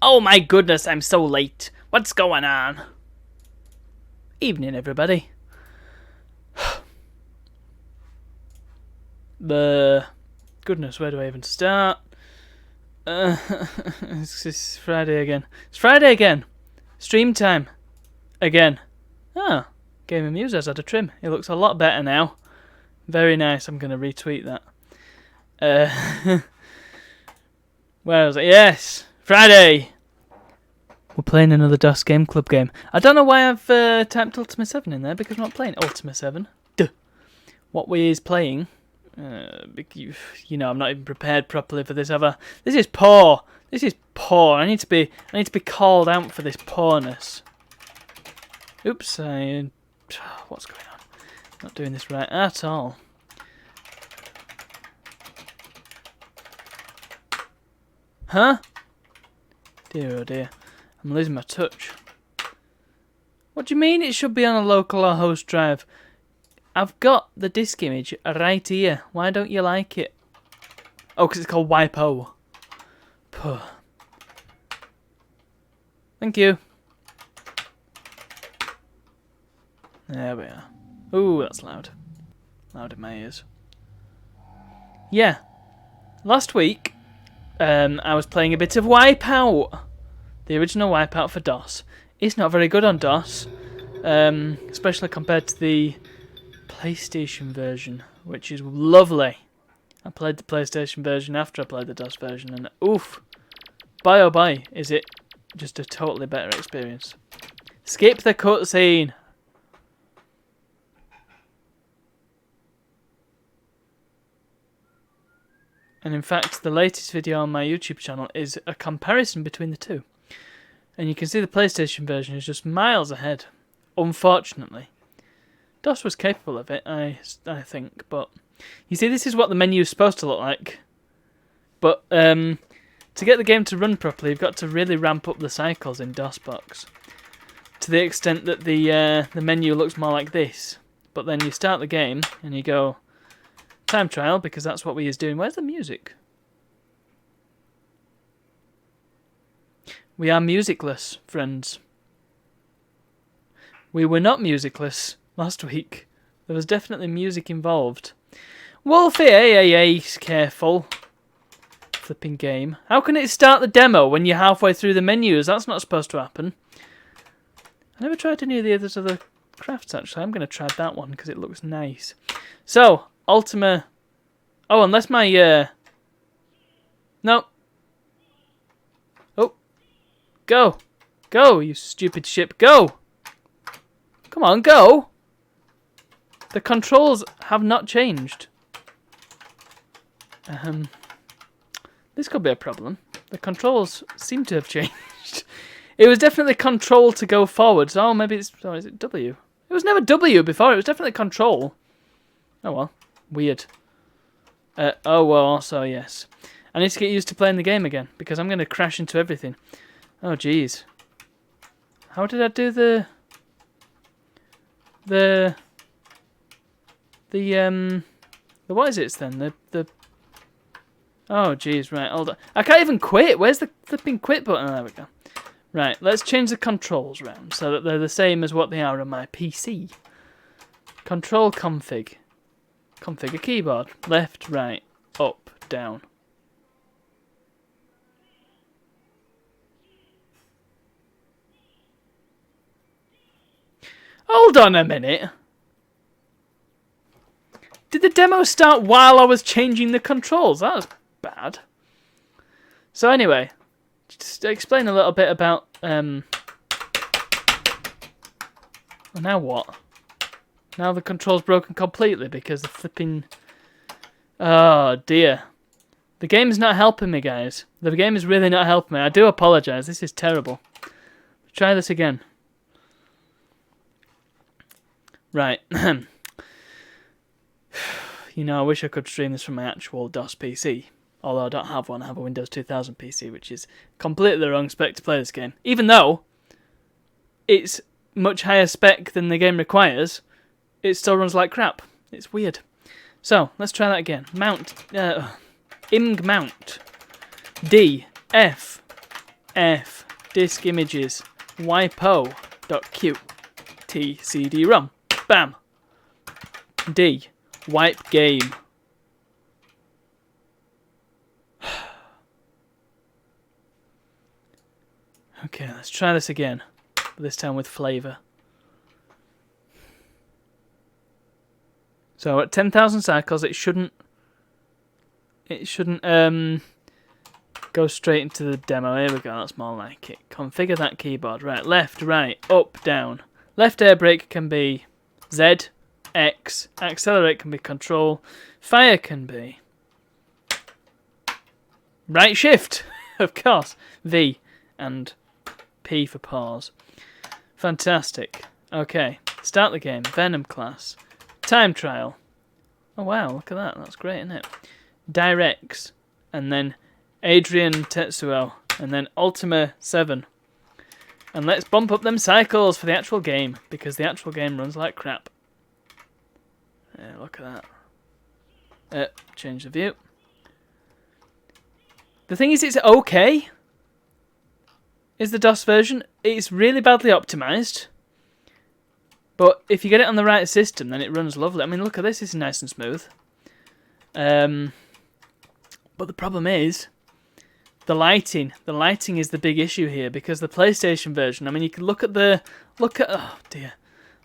Oh my goodness, I'm so late. What's going on? Evening, everybody. Goodness, where do I even start? It's Friday again. It's Friday again. Stream time. Again. Ah, Game of Muse has had a trim. It looks a lot better now. Very nice. I'm going to retweet that. Where was it? Yes! Friday! We're playing another DOS Game Club game. I don't know why I've typed Ultima 7 in there, because we're not playing Ultima 7. Duh. What we is playing... you know, I'm not even prepared properly for this, have I? This is poor. This is poor. I need to be called out for this poorness. Oops, what's going on? Not doing this right at all. Huh? Dear oh dear. I'm losing my touch. What do you mean it should be on a local or host drive? I've got the disk image right here. Why don't you like it? Oh, because it's called WIPO. Puh. Thank you. There we are. Ooh, that's loud. Loud in my ears. Yeah. Last week, I was playing a bit of Wipeout. The original Wipeout for DOS. It's not very good on DOS. Especially compared to the PlayStation version, which is lovely. I played the PlayStation version after I played the DOS version, and oof, boy oh boy, is it just a totally better experience. Skip the cutscene. And in fact, the latest video on my YouTube channel is a comparison between the two. And you can see the PlayStation version is just miles ahead, unfortunately. DOS was capable of it, I think, but... You see, this is what the menu is supposed to look like. But to get the game to run properly, you've got to really ramp up the cycles in DOSBox. To the extent that the menu looks more like this. But then you start the game, and you go... Time trial, because that's what we is doing. Where's the music? We are musicless, friends. We were not musicless last week. There was definitely music involved. Wolfie, hey, careful. Flipping game. How can it start the demo when you're halfway through the menus? That's not supposed to happen. I never tried any of the others other crafts, actually. I'm going to try that one, because it looks nice. So... Ultima... Oh, unless my, No. Oh. Go. Go, you stupid ship. Go! Come on, go! The controls have not changed. This could be a problem. The controls seem to have changed. It was definitely control to go forwards. Oh, maybe it's... Oh, is it W? It was never W before. It was definitely control. Oh, well. Weird. Oh, well, also, yes. I need to get used to playing the game again, because I'm going to crash into everything. Oh, jeez. How did I do the what is it then? The Oh, jeez, right, hold on. I can't even quit. Where's the flipping quit button? Oh, there we go. Right, let's change the controls round so that they're the same as what they are on my PC. Control config. Configure keyboard. Left, right, up, down. Hold on a minute. Did the demo start while I was changing the controls? That was bad. So anyway, just explain a little bit about... Well, now what? Now the control's broken completely because the flipping... Oh, dear. The game's not helping me, guys. The game is really not helping me. I do apologise. This is terrible. Try this again. Right. You know, I wish I could stream this from my actual DOS PC. Although I don't have one. I have a Windows 2000 PC, which is completely the wrong spec to play this game. Even though it's much higher spec than the game requires, it still runs like crap. It's weird. So, let's try that again. Mount. Img mount. D. F. F. disk images, wipo.qt cd-rom. Bam. D. Wipe game. Okay, let's try this again. But this time with flavour. So at 10,000 cycles, it shouldn't go straight into the demo. Here we go. That's more like it. Configure that keyboard. Right, left, right, up, down. Left air brake can be Z, X. Accelerate can be Control. Fire can be right shift, of course. V and P for pause. Fantastic. Okay, start the game. Venom class. Time trial. Oh wow, look at that. That's great, isn't it? Directs. And then Adrian Tetsuo. And then Ultima 7. And let's bump up them cycles for the actual game, because the actual game runs like crap. Yeah, look at that. Change the view. The thing is, it's okay. Is the DOS version. It's really badly optimized. But if you get it on the right system, then it runs lovely. I mean, look at this. It's nice and smooth. But the problem is the lighting. The lighting is the big issue here, because the PlayStation version. I mean, you can look at the oh dear,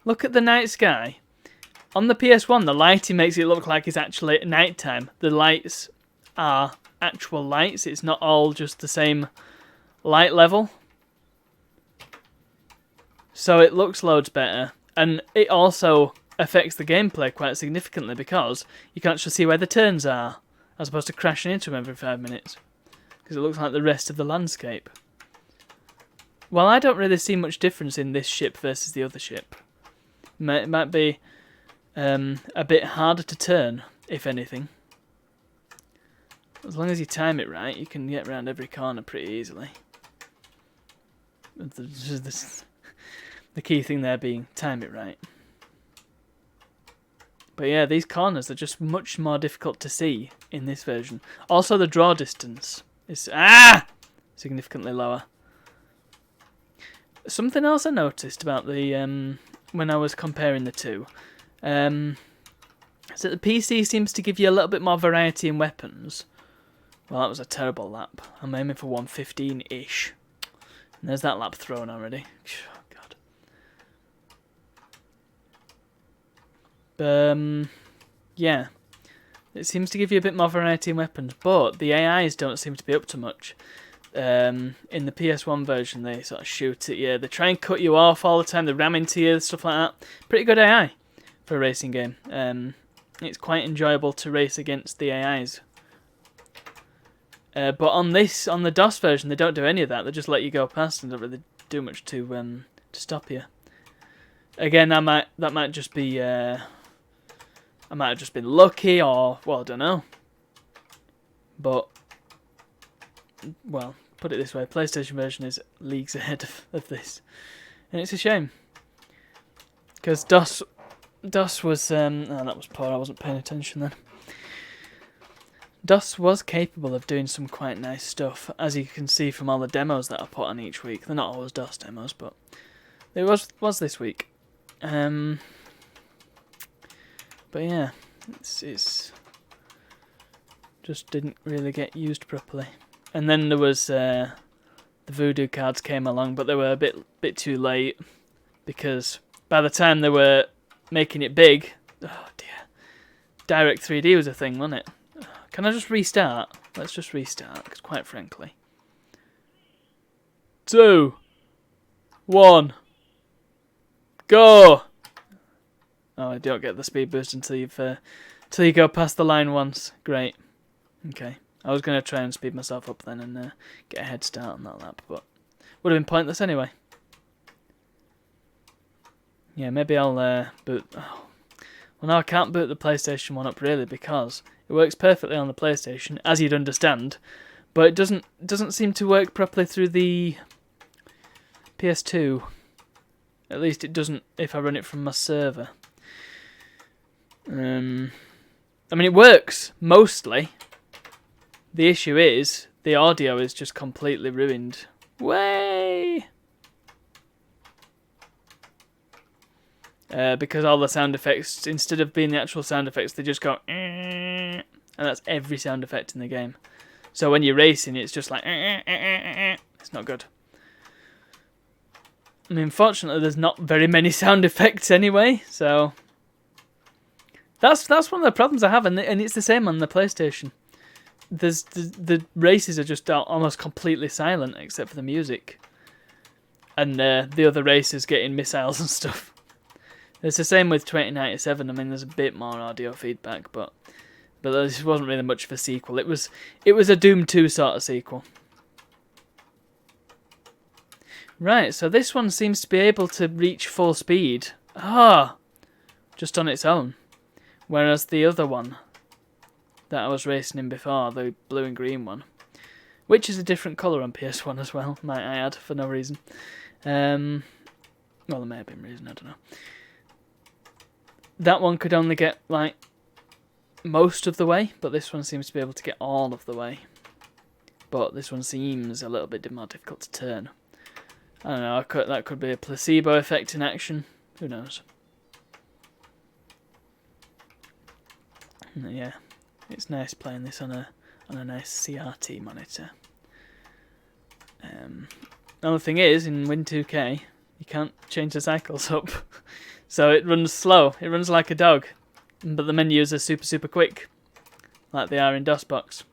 look at the night sky. On the PS1, the lighting makes it look like it's actually nighttime. The lights are actual lights. It's not all just the same light level. So it looks loads better. And it also affects the gameplay quite significantly, because you can actually see where the turns are, as opposed to crashing into them every 5 minutes. Because it looks like the rest of the landscape. Well, I don't really see much difference in this ship versus the other ship. It might be a bit harder to turn, if anything. As long as you time it right, you can get around every corner pretty easily. The key thing there being time it right. But yeah, these corners are just much more difficult to see in this version. Also, the draw distance is significantly lower. Something else I noticed about the when I was comparing the two, is that the PC seems to give you a little bit more variety in weapons. Well, that was a terrible lap. I'm aiming for 115-ish. And there's that lap thrown already. Yeah, it seems to give you a bit more variety in weapons, but the AIs don't seem to be up to much. In the PS1 version, they sort of shoot at you, they try and cut you off all the time, they ram into you, stuff like that. Pretty good AI for a racing game. It's quite enjoyable to race against the AIs. But on the DOS version, they don't do any of that. They just let you go past and don't really do much to stop you. Again, that might just be. I might have just been lucky, or, well, I don't know. But, well, put it this way, PlayStation version is leagues ahead of this. And it's a shame. Because DOS was, oh, that was poor, I wasn't paying attention then. DOS was capable of doing some quite nice stuff, as you can see from all the demos that I put on each week. They're not always DOS demos, but it was this week. But yeah, it's just didn't really get used properly. And then there was the Voodoo cards came along, but they were a bit too late, because by the time they were making it big, oh dear, Direct 3D was a thing, wasn't it? Can I just restart? Let's just restart, because quite frankly. 2, 1, go! Oh, I don't get the speed boost until you go past the line once. Great. Okay. I was going to try and speed myself up then and get a head start on that lap, but would have been pointless anyway. Yeah, maybe I'll boot. Oh. Well, no, I can't boot the PlayStation 1 up really, because it works perfectly on the PlayStation, as you'd understand, but it doesn't seem to work properly through the PS2. At least it doesn't if I run it from my server. I mean, it works mostly. The issue is the audio is just completely ruined Way! Because all the sound effects, instead of being the actual sound effects, they just go and that's every sound effect in the game. So when you're racing, it's just like it's not good. I mean, fortunately, there's not very many sound effects anyway, so that's one of the problems I have, and it's the same on the PlayStation. The races are just almost completely silent except for the music, and the other races getting missiles and stuff. It's the same with 2097. I mean, there's a bit more audio feedback, but this wasn't really much of a sequel. It was a Doom 2 sort of sequel. Right, so this one seems to be able to reach full speed. Just on its own. Whereas the other one that I was racing in before, the blue and green one, which is a different colour on PS1 as well, might I add, for no reason. Well, there may have been reason, I don't know. That one could only get, like, most of the way, but this one seems to be able to get all of the way. But this one seems a little bit more difficult to turn. I don't know, that could be a placebo effect in action. Who knows? Yeah, it's nice playing this on a nice CRT monitor. The other thing is, in Win 2K, you can't change the cycles up. So it runs slow. It runs like a dog. But the menus are super quick, like they are in DOSBox.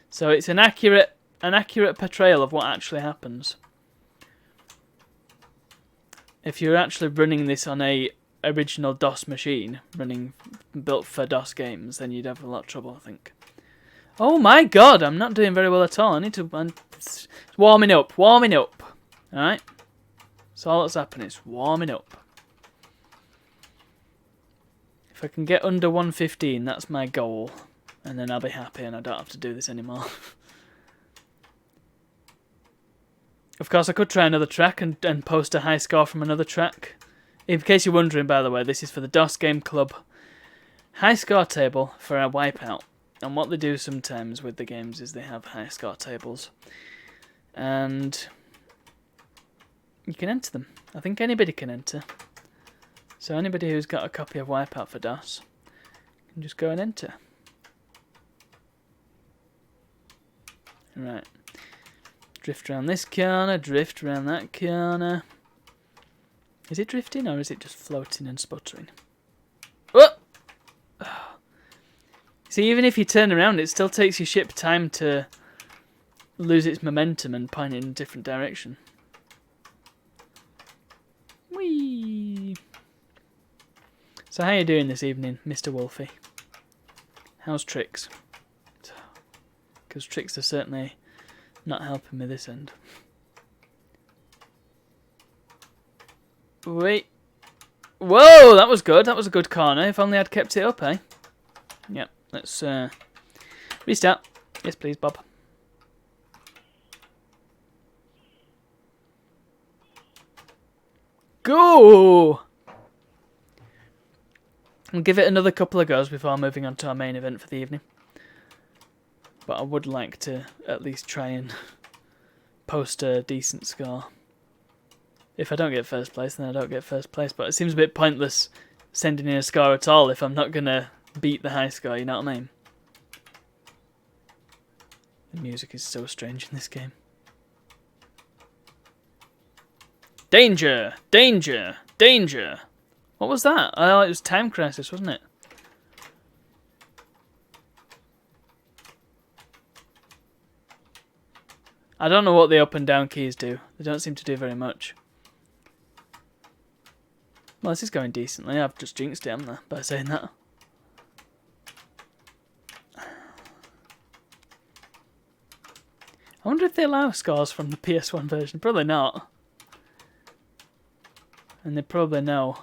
So it's an accurate portrayal of what actually happens. If you're actually running this on a original DOS machine, built for DOS games, then you'd have a lot of trouble, I think. Oh my god, I'm not doing very well at all. I need to... It's warming up. Alright? So all that's happening is warming up. If I can get under 115, that's my goal. And then I'll be happy and I don't have to do this anymore. Of course, I could try another track and post a high score from another track. In case you're wondering, by the way, this is for the DOS Game Club high score table for a Wipeout. And what they do sometimes with the games is they have high score tables. And you can enter them. I think anybody can enter. So anybody who's got a copy of Wipeout for DOS can just go and enter. Right. Drift around this corner, drift around that corner. Is it drifting or is it just floating and sputtering? Oh! See, even if you turn around, it still takes your ship time to lose its momentum and point in a different direction. Whee! So how are you doing this evening, Mr. Wolfie? How's Tricks? Because Tricks are certainly not helping me this end. Wait. Whoa, that was good. That was a good corner. If only I'd kept it up, eh? Yep, let's restart. Yes, please, Bob. Go! I'll give it another couple of goes before moving on to our main event for the evening. But I would like to at least try and post a decent score. If I don't get first place, then I don't get first place. But it seems a bit pointless sending in a score at all if I'm not going to beat the high score, you know what I mean? The music is so strange in this game. Danger! Danger! Danger! What was that? Oh, it was Time Crisis, wasn't it? I don't know what the up and down keys do. They don't seem to do very much. Well, this is going decently. I've just jinxed it, haven't I, by saying that. I wonder if they allow scores from the PS1 version. Probably not. And they probably know.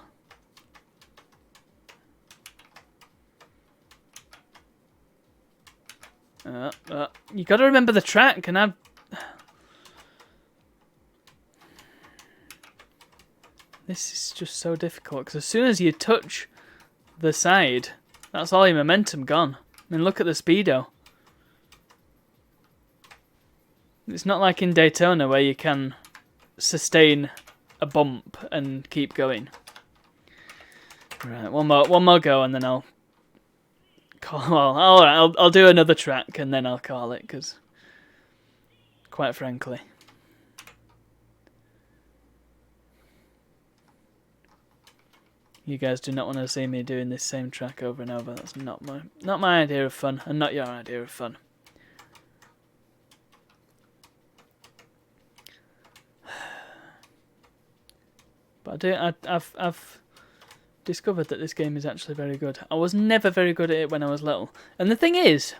You got to remember the track, and I. This is just so difficult because as soon as you touch the side, that's all your momentum gone. I mean, look at the speedo. It's not like in Daytona where you can sustain a bump and keep going. Right, one more go, and then I'll call. Well, all right, I'll do another track, and then I'll call it, because, quite frankly, you guys do not want to see me doing this same track over and over. That's not my idea of fun, and not your idea of fun. But I've discovered that this game is actually very good. I was never very good at it when I was little. And the thing is,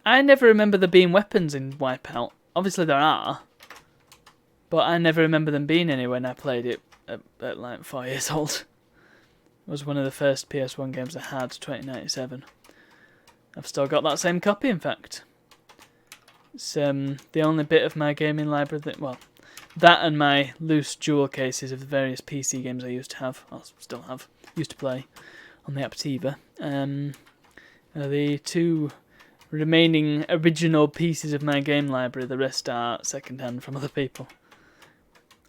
I never remember there being weapons in Wipeout. Obviously there are, but I never remember them being any when I played it at like 4 years old. It was one of the first PS1 games I had, 2097. I've still got that same copy, in fact. It's the only bit of my gaming library that, well, that and my loose jewel cases of the various PC games I used to have, I still have, used to play on the Aptiva. Are the two remaining original pieces of my game library. The rest are second-hand from other people.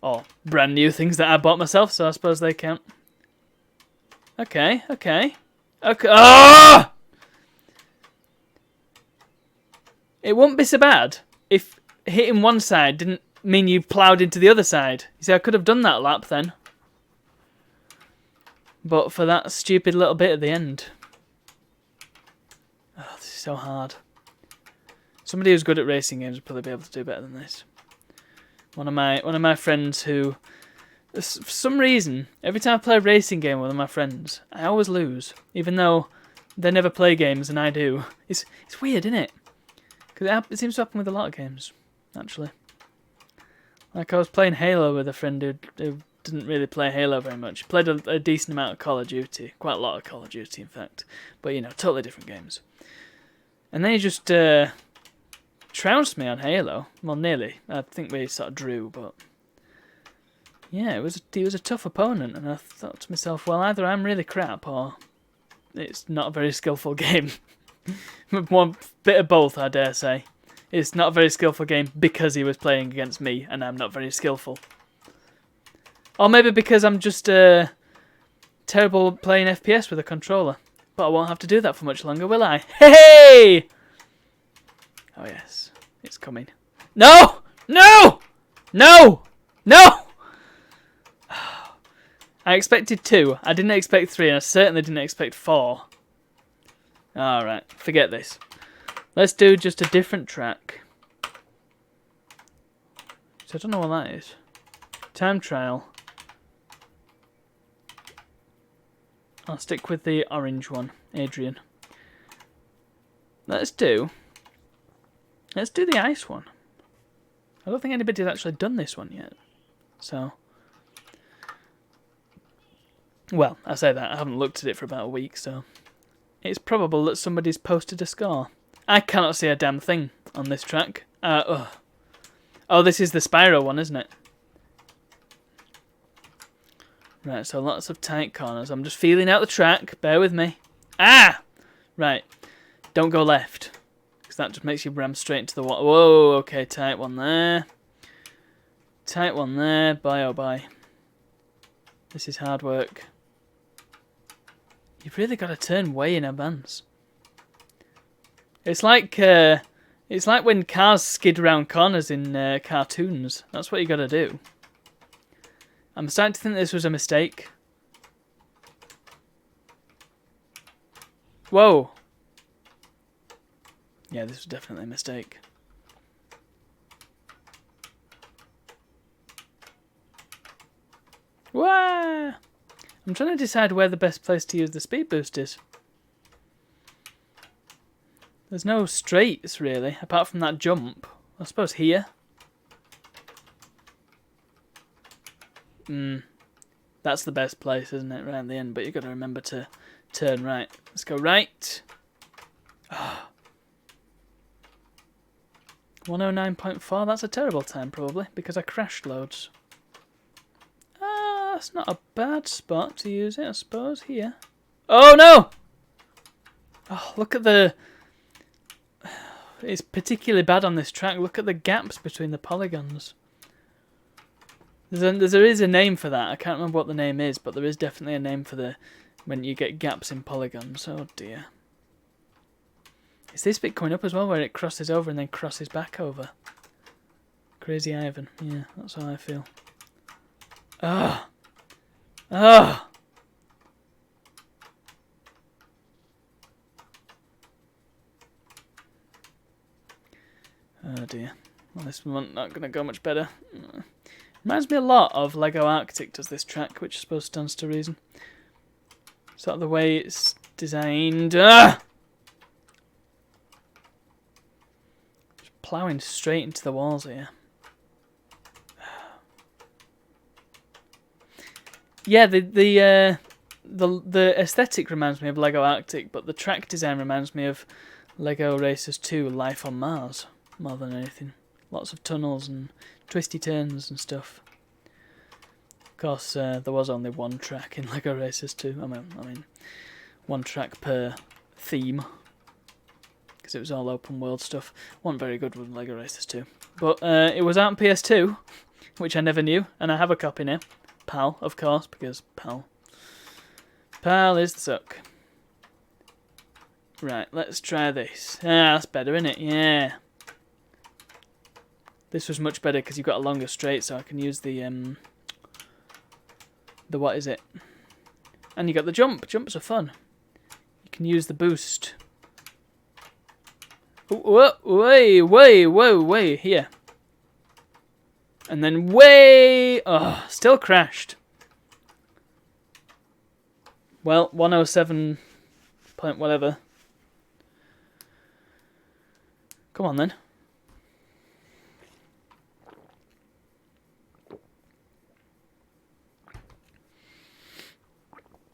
Or brand new things that I bought myself, so I suppose they count. Okay. Ah! It wouldn't be so bad if hitting one side didn't mean you ploughed into the other side. You see, I could have done that lap then. But for that stupid little bit at the end. Oh, this is so hard. Somebody who's good at racing games would probably be able to do better than this. One of my friends who, for some reason, every time I play a racing game with one of my friends, I always lose. Even though they never play games and I do. It's weird, isn't it? Because it seems to happen with a lot of games, actually. Like, I was playing Halo with a friend who didn't really play Halo very much. He played a decent amount of Call of Duty. Quite a lot of Call of Duty, in fact. But, you know, totally different games. And then he just trounced me on Halo. Well, nearly. I think we sort of drew, but... yeah, he was a tough opponent. And I thought to myself, well, either I'm really crap, or it's not a very skillful game. One bit of both, I dare say. It's not a very skillful game because he was playing against me and I'm not very skillful. Or maybe because I'm just terrible playing FPS with a controller. But I won't have to do that for much longer, will I? Hey! Oh yes, it's coming. No! No! No! No! I expected 2. I didn't expect 3, and I certainly didn't expect 4. Alright, forget this. Let's do just a different track. So I don't know what that is. Time trial. I'll stick with the orange one, Adrian. Let's do the ice one. I don't think anybody's actually done this one yet. So, well, I say that, I haven't looked at it for about a week, so it's probable that somebody's posted a score. I cannot see a damn thing on this track. Oh, this is the Spyro one, isn't it? Right, so lots of tight corners. I'm just feeling out the track. Bear with me. Ah! Right. Don't go left, because that just makes you ram straight into the water. Whoa, okay, tight one there. Tight one there. Bye, oh bye. This is hard work. You've really got to turn way in advance. It's like when cars skid around corners in cartoons. That's what you got to do. I'm starting to think this was a mistake. Whoa. Yeah, this was definitely a mistake. Wah! I'm trying to decide where the best place to use the speed boost is. There's no straights, really, apart from that jump. I suppose here. That's the best place, isn't it? Right at the end, but you've got to remember to turn right. Let's go right. 109.4, that's a terrible time, probably, because I crashed loads. That's not a bad spot to use it, I suppose, here. Oh, no! Oh, look at the it's particularly bad on this track. Look at the gaps between the polygons. There is a name for that. I can't remember what the name is, but there is definitely a name for when you get gaps in polygons. Oh dear. Is this bit coming up as well, where it crosses over and then crosses back over? Crazy Ivan. Yeah, that's how I feel. Ah. Ah. Oh dear. Well, this one's not going to go much better. Reminds me a lot of Lego Arctic does this track, which I suppose stands to reason. Sort of the way it's designed. Ah! Just ploughing straight into the walls here. Yeah, the aesthetic reminds me of Lego Arctic, but the track design reminds me of Lego Racers 2 Life on Mars more than anything. Lots of tunnels and twisty turns and stuff. Of course, there was only one track in Lego Racers 2. I mean, one track per theme, because it was all open world stuff. Wasn't very good with Lego Racers 2, but it was out on PS2, which I never knew, and I have a copy now. PAL, of course, because PAL is the suck. Right, let's try this. Ah, that's better, isn't it? Yeah. This was much better because you've got a longer straight, so I can use the what is it? And you got the jump. Jumps are fun. You can use the boost. Whoa, way, here. And then way... Oh, still crashed. Well, 107 point whatever. Come on then.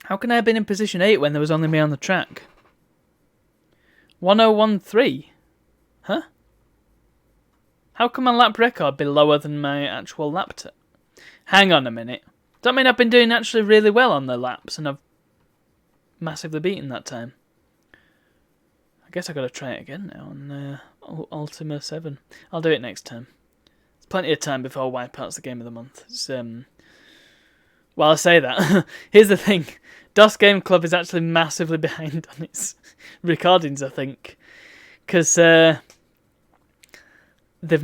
How can I have been in position 8 when there was only me on the track? 1013? Huh? How can my lap record be lower than my actual lap time? Hang on a minute. Does that mean I've been doing actually really well on the laps and I've massively beaten that time? I guess I've got to try it again now on Ultima 7. I'll do it next time. There's plenty of time before Wipeout's the game of the month. It's, well, I say that. Here's the thing. DOS Game Club is actually massively behind on its recordings, I think. Because they've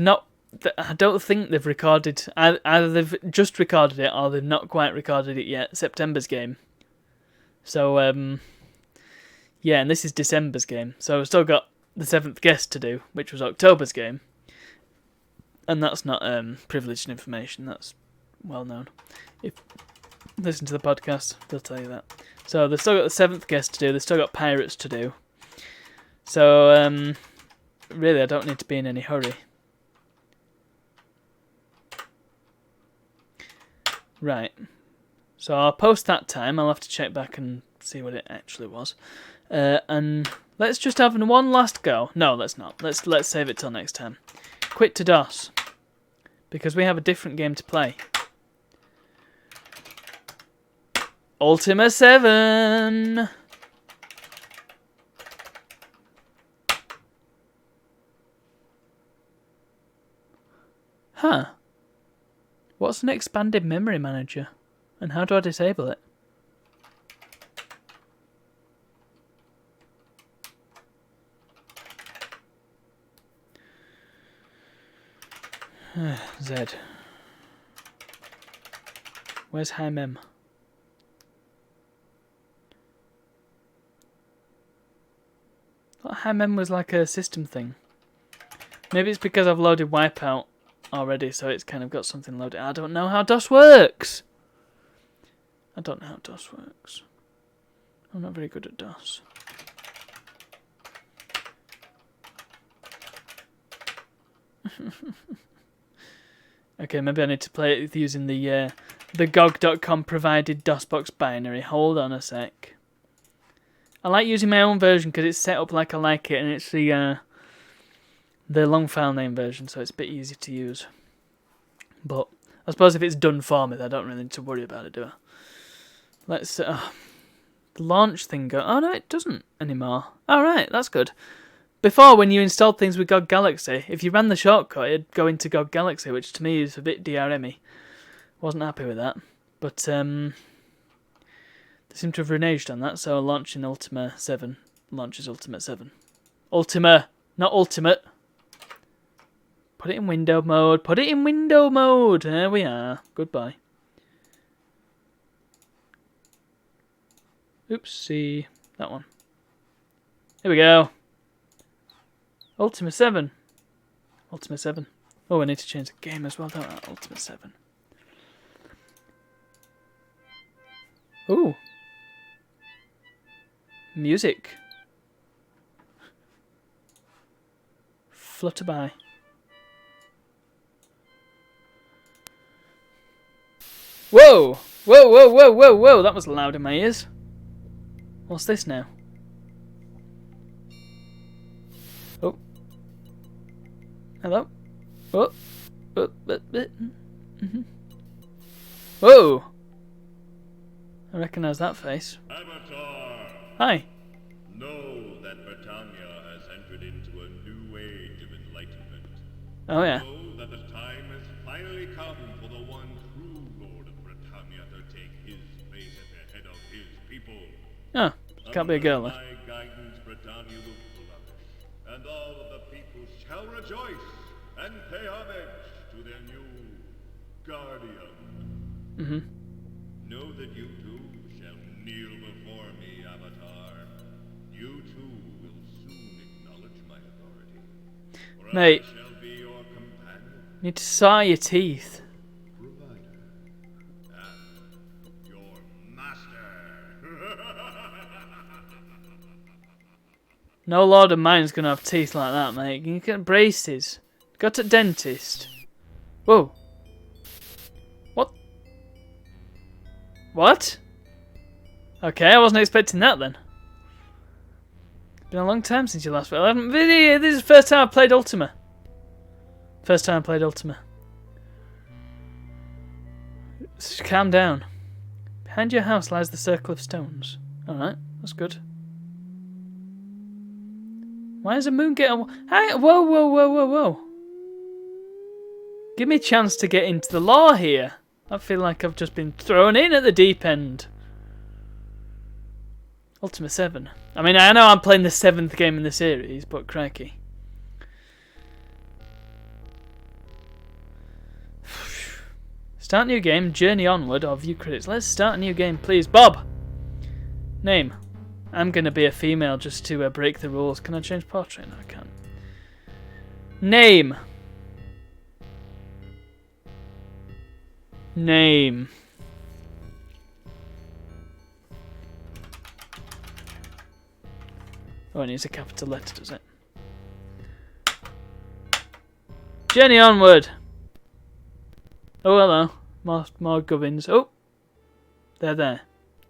not... I don't think they've recorded... Either they've just recorded it or they've not quite recorded it yet. September's game. So, yeah, and this is December's game. So I've still got the 7th guest to do, which was October's game. And that's not privileged information. That's well known. If listen to the podcast, they'll tell you that. So they've still got the 7th guest to do. They've still got Pirates to do. So, really, I don't need to be in any hurry. Right. So I'll post that time. I'll have to check back and see what it actually was. And let's just have one last go. No, let's not. Let's save it till next time. Quit to DOS. Because we have a different game to play. Ultima 7! Huh. What's an expanded memory manager? And how do I disable it? Z. Where's high mem? I thought high mem was like a system thing. Maybe it's because I've loaded Wipeout already, so it's kind of got something loaded. I don't know how DOS works. I don't know how DOS works. I'm not very good at DOS. Okay, maybe I need to play it using the GOG.com provided DOSBox binary. Hold on a sec. I like using my own version because it's set up like I like it, and it's the long file name version, so it's a bit easier to use. But I suppose if it's done for me, I don't really need to worry about it, do I? Let's the launch thing go. Oh no, it doesn't anymore. All right, that's good. before, when you installed things with God Galaxy, if you ran the shortcut, it'd go into God Galaxy, which to me is a bit DRM-y. Wasn't happy with that. But they seem to have reneged on that, so launching Ultima 7 launches Ultimate 7. Ultima, not Ultimate. Put it in window mode. Put it in window mode. There we are. Goodbye. Oopsie. That one. Here we go. Ultima 7. Ultima 7. Oh, I need to change the game as well, don't I? Ultima 7. Ooh. Music. Flutter by. Whoa! Whoa, whoa, whoa, whoa, whoa! That was loud in my ears. What's this now? Oh. Hello? Oh. Mm-hmm. Whoa! I recognise that face. Avatar! Hi. Know that Britannia has entered into a new age of enlightenment. Oh yeah. Know that the time has finally come for the one true Lord of Britannia to take his place at the head of his people. Oh, can't be a girl then. Under my guidance, Britannia will flourish, and all of the people shall rejoice and pay homage to their new guardian. Mm-hmm. Know that you too shall kneel before me, Avatar. You too will soon acknowledge my authority. For Mate, I shall be your companion, you need to saw your teeth. provider, and your master. No lord of mine's gonna have teeth like that, mate. You get braces. Got a dentist. Whoa. What? What? Okay, I wasn't expecting that then. Been a long time since you last played. This is the first time I played Ultima. First time I played Ultima. Calm down. Behind your house lies the circle of stones. Alright, that's good. Why is a moon getting... Hey, whoa, whoa, whoa, whoa, whoa. Give me a chance to get into the lore here. I feel like I've just been thrown in at the deep end. Ultima 7. I mean, I know I'm playing the 7th game in the series, but crikey. Start new game, journey onward, or view credits. Let's start a new game, please. Bob! Name. I'm going to be a female just to break the rules. Can I change portrait? No, I can't. Name. Name. Oh, it needs a capital letter, does it? Journey onward. Oh, hello. More gubbins. Oh. They're there.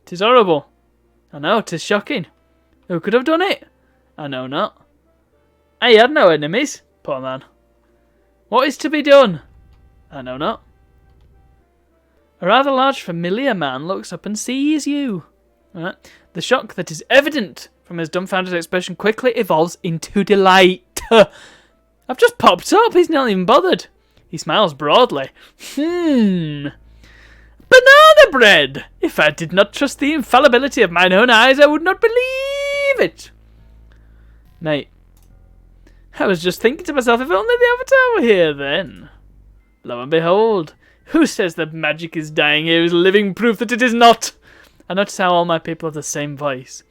'Tis horrible. I know, 'tis shocking. Who could have done it? I know not. I had no enemies. Poor man. What is to be done? I know not. A rather large familiar man looks up and sees you. Right. The shock that is evident from his dumbfounded expression quickly evolves into delight. I've just popped up. He's not even bothered. He smiles broadly. Banana bread! If I did not trust the infallibility of mine own eyes, I would not believe it. Mate, I was just thinking to myself, if only the Avatar were here then. Lo and behold, who says that magic is dying here is living proof that it is not. I notice how all my people have the same voice.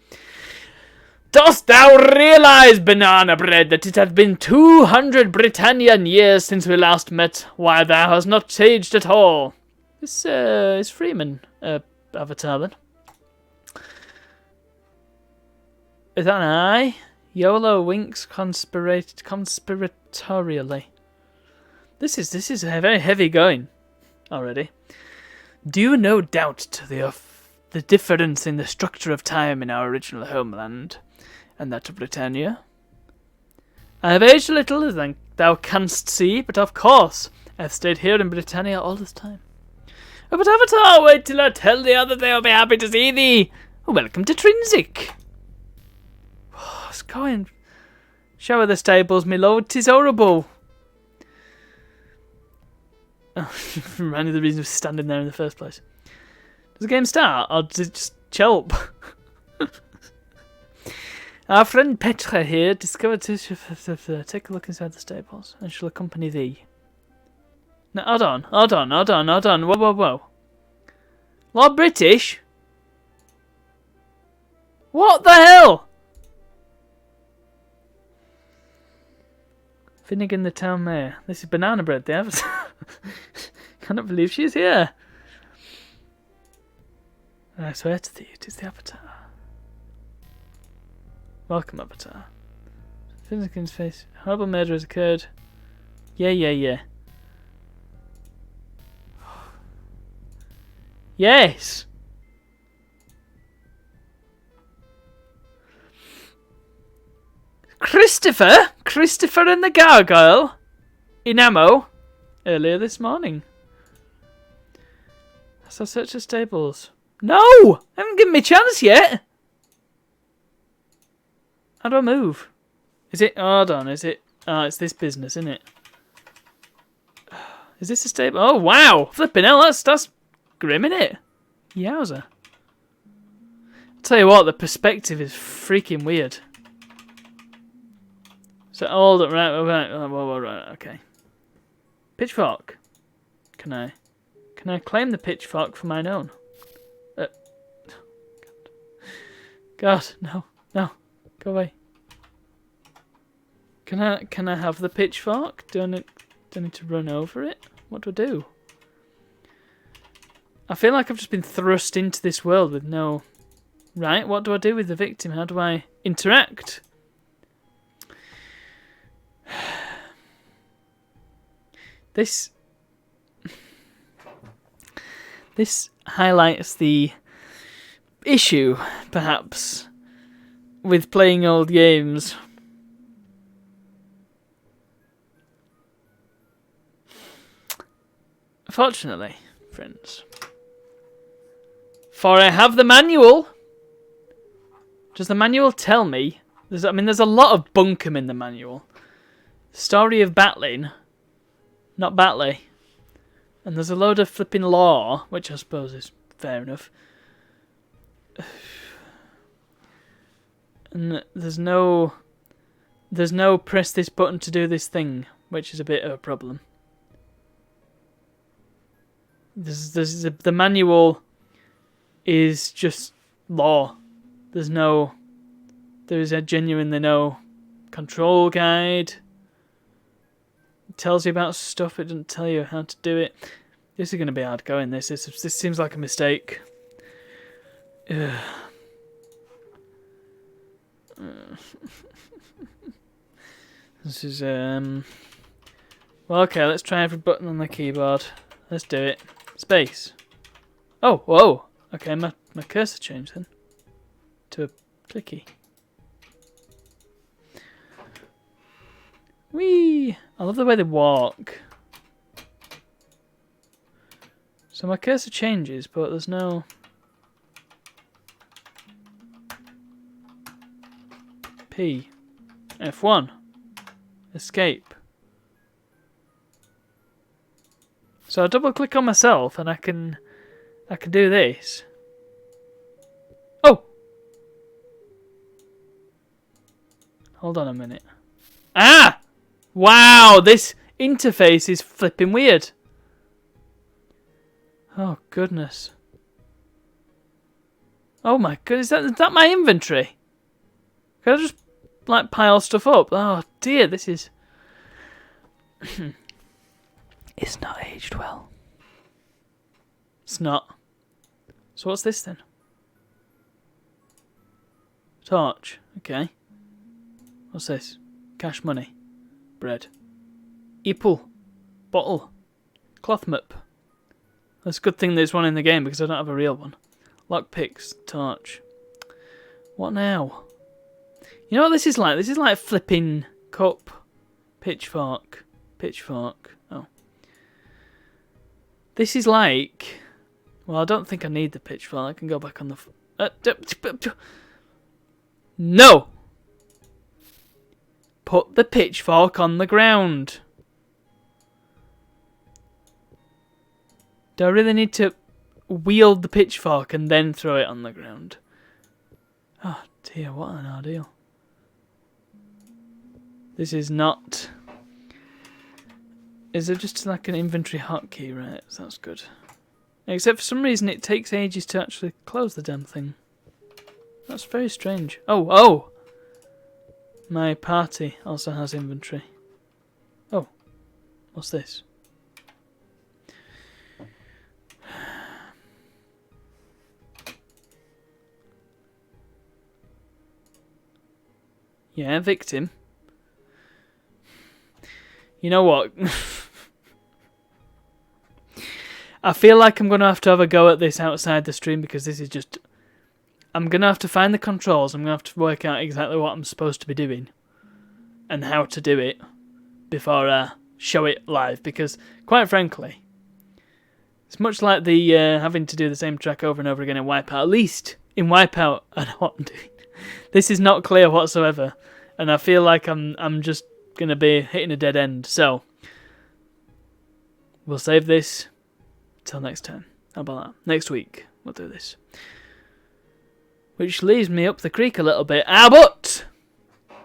Dost thou realize, banana bread, that it hath been 200 Britannian years since we last met, while thou hast not changed at all? This is Freeman, Avatar then. Is that an eye? YOLO winks conspiratorially. This is very heavy going already. Due no doubt to the difference in the structure of time in our original homeland and that of Britannia. I have aged a little, as thou canst see, but of course I have stayed here in Britannia all this time. Oh, but Avatar, wait till I tell thee how that they will be happy to see thee. Welcome to Trinsic. Oh, it's going Show her the stables, my lord. 'Tis horrible. Oh, reminded the reason of standing there in the first place. Does the game start, or does it just chelp? Our friend Petra here discovered to take a look inside the stables, and she'll accompany thee. No, hold on. Whoa. Lord British? What the hell? Finnegan, the town mayor. This is banana bread, they have. Cannot believe she's here. I swear to thee, it is the Avatar. Welcome, Avatar. Finnegan's face. Horrible murder has occurred. Yeah. Yes! Christopher and the Gargoyle in ammo earlier this morning. So search the stables. No! I haven't given me a chance yet! How do I move? Is it... Hold on, is it... Oh, it's this business, isn't it? Is this a stable? Oh, wow! Flipping hell, that's grim, innit? Yowza. I'll tell you what, the perspective is freaking weird. So, hold on, right, okay. Pitchfork. Can I claim the pitchfork for mine own? God, no, go away. Can I have the pitchfork? Do I need to run over it? What do I do? I feel like I've just been thrust into this world with no... Right, what do I do with the victim? How do I interact? This highlights the issue, perhaps, with playing old games. Fortunately, friends, for I have the manual. Does the manual tell me? There's a lot of bunkum in the manual. Story of battling, not Batley. And there's a load of flipping law, which I suppose is fair enough. And there's no press this button to do this thing, which is a bit of a problem. The manual is just law. There is a genuinely no control guide. It tells you about stuff, it doesn't tell you how to do it. This is going to be hard going, this seems like a mistake. Ugh. This is well, okay, let's try every button on the keyboard. Let's do it. Space. Oh, whoa. Okay, my cursor changed then to a clicky. Whee! I love the way they walk. So my cursor changes, but there's no... P. F1. Escape. So I double click on myself and I can do this. Oh! Hold on a minute. Ah! Wow, this interface is flipping weird. Oh goodness. Oh my goodness, is that my inventory? Can I just like pile stuff up? Oh dear, this is... It's not aged well. It's not. So what's this then? Torch. Okay. What's this? Cash money. Bread. Apple. Bottle. Cloth mop. That's a good thing there's one in the game because I don't have a real one. Lockpicks. Torch. What now? You know what this is like? This is like flipping cup. Pitchfork. Pitchfork. Oh. This is like... Well, I don't think I need the pitchfork. I can go back on the... No! Put the pitchfork on the ground. Do I really need to wield the pitchfork and then throw it on the ground? Oh dear, what an ordeal. This is not... Is there just like an inventory hotkey? Right, that's good. Except for some reason it takes ages to actually close the damn thing. That's very strange. Oh! My party also has inventory. Oh, what's this? Yeah, victim. You know what? I feel like I'm going to have a go at this outside the stream because this is just... I'm going to have to find the controls. I'm going to have to work out exactly what I'm supposed to be doing and how to do it before I show it live because, quite frankly, it's much like the having to do the same track over and over again in Wipeout. At least in Wipeout, I know what I'm doing. This is not clear whatsoever, and I feel like I'm just going to be hitting a dead end. So, we'll save this till next time. How about that? Next week, we'll do this. Which leaves me up the creek a little bit. Ah, but...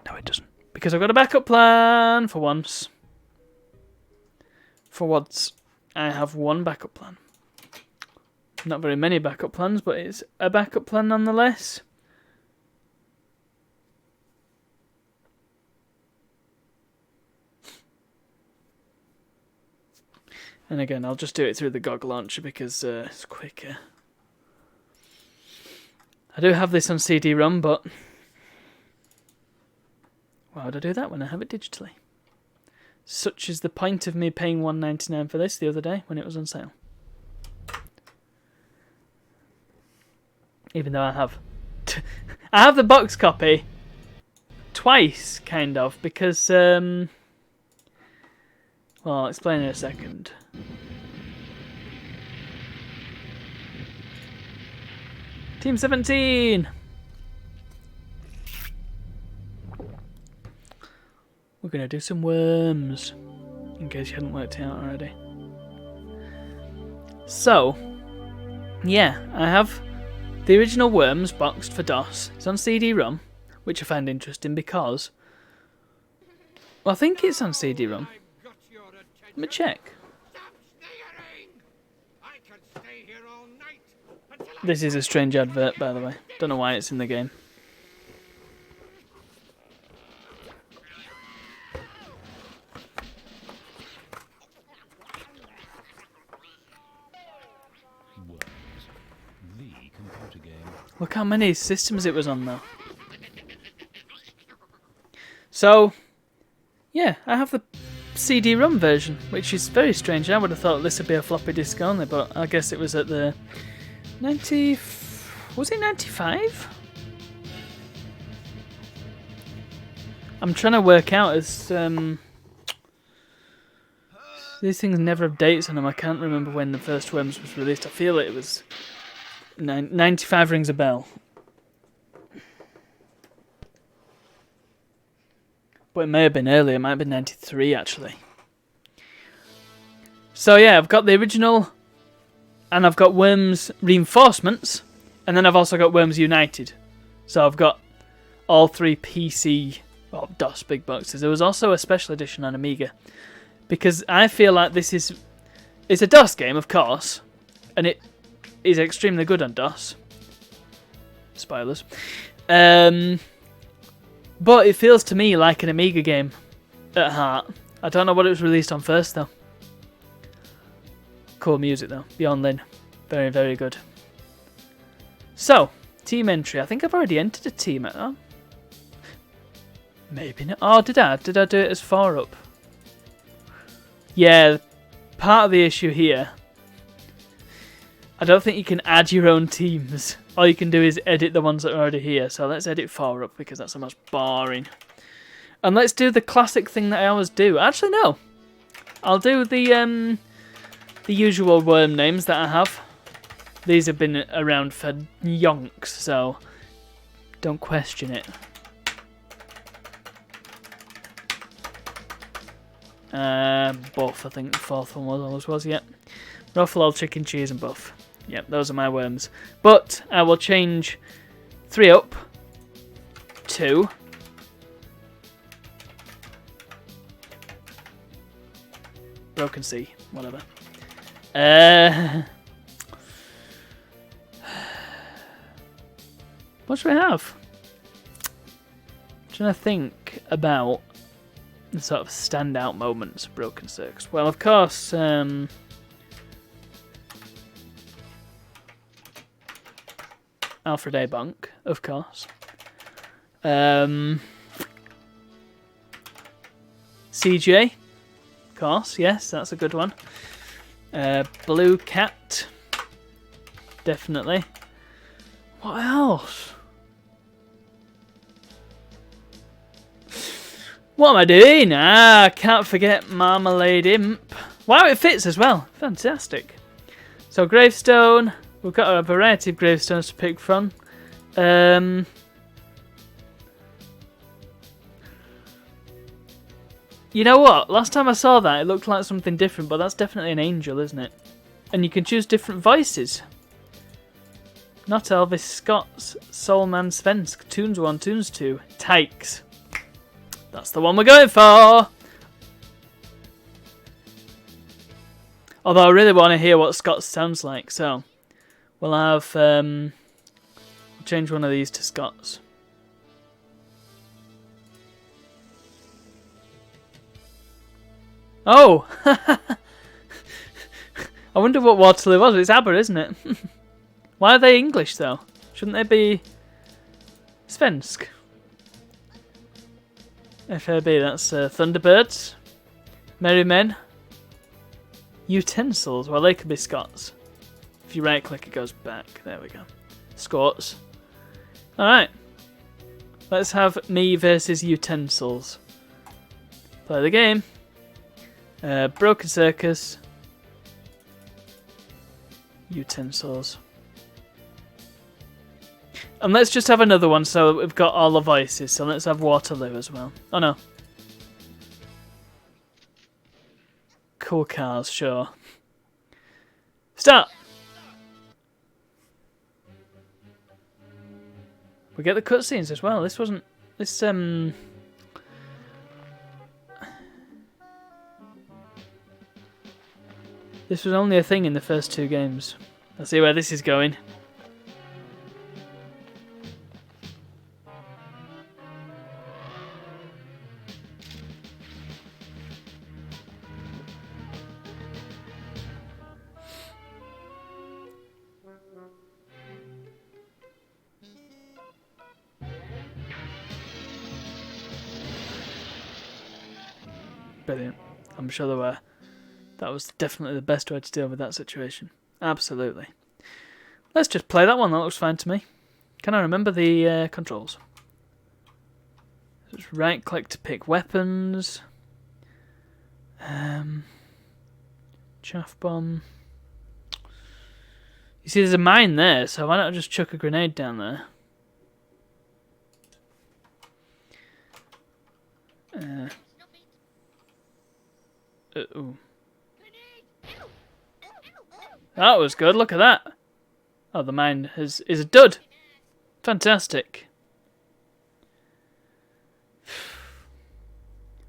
No, it doesn't. Because I've got a backup plan for once. For once, I have one backup plan. Not very many backup plans, but it's a backup plan nonetheless. And again, I'll just do it through the GOG launcher because it's quicker. I do have this on CD-ROM, but why would I do that when I have it digitally? Such is the point of me paying $1.99 for this the other day when it was on sale. Even though I have the box copy twice, kind of, because well, I'll explain in a second. Team 17! We're going to do some worms, in case you hadn't worked it out already. So, yeah, I have the original Worms boxed for DOS. It's on CD-ROM, which I find interesting because... Well, I think it's on CD-ROM. Let me check. This is a strange advert, by the way. Don't know why it's in the game. Look how many systems it was on, though. So, yeah, I have the CD-ROM version, which is very strange. I would have thought this would be a floppy disk only, but I guess it was at the 90... Was it 95? I'm trying to work out as... These things never have dates on them. I can't remember when the first Worms was released. I feel it was... 95 rings a bell. But it may have been earlier. It might have been 93, actually. So, yeah, I've got the original... And I've got Worms Reinforcements. And then I've also got Worms United. So I've got all three PC... Well, DOS big boxes. There was also a special edition on Amiga. Because I feel like this is... It's a DOS game, of course. And it is extremely good on DOS. Spoilers. But it feels to me like an Amiga game at heart. I don't know what it was released on first, though. Cool music, though. Beyond Lynn. Very, very good. So, team entry. I think I've already entered a team at that. Maybe not. Oh, did I? Did I do it as 4-up? Yeah, part of the issue here... I don't think you can add your own teams. All you can do is edit the ones that are already here. So let's edit 4-up because that's the most boring. And let's do the classic thing that I always do. Actually, no. I'll do the usual worm names that I have. These have been around for yonks, so don't question it. Buff, I think the fourth one always was, yep. Ruffalo, chicken, cheese, and buff. Yep, those are my worms. But I will change 3 up to Broken Sea, whatever. What should we have? I'm trying to think about the sort of standout moments of Broken Circus. Well, of course, Alfred A. Bonk, of course. CJ, of course, yes, that's a good one. Blue Cat, definitely. What else? What am I doing? Can't forget Marmalade Imp. Wow, it fits as well. Fantastic. So Gravestone. We've got a variety of gravestones to pick from. You know what? Last time I saw that, it looked like something different, but that's definitely an angel, isn't it? And you can choose different voices. Not Elvis, Scott's, Soulman, Svensk, Tunes 1, Tunes 2, Tykes. That's the one we're going for! Although I really want to hear what Scott sounds like, so we'll have we'll change one of these to Scott's. Oh! I wonder what Waterloo was. It's ABBA, isn't it? Why are they English, though? Shouldn't they be Svensk? FAB, that's Thunderbirds. Merry Men. Utensils. Well, they could be Scots. If you right-click, it goes back. There we go. Scots. Alright. Let's have me versus Utensils. Play the game. Broken Circus. Utensils. And let's just have another one so we've got all the voices. So let's have Waterloo as well. Oh no. Cool cars, sure. Start! We get the cutscenes as well. This wasn't... This, This was only a thing in the first 2 games. Let's see where this is going. Brilliant. I'm sure they were. That was definitely the best way to deal with that situation. Absolutely. Let's just play that one. That looks fine to me. Can I remember the controls? Just right click to pick weapons. Chaff bomb. You see there's a mine there, so why don't I just chuck a grenade down there? Ooh. That was good, look at that. Oh, the mine is a dud. Fantastic.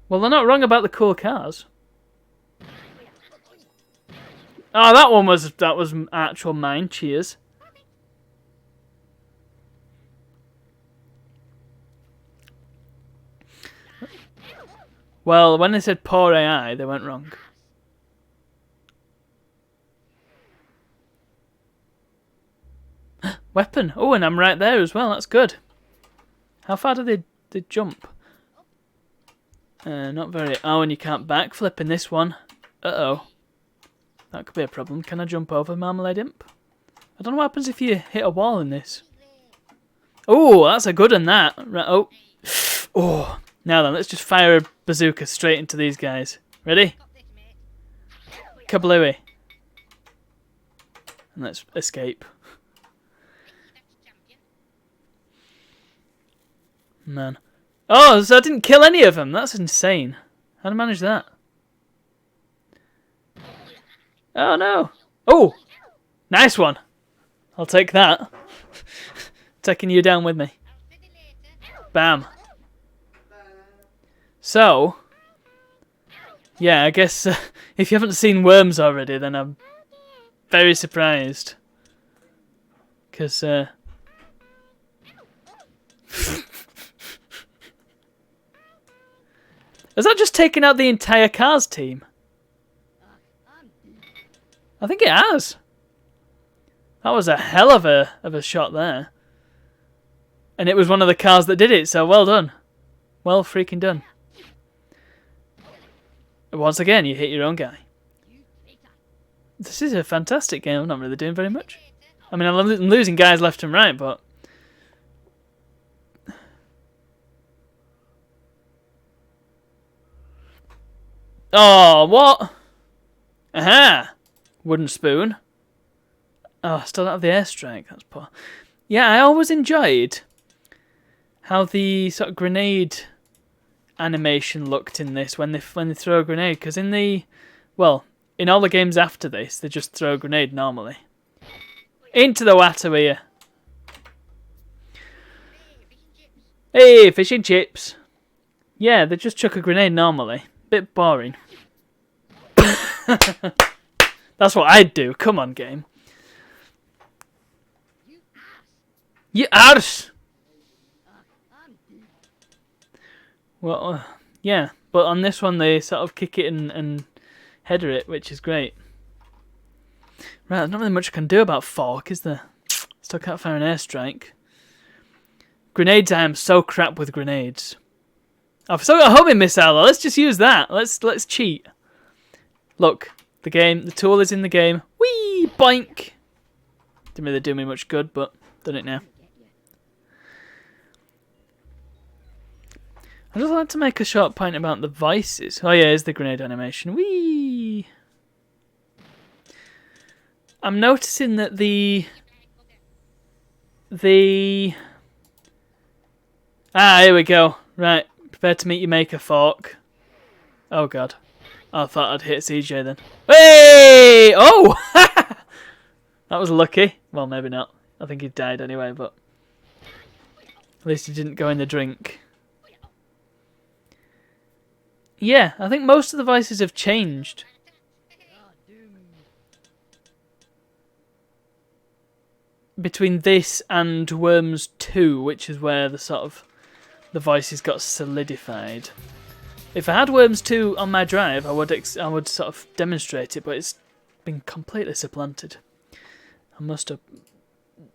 Well, they're not wrong about the cool cars. Oh, that was actual mine. Cheers. Well, when they said poor AI, they went wrong. Weapon. Oh, and I'm right there as well. That's good. How far do they jump? Not very. Oh, and you can't backflip in this one. Uh-oh. That could be a problem. Can I jump over Marmalade Imp? I don't know what happens if you hit a wall in this. Oh, that's a good one, that. Right, oh. Oh. Now then, let's just fire a bazooka straight into these guys. Ready? Kablooey. And let's escape. Man. Oh, so I didn't kill any of them. That's insane. How did I manage that? Oh no. Oh! Nice one. I'll take that. Taking you down with me. Bam. So, yeah, I guess if you haven't seen Worms already, then I'm very surprised. Because, has that just taken out the entire Cars team? I think it has. That was a hell of a shot there. And it was one of the cars that did it, so well done. Well freaking done. Once again, you hit your own guy. This is a fantastic game. I'm not really doing very much. I mean, I'm losing guys left and right, but... Oh, what? Aha! Wooden spoon. Oh, I still don't have the airstrike. That's poor. Yeah, I always enjoyed how the sort of grenade animation looked in this when they throw a grenade. Because in in all the games after this, they just throw a grenade normally. Into the water here. Hey, fish and chips. Yeah, they just chuck a grenade normally. Bit boring. That's what I'd do. Come on, game. You arse! Well, yeah. But on this one, they sort of kick it and header it, which is great. Right, there's not really much I can do about Fork, is there? Still can't fire an airstrike. Grenades, I am so crap with grenades. I've still got a homing missile though. Let's just use that. Let's cheat. Look, the tool is in the game. Whee! Boink! Didn't really do me much good, but done it now. I'd just like to make a short point about the vices. Oh yeah, here's the grenade animation. Whee! I'm noticing that the here we go. Right, prepare to meet your maker, Fork. Oh god. I thought I'd hit CJ then. Hey! Oh! That was lucky. Well, maybe not. I think he died anyway, but at least he didn't go in the drink. Yeah, I think most of the voices have changed. Between this and Worms 2, which is where the voices got solidified. If I had Worms 2 on my drive, I would sort of demonstrate it, but it's been completely supplanted. I must have...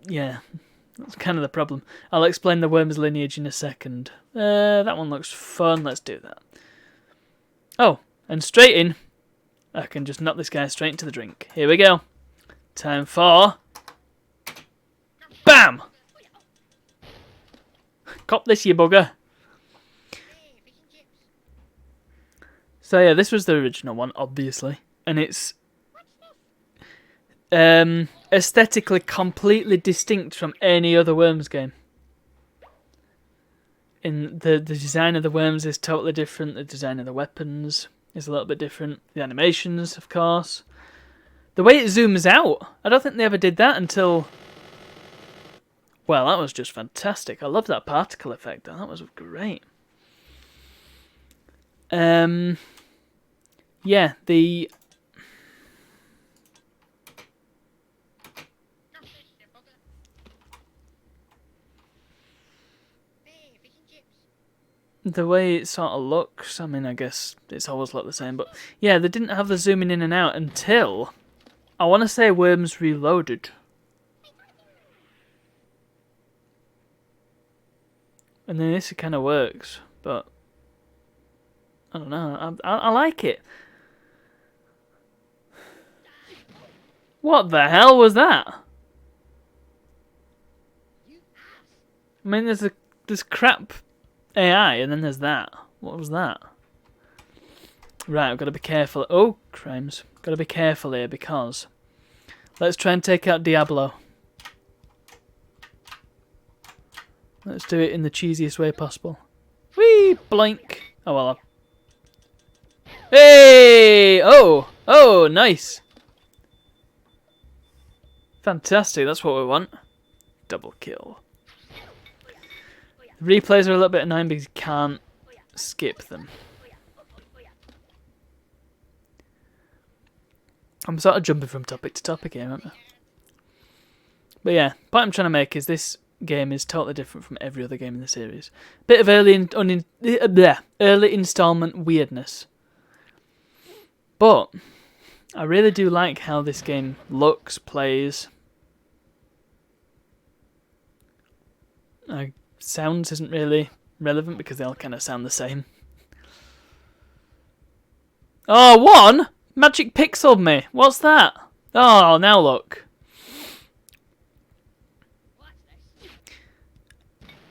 Yeah, that's kind of the problem. I'll explain the Worms lineage in a second. That one looks fun, let's do that. Oh, and straight in. I can just knock this guy straight into the drink. Here we go. Time for... BAM! Cop this, you bugger. So yeah, this was the original one, obviously. And it's aesthetically completely distinct from any other Worms game. In the design of the worms is totally different. The design of the weapons is a little bit different. The animations, of course. The way it zooms out, I don't think they ever did that until... Well, that was just fantastic. I love that particle effect. That was great. Yeah, the way it sort of looks, I mean, I guess it's always looked the same, but yeah, they didn't have the zooming in and out until, I want to say, Worms Reloaded. And then this kind of works, but I don't know, I like it. What the hell was that? I mean, there's crap AI, and then there's that. What was that? Right, I've got to be careful. Oh, crimes. Got to be careful here, because... Let's try and take out Diablo. Let's do it in the cheesiest way possible. Whee! Blink! Oh, well. Hey! Oh! Oh, nice! Fantastic, that's what we want. Double kill. The replays are a little bit annoying because you can't skip them. I'm sort of jumping from topic to topic here, aren't I? But yeah, the point I'm trying to make is this game is totally different from every other game in the series. Bit of early installment weirdness. But I really do like how this game looks, plays. Sounds isn't really relevant because they all kind of sound the same. Oh, one! Magic pixeled me. What's that? Oh, now look.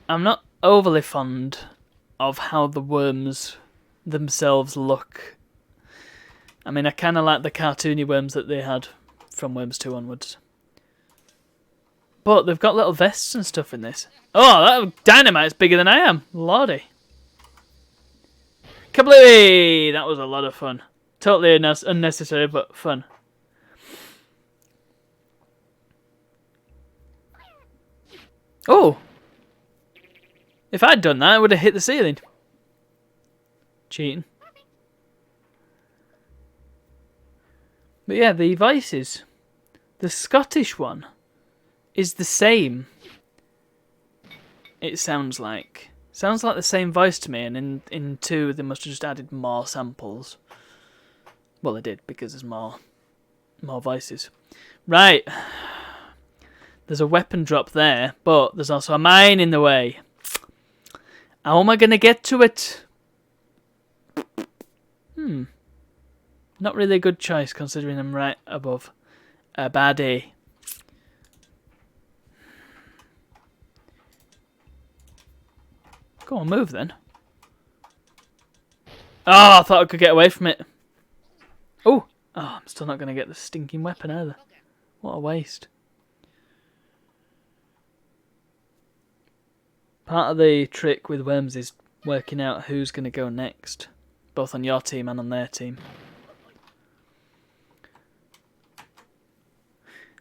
I'm not overly fond of how the worms themselves look. I mean, I kind of like the cartoony worms that they had from Worms 2 onwards. But they've got little vests and stuff in this. Oh, that dynamite's bigger than I am. Lordy. Kablooey! That was a lot of fun. Totally unnecessary, but fun. Oh! If I'd done that, I would have hit the ceiling. Cheating. But yeah, the voices. The Scottish one is the same. It sounds like. Sounds like the same voice to me, and in 2 they must have just added more samples. Well, they did, because there's more voices. Right. There's a weapon drop there, but there's also a mine in the way. How am I going to get to it? Not really a good choice, considering I'm right above a baddie. Go on, move then. Oh, I thought I could get away from it. Oh, I'm still not going to get the stinking weapon either. What a waste. Part of the trick with worms is working out who's going to go next, both on your team and on their team.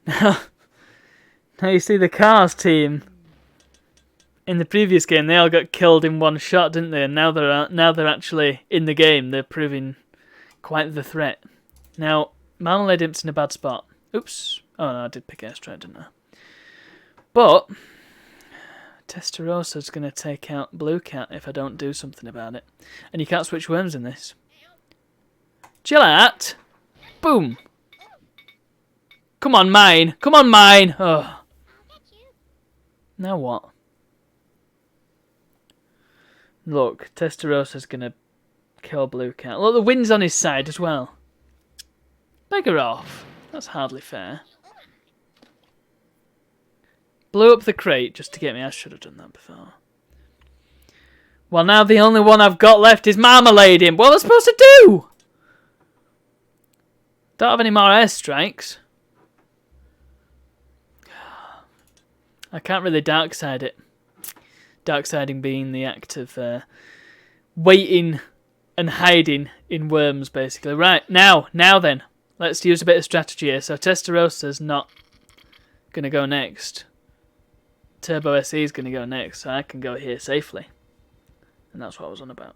Now you see the Cars team. In the previous game, they all got killed in one shot, didn't they? And now they're actually in the game. They're proving quite the threat. Now, Marmalade Imp's in a bad spot. Oops. Oh no, I did pick Airstrike, didn't I? But Testarosa's going to take out Blue Cat if I don't do something about it. And you can't switch worms in this. Chill out. Boom. Come on, mine. Come on, mine. Oh. Now what? Look, Testarosa's going to kill Blue Cat. Look, the wind's on his side as well. Bugger off. That's hardly fair. Blew up the crate just to get me. I should have done that before. Well, now the only one I've got left is Marmalade Imp. What am I supposed to do? Don't have any more airstrikes. I can't really darkside it. Darksiding being the act of waiting and hiding in worms, basically. Right, now then. Let's use a bit of strategy here. So Testarosa's not going to go next. Turbo SE is going to go next, so I can go here safely. And that's what I was on about.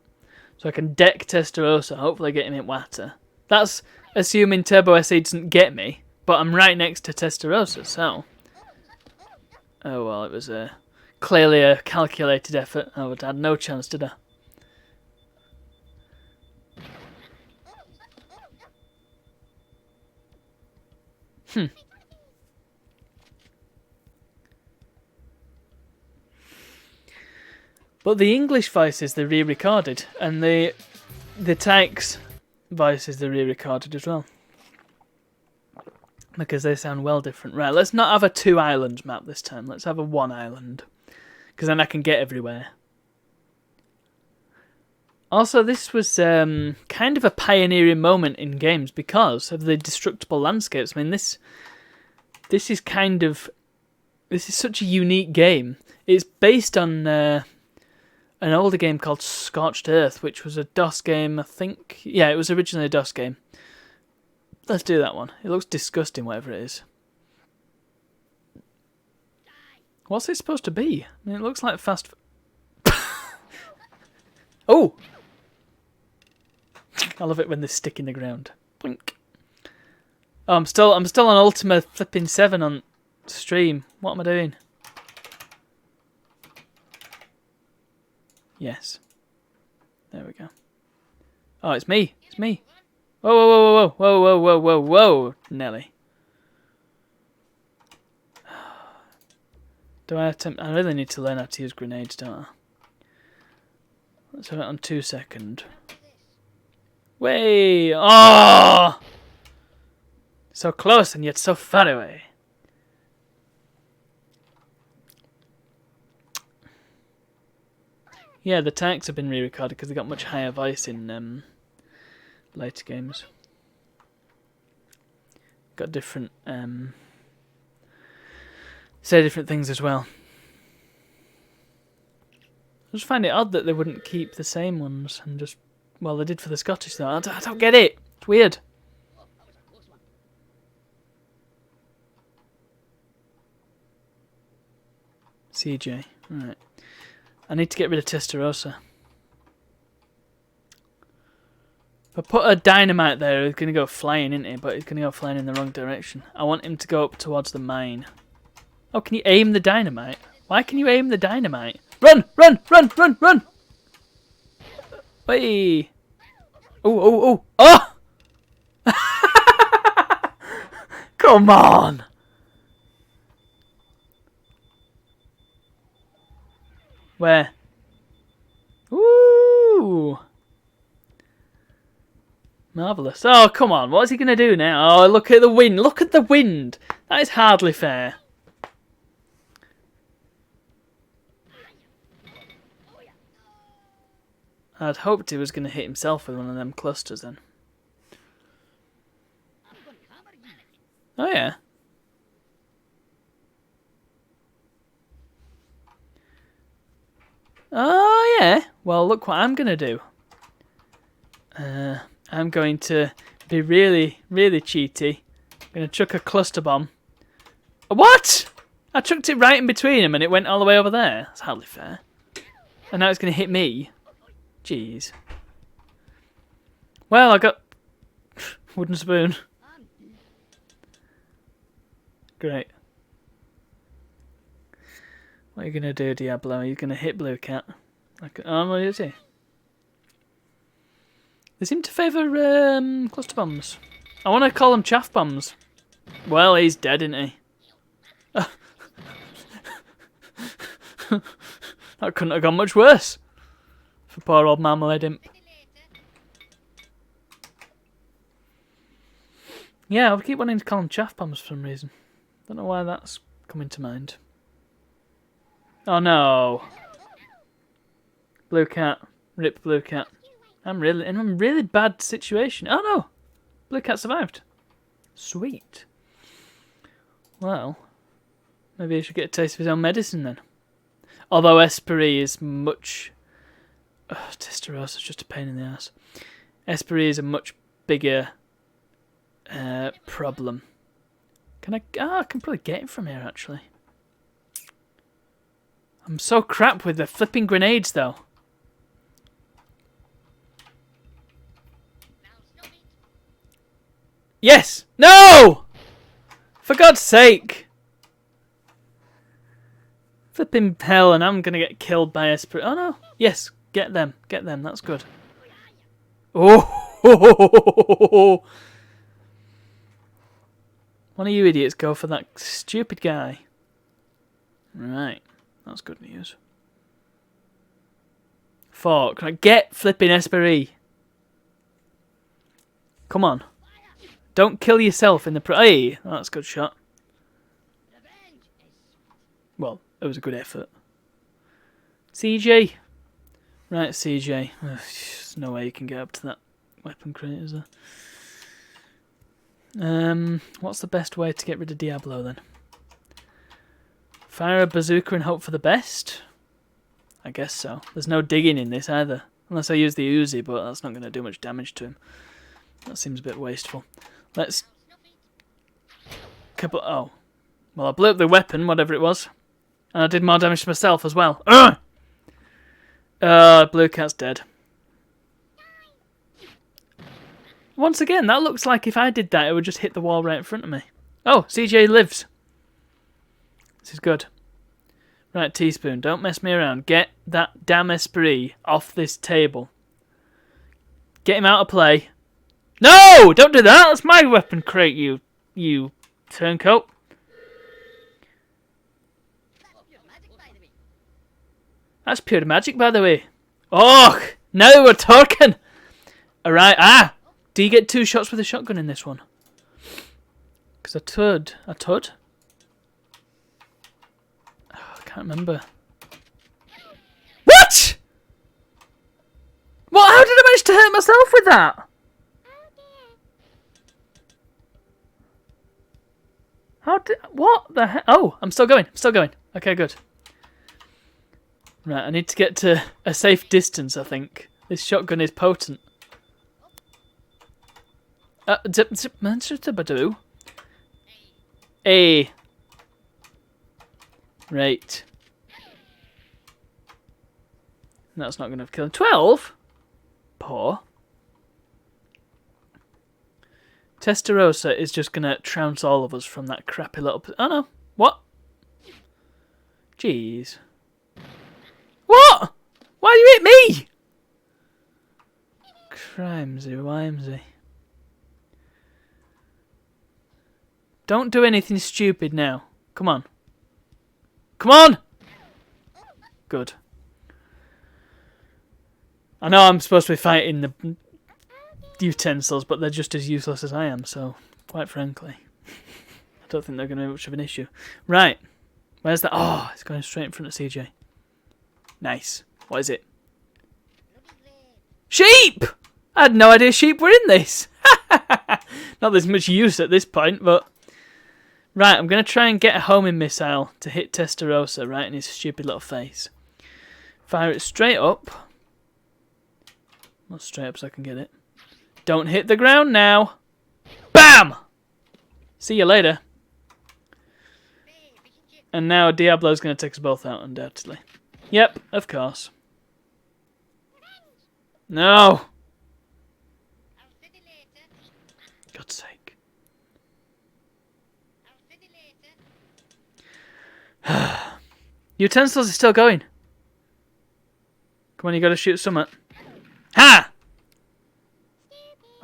So I can deck Testarosa, hopefully get him in Water. That's assuming Turbo SE doesn't get me, but I'm right next to Testarosa, so... Oh well, it was clearly a calculated effort. I would have had no chance, did I? But the English voices they re-recorded, and the Tykes voices they re-recorded as well, because they sound well different. Right, let's not have a 2 islands map this time. Let's have a 1 island, because then I can get everywhere. Also, this was kind of a pioneering moment in games because of the destructible landscapes. I mean, this is such a unique game. It's based on an older game called Scorched Earth, which was a DOS game, I think. Yeah, it was originally a DOS game. Let's do that one. It looks disgusting, whatever it is. What's it supposed to be? I mean, it looks like fast... Oh! I love it when they stick in the ground. Blink. Oh, I'm still on Ultima flipping 7 on stream. What am I doing? Yes. There we go. Oh, it's me. It's me. Whoa, whoa, whoa, whoa, whoa, whoa, whoa, whoa, whoa, Nelly. Do I attempt? I really need to learn how to use grenades, don't I? Let's have it on 2 seconds. Way! Oh! So close and yet so far away. Yeah, the tanks have been re-recorded because they got much higher voice in later games. Got different say different things as well. I just find it odd that they wouldn't keep the same ones and just, well, they did for the Scottish though. I don't get it. It's weird. CJ, right. I need to get rid of Testarossa. If I put a dynamite there, he's going to go flying, isn't he? But he's going to go flying in the wrong direction. I want him to go up towards the mine. Oh, can you aim the dynamite? Why can you aim the dynamite? Run! Run! Run! Run! Run! Wait! Oh! Oh! Oh! Oh! Come on! Where? Ooh! Marvellous. Oh, come on. What's he going to do now? Oh, look at the wind. Look at the wind. That is hardly fair. I'd hoped he was going to hit himself with one of them clusters then. Oh, yeah. Oh, yeah. Well, look what I'm going to do. I'm going to be really, really cheaty. I'm going to chuck a cluster bomb. What? I chucked it right in between them and it went all the way over there. That's hardly fair. And now it's going to hit me. Jeez. Well, I got wooden spoon. Great. What are you going to do, Diablo? Are you going to hit Blue Cat? Like, oh, what is he? They seem to favour cluster bombs. I want to call them chaff bombs. Well, he's dead, isn't he? That couldn't have gone much worse. For poor old Marmalade Imp. Yeah, I keep wanting to call them chaff bombs for some reason. Don't know why that's coming to mind. Oh no. Blue Cat. Rip Blue Cat. I'm really in a really bad situation. Oh no! Blue Cat survived. Sweet. Well, maybe he should get a taste of his own medicine then. Although Esprit is much... Testarossa is just a pain in the ass. Esprit is a much bigger problem. Can I... Ah, I can probably get him from here actually. I'm so crap with the flipping grenades though. Yes! No! For God's sake! Flipping hell, and I'm gonna get killed by Esprit. Oh no! Yes, get them. Get them, that's good. Oh! One of you idiots go for that stupid guy. Right, that's good news. 4. Can I get flipping Esprit? Come on. Don't kill yourself in the... Hey, that's a good shot. Well, it was a good effort. CJ. Right, CJ. There's no way you can get up to that weapon crate, is there? What's the best way to get rid of Diablo, then? Fire a bazooka and hope for the best? I guess so. There's no digging in this either. Unless I use the Uzi, but that's not going to do much damage to him. That seems a bit wasteful. Let's... Oh. Well, I blew up the weapon, whatever it was. And I did more damage to myself as well. Blue cat's dead. Once again, that looks like if I did that, it would just hit the wall right in front of me. Oh, CJ lives. This is good. Right, teaspoon, don't mess me around. Get that damn esprit off this table. Get him out of play. No! Don't do that! That's my weapon crate, you turncoat. That's pure magic, by the way. Oh, now we're talking! Alright, do you get 2 shots with a shotgun in this one? Because I could. Oh, I can't remember. What?! What? How did I manage to hurt myself with that? What the heck? Oh, I'm still going. Okay, good. Right, I need to get to a safe distance, I think. This shotgun is potent. Hey. Right. That's not going to kill him. 12? Poor. Testarossa is just going to trounce all of us from that crappy little... Oh, no. What? Jeez. What? Why you hit me? Crimesy, wimesy. Don't do anything stupid now. Come on. Come on! Good. I know I'm supposed to be fighting the utensils, but they're just as useless as I am, so, quite frankly. I don't think they're going to be much of an issue. Right. Where's that? Oh, it's going straight in front of CJ. Nice. What is it? Sheep! I had no idea sheep were in this. Not there's much use at this point, but... Right, I'm going to try and get a homing missile to hit Testarossa right in his stupid little face. Fire it straight up. Not straight up so I can get it. Don't hit the ground now. BAM! See you later. And now Diablo's going to take us both out, undoubtedly. Yep, of course. No! God's sake. Utensils are still going. Come on, you got to shoot someone. Ha!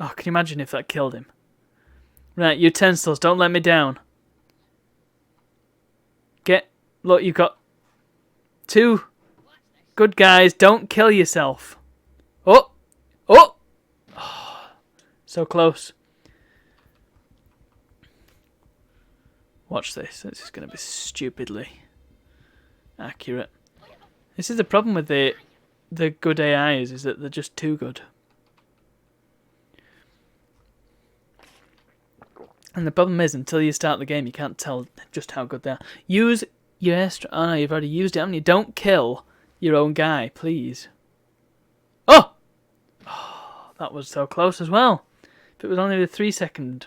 Oh, can you imagine if that killed him? Right, utensils, don't let me down. Look, you've got 2 good guys. Don't kill yourself. Oh! Oh! So close. Watch this. This is going to be stupidly accurate. This is the problem with the good AIs, is that they're just too good. And the problem is, until you start the game, you can't tell just how good they are. Use your extra... Oh no, you've already used it, haven't you? Don't kill your own guy, please. Oh! Oh, that was so close as well. If it was only a 3-second.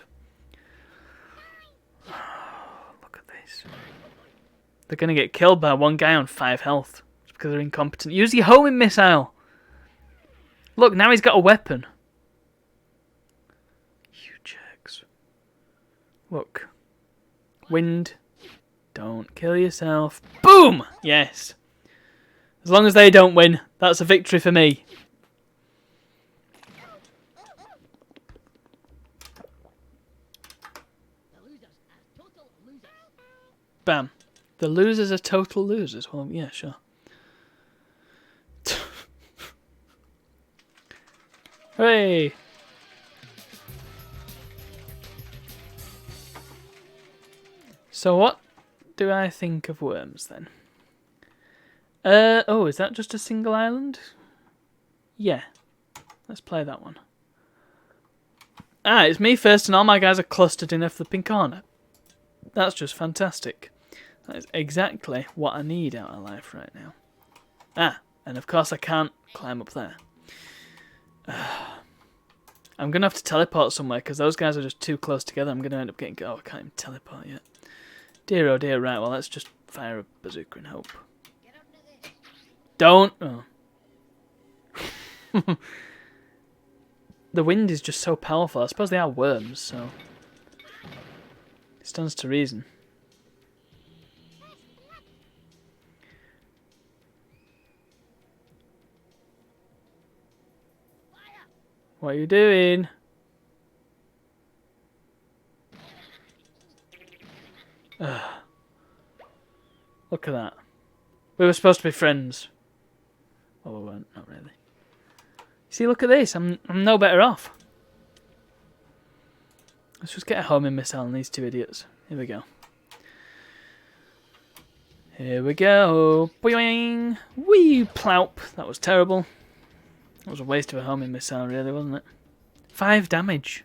Look at this. They're going to get killed by one guy on 5 health. It's because they're incompetent. Use your homing missile. Look, now he's got a weapon. You jerks. Look. Wind. Don't kill yourself. Boom! Yes. As long as they don't win, that's a victory for me. Bam. The losers are total losers. Well, yeah, sure. Hooray! So what do I think of Worms then? Oh, is that just a single island? Yeah. Let's play that one. Ah, it's me first and all my guys are clustered in a flipping corner. That's just fantastic. That is exactly what I need out of life right now. Ah, and of course I can't climb up there. I'm going to have to teleport somewhere because those guys are just too close together. I'm going to end up getting... Oh, I can't even teleport yet. Dear oh dear, right, well let's just fire a bazooka and hope. Don't! Oh. The wind is just so powerful. I suppose they are worms, so... It stands to reason. What are you doing? Ugh. Look at that. We were supposed to be friends. Well, we weren't, not really. See, look at this. I'm no better off. Let's just get a homing missile on these two idiots. Here we go. Here we go. Boing! Wee ploup. That was terrible. That was a waste of a homing missile, really, wasn't it? 5 damage.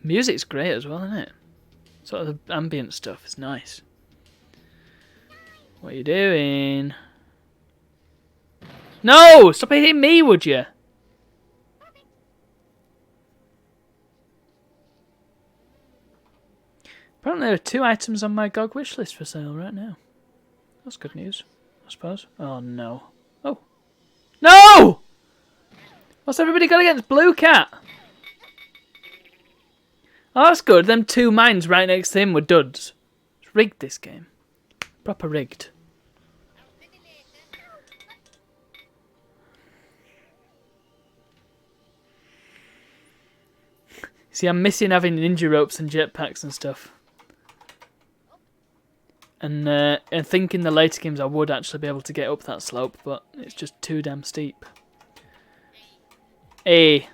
Music's great as well, isn't it? Sort of the ambient stuff is nice. What are you doing? No! Stop hitting me, would you? Apparently there are 2 items on my GOG wish list for sale right now. That's good news, I suppose. Oh no. Oh. No! What's everybody got against Blue Cat? Oh, that's good. Them 2 mines right next to him were duds. It's rigged, this game. Proper rigged. See, I'm missing having ninja ropes and jetpacks and stuff. And thinking the later games I would actually be able to get up that slope, but it's just too damn steep. Hey.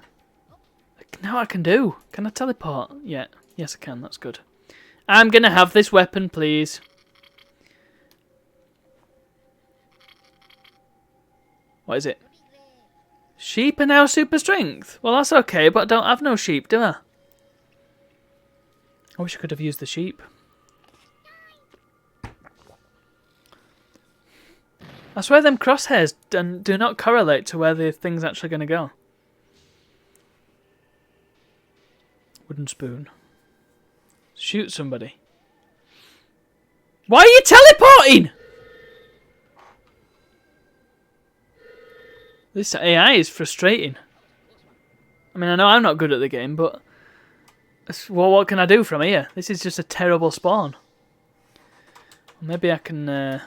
Now I can do. Can I teleport? Yeah. Yes, I can. That's good. I'm going to have this weapon, please. What is it? Sheep are now super strength. Well, that's okay, but I don't have no sheep, do I? I wish I could have used the sheep. I swear them crosshairs do not correlate to where the thing's actually going to go. Wooden spoon. Shoot somebody. Why are you teleporting? This AI is frustrating. I mean, I know I'm not good at the game, but... Well, what can I do from here? This is just a terrible spawn. Maybe I can...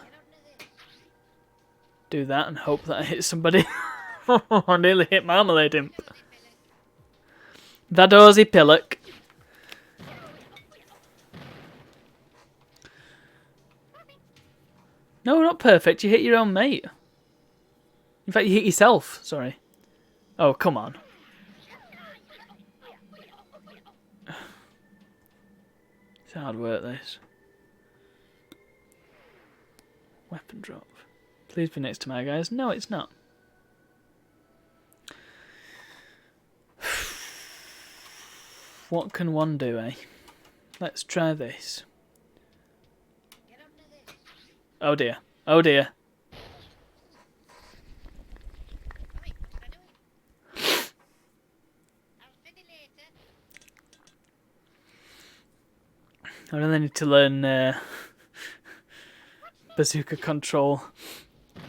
do that and hope that I hit somebody. I nearly hit Marmalade Imp. Vadozy Pillock. No, not perfect. You hit your own mate. In fact, you hit yourself. Sorry. Oh, come on. It's hard work, this. Weapon drop. Please be next to my guys. No, it's not. What can one do, eh? Let's try this. Oh dear. Oh dear. I really need to learn bazooka control.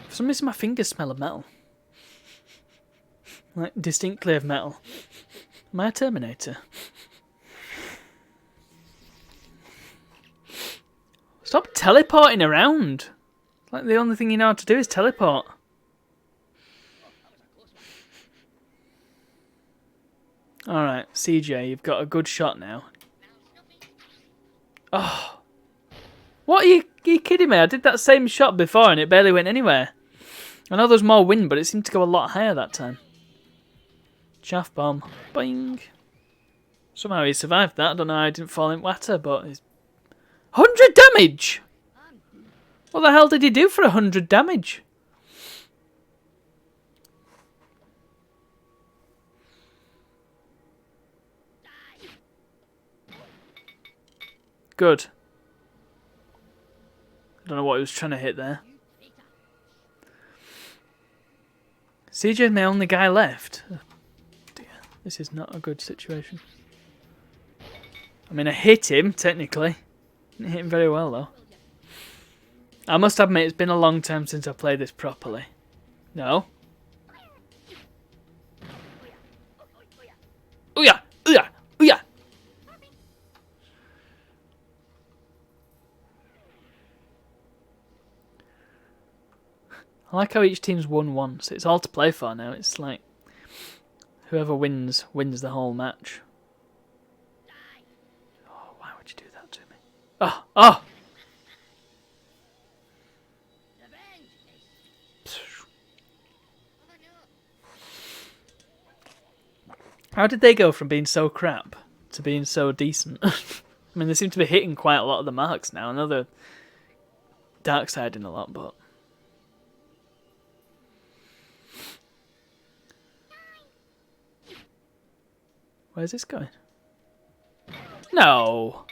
For some reason my fingers smell of metal. Like, distinctly of metal. Am I a Terminator? Stop teleporting around! Like, the only thing you know how to do is teleport. Alright, CJ, you've got a good shot now. Oh! What, are you kidding me? I did that same shot before and it barely went anywhere. I know there's more wind, but it seemed to go a lot higher that time. Chaff bomb. Boing! Somehow he survived that. I don't know how he didn't fall in water, but... 100 damage! What the hell did he do for 100 damage? Good. I don't know what he was trying to hit there. CJ's my only guy left. Oh dear, this is not a good situation. I mean, I hit him, technically. Didn't hit him very well, though. I must admit, it's been a long time since I played this properly. No? Ooh-yah! Ooh-yah! Ooh-yah! I like how each team's won once. It's all to play for now. It's like whoever wins the whole match. Oh, why would you do that to me? Oh! Oh! How did they go from being so crap to being so decent? I mean, they seem to be hitting quite a lot of the marks now. I know they're dark-siding a lot, but... Where's this going? No!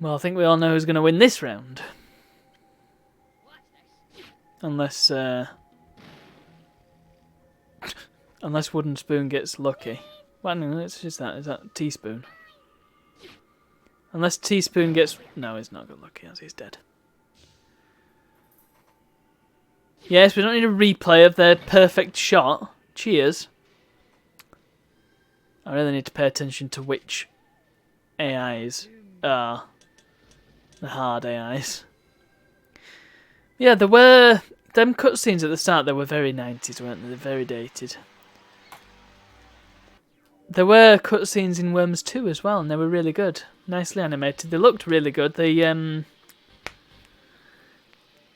Well, I think we all know who's going to win this round. Unless Wooden Spoon gets lucky. Well, no, it's just that. Is that Teaspoon? Unless Teaspoon gets... No, he's not got lucky as he's dead. Yes, we don't need a replay of their perfect shot. Cheers. I really need to pay attention to which AIs are the hard AIs. Yeah, there were... Them cutscenes at the start, they were very 90s, weren't they? They're very dated. There were cutscenes in Worms 2 as well, and they were really good. Nicely animated. They looked really good. They, I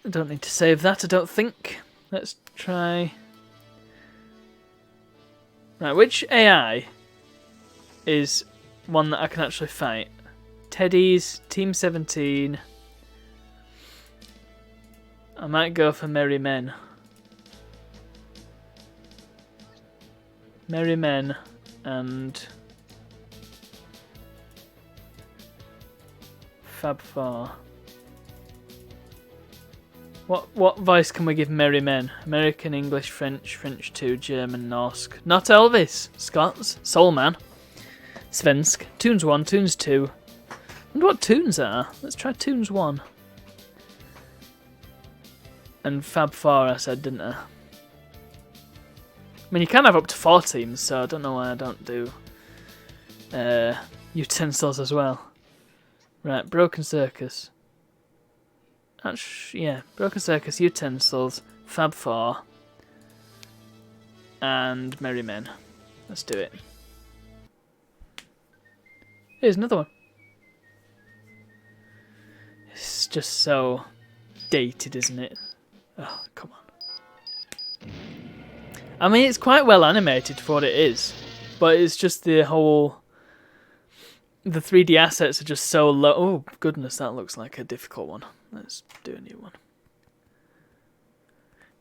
don't need to save that, I don't think. Let's try... Right, which AI is one that I can actually fight? Teddy's, Team 17... I might go for Merry Men. Merry Men and Fab Four. What voice can we give Merry Men? American, English, French, French 2, German, Norse. Not Elvis. Scots, Soul Man, Svensk, Tunes 1, Tunes 2. I wonder what tunes are. Let's try Tunes 1. And Fab 4 I said, didn't I? I mean, you can have up to 4 teams, so I don't know why I don't do utensils as well. Right, Broken Circus. Yeah, Broken Circus, utensils, Fab 4, and Merry Men. Let's do it. Here's another one. It's just so dated, isn't it? Oh, come on. I mean, it's quite well animated for what it is, but it's just the whole... The 3D assets are just so low. Oh, goodness, that looks like a difficult one. Let's do a new one.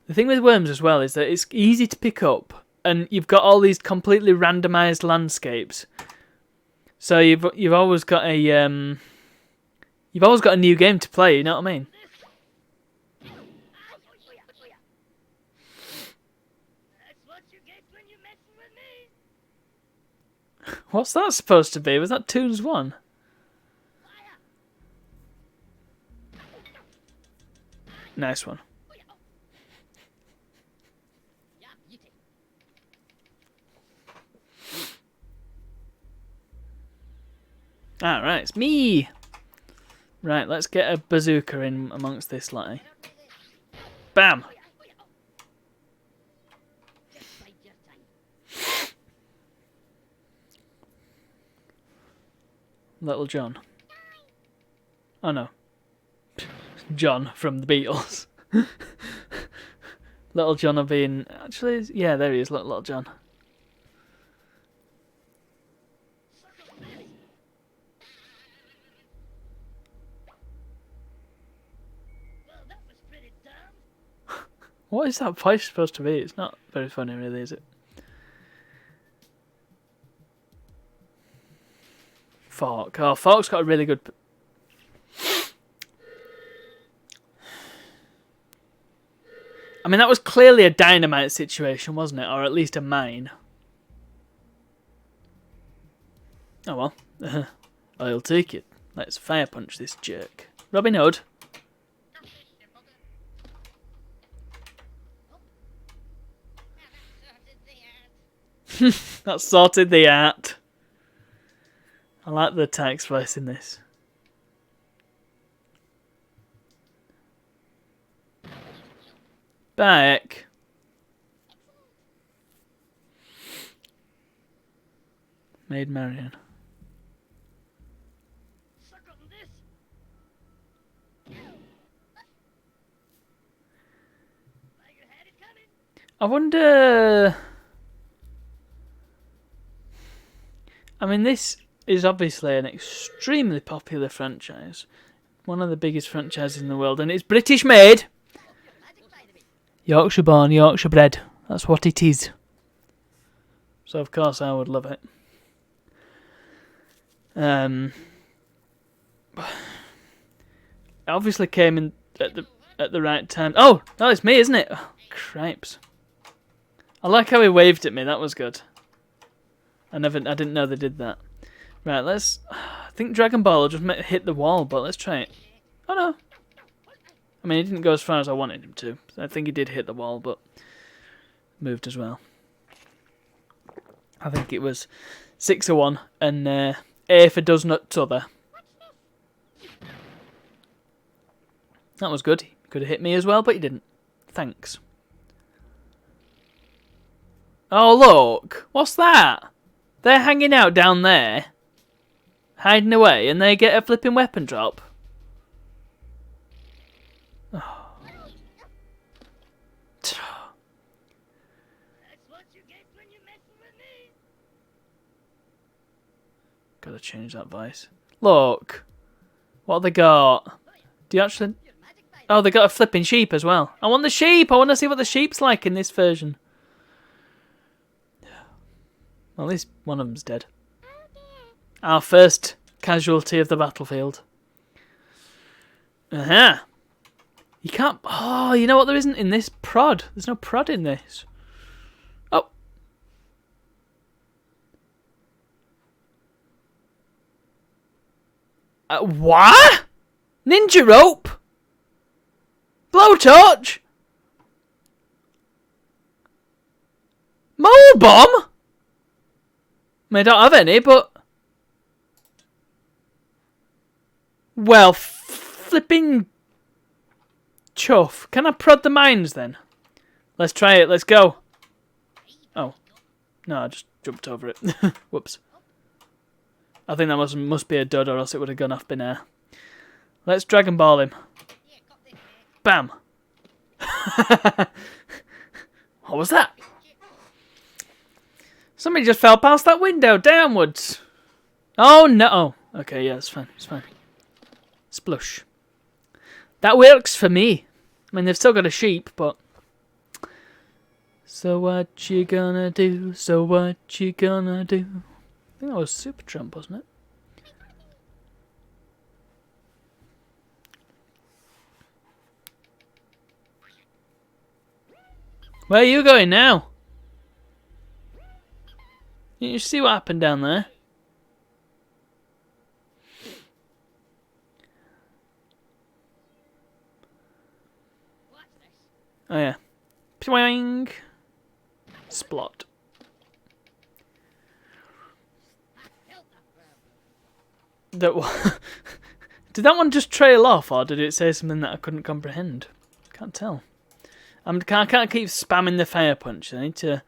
The thing with Worms as well is that it's easy to pick up, and you've got all these completely randomized landscapes. So you've always got a new game to play. You know what I mean? What's that supposed to be? Was that Toons 1? Nice one. Alright, it's me! Right, let's get a bazooka in amongst this lot. Bam! Little John. Oh no. John from the Beatles. Little John are being... Actually, yeah, there he is, Little John. What is that voice supposed to be? It's not very funny, really, is it? Fork. Oh, Fork's got a really good I mean, that was clearly a dynamite situation, wasn't it? Or at least a mine. Oh well. I'll take it. Let's fire punch this jerk. Robin Hood. That sorted the art. I like the tax voice in this. Back. Maid Marian. I wonder... I mean, this is obviously an extremely popular franchise. One of the biggest franchises in the world, and it's British made. Yorkshire born, Yorkshire bred. That's what it is. So of course I would love it. It obviously came in at the right time. Oh, no, it's me, isn't it? Oh, cripes. I like how he waved at me. That was good. I didn't know they did that. Right, let's... I think Dragon Ball will just hit the wall, but let's try it. Oh, no. I mean, he didn't go as far as I wanted him to. I think he did hit the wall, but moved as well. I think it was 6-1, and A for does not t'other. That was good. He could have hit me as well, but he didn't. Thanks. Oh, look. What's that? They're hanging out down there, hiding away, and they get a flipping weapon drop. Oh. Gotta change that voice. Look. What have they got? Do you actually... Oh, they got a flipping sheep as well. I want the sheep! I want to see what the sheep's like in this version. Well, at least one of them's dead. Our first casualty of the battlefield. Uh-huh. You can't... Oh, you know what there isn't in this? Prod. There's no prod in this. Oh. What? Ninja rope? Blowtorch? Mole bomb? I mean, I don't have any, but... Well, flipping... chuff. Can I prod the mines, then? Let's try it. Let's go. Oh. No, I just jumped over it. Whoops. I think that must be a dud, or else it would have gone off bin air. Let's Dragon Ball him. Bam. What was that? Somebody just fell past that window, downwards. Oh, no. Oh, okay, yeah, it's fine. It's fine. Splush. That works for me. I mean, they've still got a sheep, but... So what you gonna do? So what you gonna do? I think that was Supertramp, wasn't it? Where are you going now? You see what happened down there? Oh yeah. Pwing! Splot. That did that one just trail off, or did it say something that I couldn't comprehend? Can't tell. I can't keep spamming the fire punch. I need to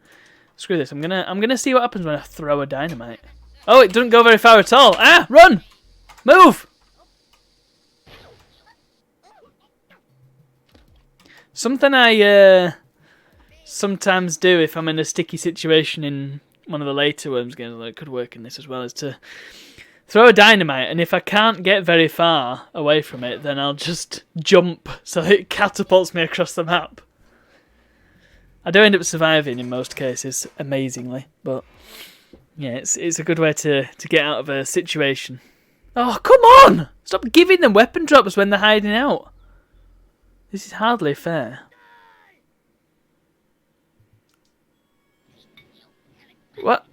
screw this. I'm gonna see what happens when I throw a dynamite. Oh, it doesn't go very far at all. Ah, run! Move! Something I sometimes do if I'm in a sticky situation in one of the later Worms games, that could work in this as well, is to throw a dynamite, and if I can't get very far away from it, then I'll just jump so it catapults me across the map. I do end up surviving in most cases, amazingly, but yeah, it's a good way to get out of a situation. Oh, come on! Stop giving them weapon drops when they're hiding out. This is hardly fair. What?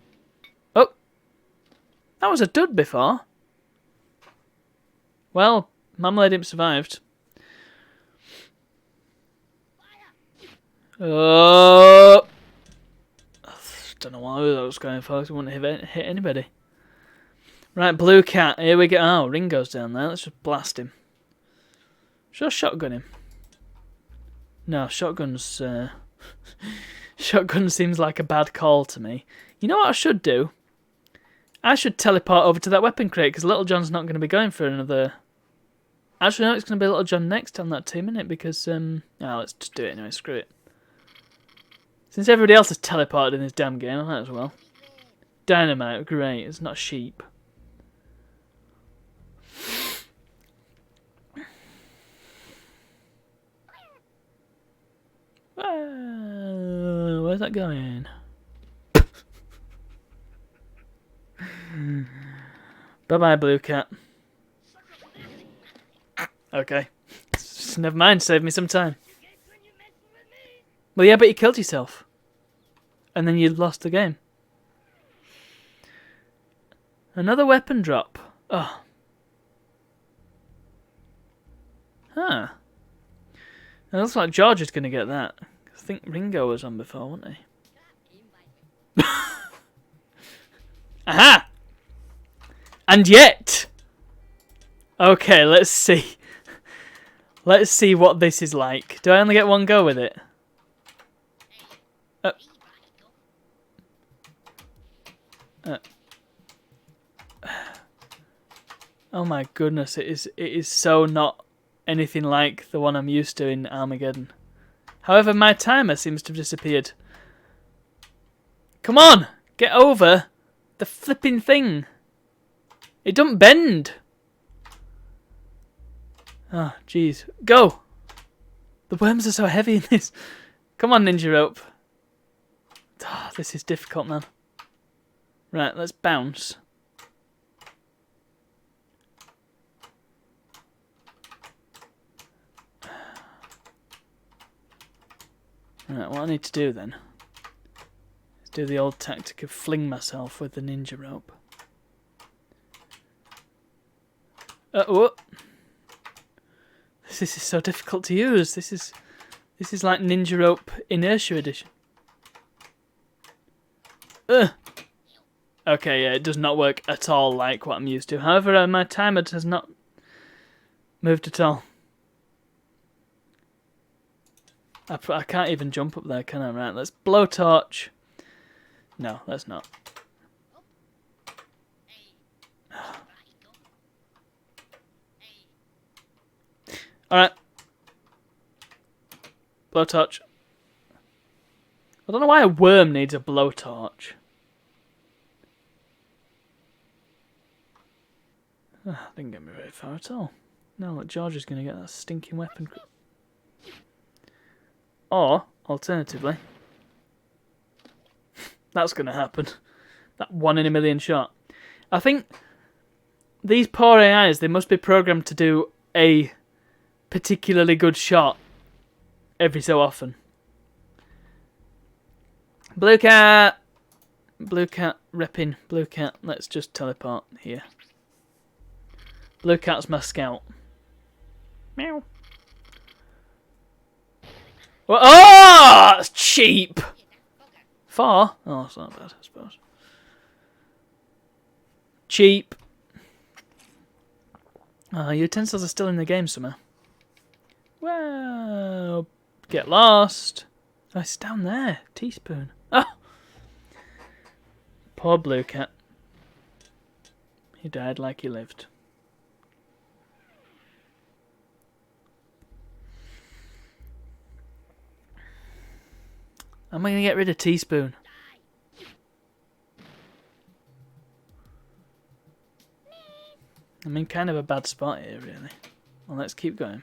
Oh. That was a dud before. Well, Marmalade Imp survived. Oh. Don't know what I was going for. I wouldn't hit anybody. Right, Blue Cat. Here we go. Oh, Ringo's down there. Let's just blast him. Should I shotgun him? No, shotgun's... shotgun seems like a bad call to me. You know what I should do? I should teleport over to that weapon crate, because Little John's not going to be going for another... Actually, no, it's going to be Little John next on that team, isn't it? Because, let's just do it anyway. Screw it. Since everybody else has teleported in this damn game, I might as well. Dynamite, great. It's not sheep. Where's that going? Bye-bye, Blue Cat. Okay. Never mind, save me some time. Well, yeah, but you killed yourself. And then you lost the game. Another weapon drop. Oh. Huh. It looks like George is going to get that. I think Ringo was on before, wasn't he? Aha! And yet! Okay, let's see. Let's see what this is like. Do I only get one go with it? Oh my goodness, it is so not anything like the one I'm used to in Armageddon. However, my timer seems to have disappeared. Come on! Get over the flipping thing! It don't bend! Oh, jeez. Go! The worms are so heavy in this. Come on, Ninja Rope. Oh, this is difficult, man. Right, let's bounce. Right, what I need to do then is do the old tactic of fling myself with the Ninja Rope. What? This is so difficult to use. This is like Ninja Rope Inertia Edition. Okay, yeah, it does not work at all like what I'm used to. However, my timer has not moved at all. I can't even jump up there, can I? Right, let's blowtorch. No, let's not. Alright. Blowtorch. I don't know why a worm needs a blowtorch. Didn't get me very far at all. No, look, George is going to get that stinking weapon. Or, alternatively, that's going to happen. That 1 in a million shot. I think these poor AIs, they must be programmed to do a particularly good shot every so often. Blue Cat! Blue Cat, repping. Blue Cat, let's just teleport here. Blue Cat's my scout. Meow. Well, oh! That's cheap! 4? Oh, it's not bad, I suppose. Cheap. Your utensils are still in the game somewhere. Well, get lost. Oh, it's down there. Teaspoon. Ah! Poor Blue Cat. He died like he lived. Am I going to get rid of Teaspoon? I'm in kind of a bad spot here, really. Well, let's keep going.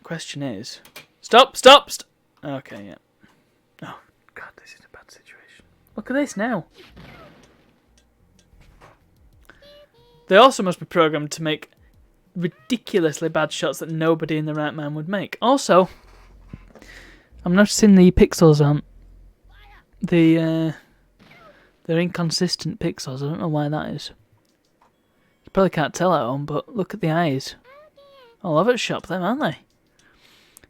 Question is... Stop! Stop! Okay, yeah. Oh, God, this is a bad situation. Look at this now. They also must be programmed to make ridiculously bad shots that nobody in the right mind would make. Also... I'm noticing the pixels aren't they're inconsistent pixels. I don't know why that is. You probably can't tell at home, but look at the eyes. I love it shop them, aren't they?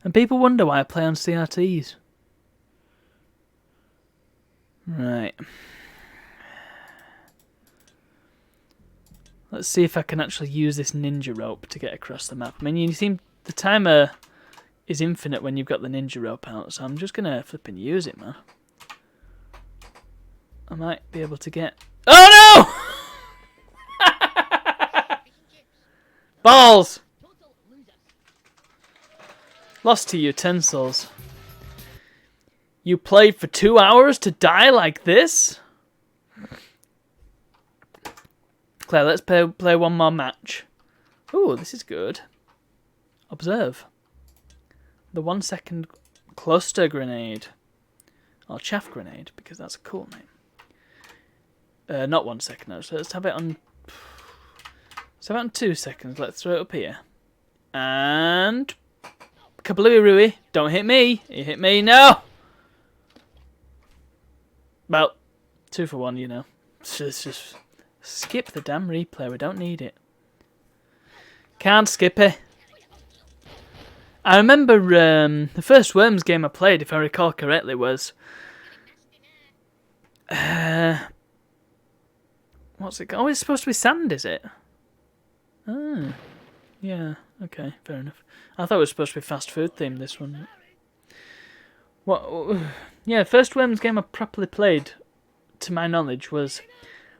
And people wonder why I play on CRTs. Right. Let's see if I can actually use this ninja rope to get across the map. I mean, you seem the timer is infinite when you've got the ninja rope out, so I'm just gonna flipping use it, man. I might be able to get. Oh no! Balls! Lost to utensils. You played for 2 hours to die like this? Claire, let's play one more match. Ooh, this is good. Observe. The 1 second cluster grenade. Or chaff grenade, because that's a cool name. Not 1 second, actually. Let's have it on 2 seconds. Let's throw it up here. And kablooey Rui. Don't hit me. You hit me. No! Well, 2 for 1, you know. Just skip the damn replay. We don't need it. Can't skip it. I remember the first Worms game I played, if I recall correctly, was... what's it called? Oh, it's supposed to be sand, is it? Oh, yeah. Okay, fair enough. I thought it was supposed to be fast food themed, this one. What? Yeah, first Worms game I properly played, to my knowledge, was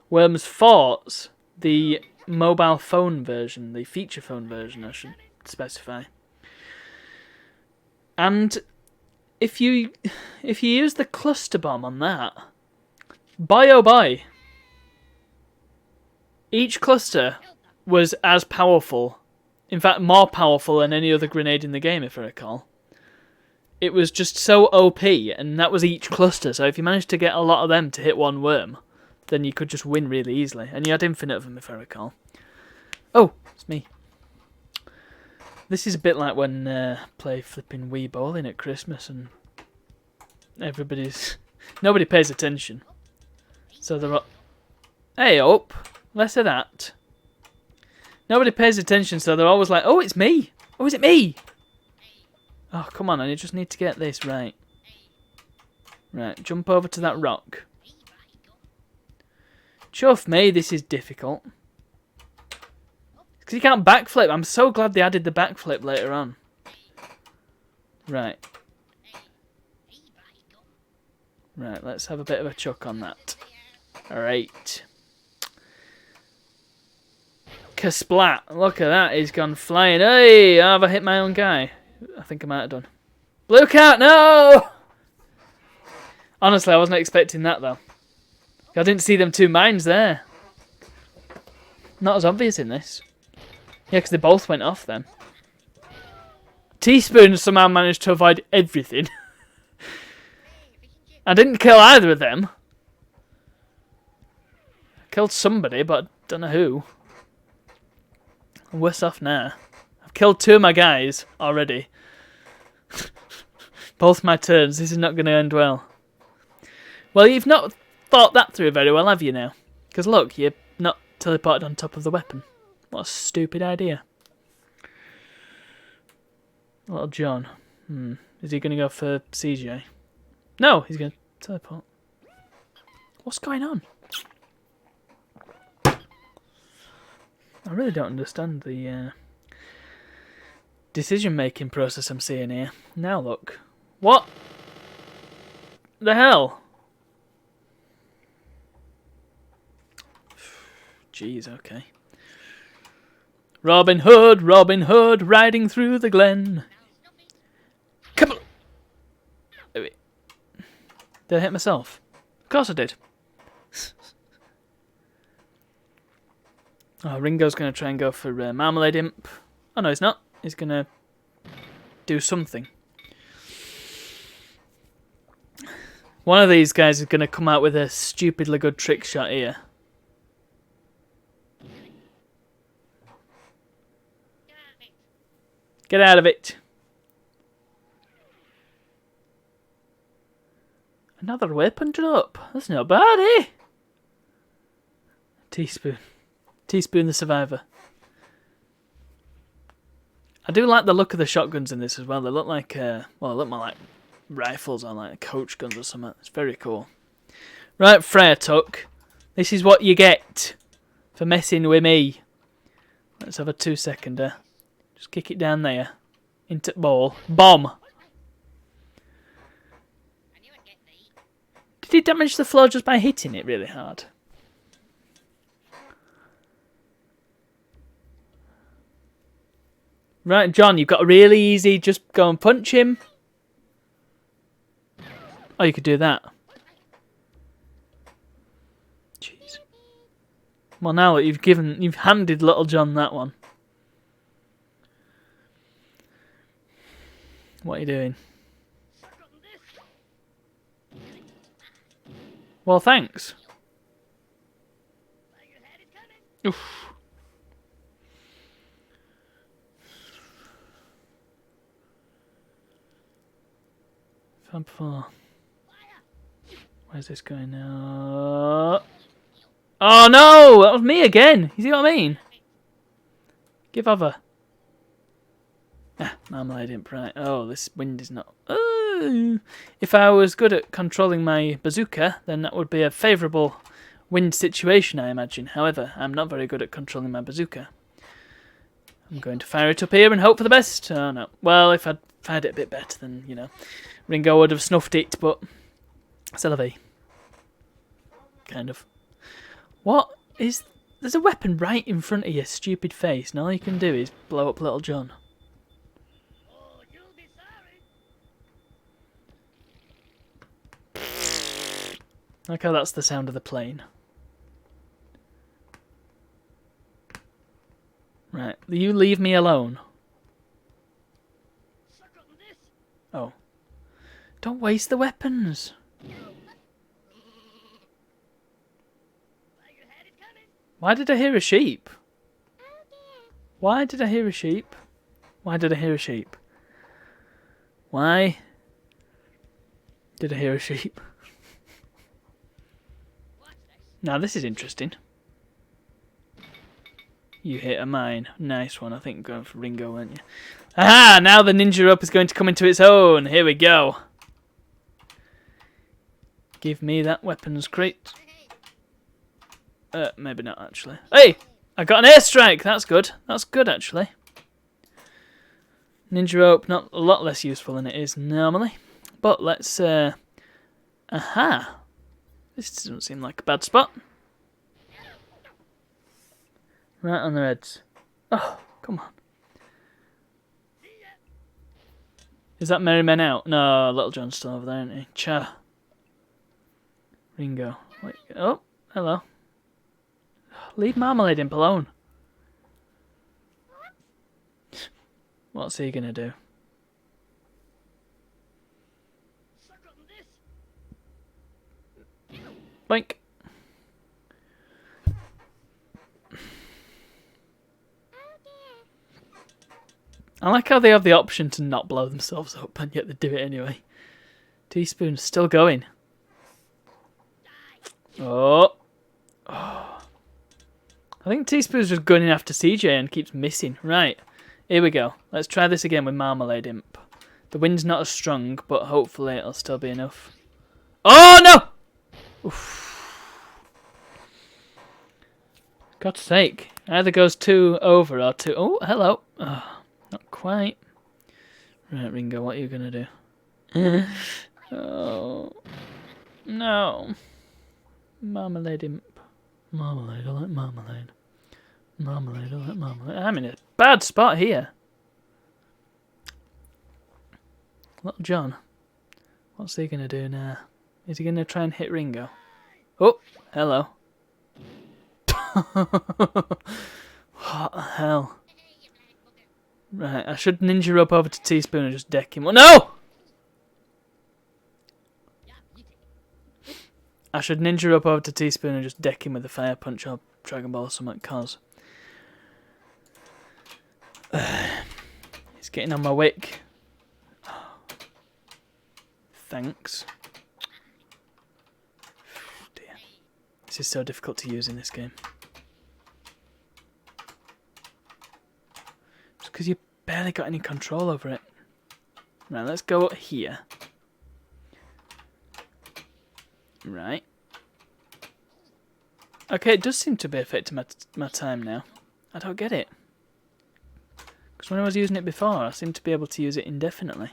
Worms Forts, the mobile phone version, the feature phone version, I should specify. And if you use the cluster bomb on that, boy oh boy, each cluster was as powerful, in fact more powerful than any other grenade in the game, if I recall. It was just so OP, and that was each cluster, so if you managed to get a lot of them to hit one worm, then you could just win really easily, and you had infinite of them, if I recall. Oh, it's me. This is a bit like when play flipping Wii bowling at Christmas and nobody pays attention. So they're all, hey up, less of that. Nobody pays attention, so they're always like, oh, it's me. Oh, is it me? Oh, come on, I just need to get this right. Right, jump over to that rock. Chuff me, this is difficult. Because you can't backflip. I'm so glad they added the backflip later on. Right. Right, let's have a bit of a chuck on that. Alright. Kasplat. Look at that, he's gone flying. Hey, have I hit my own guy? I think I might have done. Blue cat, no! Honestly, I wasn't expecting that, though. I didn't see them 2 mines there. Not as obvious in this. Yeah, because they both went off then. Teaspoon somehow managed to avoid everything. I didn't kill either of them. I killed somebody, but I don't know who. I'm worse off now. I've killed 2 of my guys already. Both my turns. This is not going to end well. Well, you've not thought that through very well, have you now? Because look, you're not teleported on top of the weapon. What a stupid idea. Little John. Is he going to go for CJ? No, he's going to teleport. What's going on? I really don't understand the decision-making process I'm seeing here. Now look. What the hell? Jeez, okay. Robin Hood, riding through the glen. Come on. Wait. Did I hit myself? Of course I did. Oh, Ringo's going to try and go for Marmalade Imp. Oh, no, he's not. He's going to do something. One of these guys is going to come out with a stupidly good trick shot here. Get out of it. Another weapon drop. That's not bad, eh? Teaspoon. Teaspoon the Survivor. I do like the look of the shotguns in this as well. They look like, well, they look more like rifles or like coach guns or something. It's very cool. Right, Freya Tuck. This is what you get for messing with me. Let's have a 2-seconder. Just kick it down there. Into ball. Bomb. Did he damage the floor just by hitting it really hard? Right, John, you've got a really easy, just go and punch him. Oh, you could do that. Jeez. Well, now that you've handed little John that one. What are you doing? Well, thanks. Oof. Fab 4. Where's this going now? Oh no! That was me again! You see what I mean? Give over. Ah, Marmalade Imp, right. Oh, this wind is not... If I was good at controlling my bazooka, then that would be a favourable wind situation, I imagine. However, I'm not very good at controlling my bazooka. I'm going to fire it up here and hope for the best. Oh, no. Well, if I'd fired it a bit better, then, you know, Ringo would have snuffed it, but... C'est la vie. Kind of. What is... There's a weapon right in front of your stupid face, and all you can do is blow up little John. Like how that's the sound of the plane. Right, you leave me alone. Oh. Don't waste the weapons. Why did I hear a sheep? Why did I hear a sheep? Why did I hear a sheep? Why did I hear a sheep? Now this is interesting. You hit a mine. Nice one. I think going for Ringo, weren't you? Aha! Now the ninja rope is going to come into its own. Here we go. Give me that weapons crate. Maybe not actually. Hey! I got an airstrike! That's good. That's good actually. Ninja rope, not a lot less useful than it is normally. But let's, aha! This doesn't seem like a bad spot. Right on their heads. Oh, come on. Is that Merry Men out? No, Little John's still over there, isn't he? Cha. Ringo. Wait. Oh, hello. Leave Marmalade Imp alone. What's he gonna do? Boink. I like how they have the option to not blow themselves up, and yet they do it anyway. Teaspoon's still going. Oh. I think Teaspoon's just gunning after CJ and keeps missing. Right. Here we go. Let's try this again with Marmalade Imp. The wind's not as strong, but hopefully it'll still be enough. Oh, no! Oof. God's sake. Either goes 2 over or 2... Oh, hello. Oh, not quite. Right, Ringo, what are you going to do? Oh. No. Marmalade Imp. Marmalade, I like marmalade. Marmalade, I like marmalade. I'm in a bad spot here. Little John. What's he going to do now? Is he going to try and hit Ringo? Oh, hello. What the hell? Right, I should ninja rope over to Teaspoon and just deck him. Oh, no! I should ninja rope over to Teaspoon and just deck him with a fire punch or Dragon Ball or something, cause he's getting on my wick. Thanks. This is so difficult to use in this game. It's because you barely got any control over it. Right, let's go here. Right. Okay, it does seem to be affecting my time now. I don't get it. Because when I was using it before, I seemed to be able to use it indefinitely.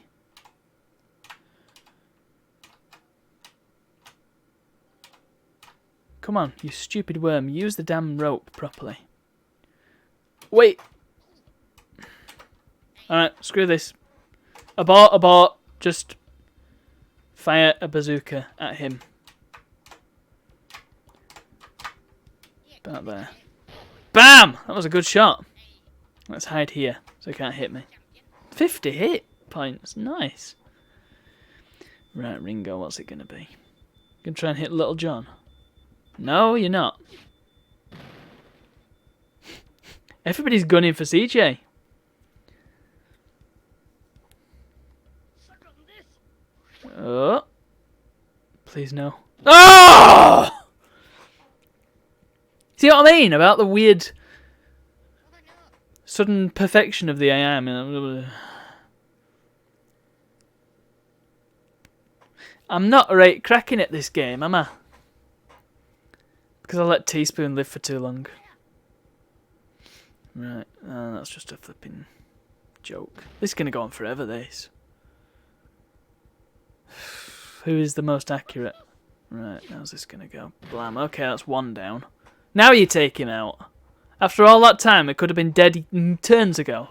Come on, you stupid worm. Use the damn rope properly. Wait. Alright, screw this. Abort, abort. Just fire a bazooka at him. About there. BAM! That was a good shot. Let's hide here so he can't hit me. 50 hit points. Nice. Right, Ringo, what's it going to be? Gonna try and hit Little John? No, you're not. Everybody's gunning for CJ. Oh. Please no. Oh! See what I mean about the weird sudden perfection of the AM? I'm not right cracking at this game, am I? Because I let Teaspoon live for too long. Right, that's just a flipping joke. This is going to go on forever, this. Who is the most accurate? Right, how's this going to go? Blam. Okay, that's one down. Now you take him out. After all that time, it could have been dead turns ago.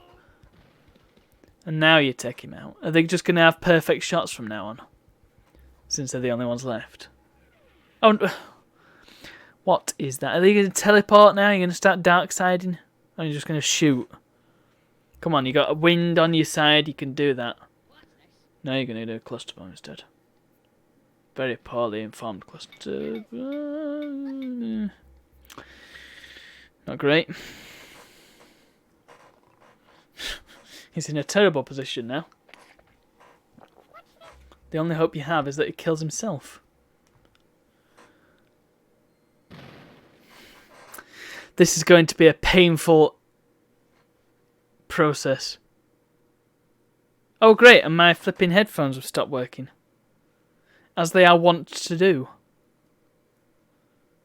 And now you take him out. Are they just going to have perfect shots from now on? Since they're the only ones left. Oh, what is that? Are they going to teleport now? You're going to start dark-siding? Or are you just going to shoot? Come on, you got a wind on your side. You can do that. No, you're going to do a cluster bomb instead. Very poorly informed cluster. Not great. He's in a terrible position now. The only hope you have is that he kills himself. This is going to be a painful process. Oh great, and my flipping headphones have stopped working. As they are wont to do.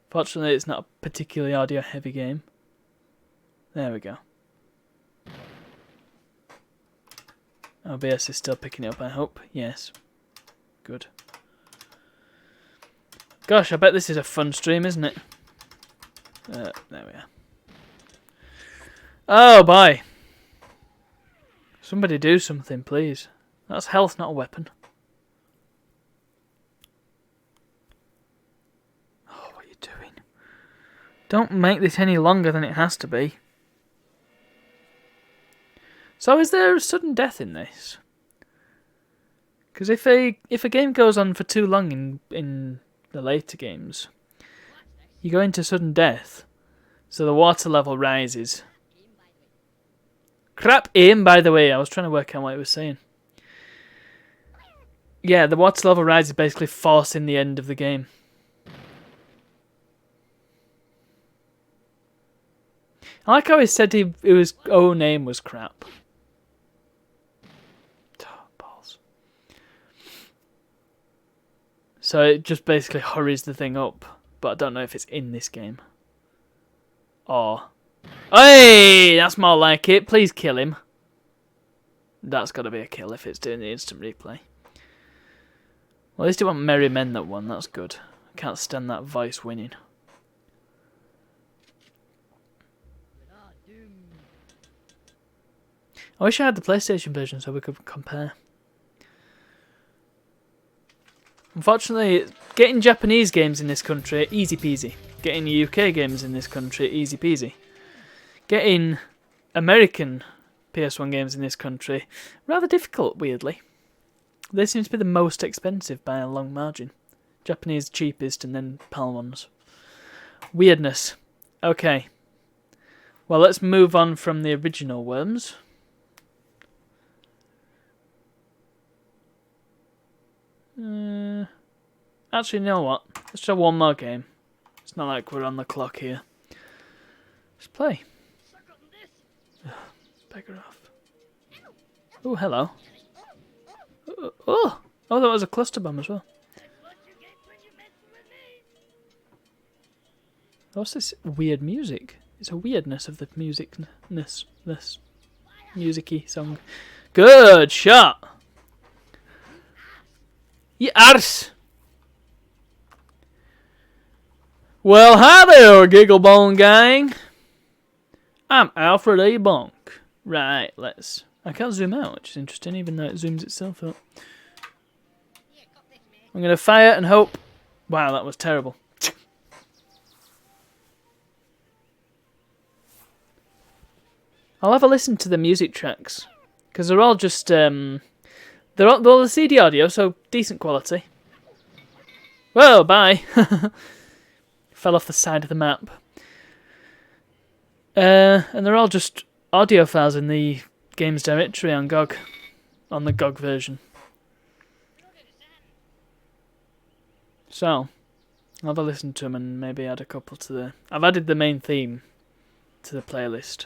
Fortunately, it's not a particularly audio-heavy game. There we go. OBS is still picking it up, I hope. Yes. Good. Gosh, I bet this is a fun stream, isn't it? There we are. Oh, boy. Somebody do something, please. That's health, not a weapon. Oh, what are you doing? Don't make this any longer than it has to be. So is there a sudden death in this? Because if a game goes on for too long in the later games, you go into sudden death, so the water level rises. Crap aim, by the way. I was trying to work out what it was saying. Yeah, the water level rises, basically forcing the end of the game. I like how he said his own name was crap. So it just basically hurries the thing up. But I don't know if it's in this game. Or... Hey! That's more like it. Please kill him. That's got to be a kill if it's doing the instant replay. Well, at least it wasn't Merry Men that won. That's good. I can't stand that voice winning. I wish I had the PlayStation version so we could compare. Unfortunately, getting Japanese games in this country, easy peasy. Getting UK games in this country, easy peasy. Getting American PS1 games in this country, rather difficult, weirdly. They seem to be the most expensive by a long margin. Japanese cheapest and then PAL ones. Weirdness. Okay. Well, let's move on from the original Worms. Actually, you know what? Let's try one more game. It's not like we're on the clock here. Let's play. Ugh, beggar off. Oh, hello. Oh, that was a cluster bomb as well. What's this weird music? It's a weirdness of the musicness. This music-y song. Good shot! Yes! Well, hi there, Gigglebone gang. I'm Alfred A. Bonk. Right, I can't zoom out, which is interesting, even though it zooms itself up. I'm going to fire and hope. Wow, that was terrible. I'll have a listen to the music tracks, because they're all just they're all the CD audio, so decent quality. Whoa, bye. Fell off the side of the map. And they're all just audio files in the games directory on GOG, on the GOG version. So, I'll have a listen to them and maybe add a couple to the. I've added the main theme to the playlist.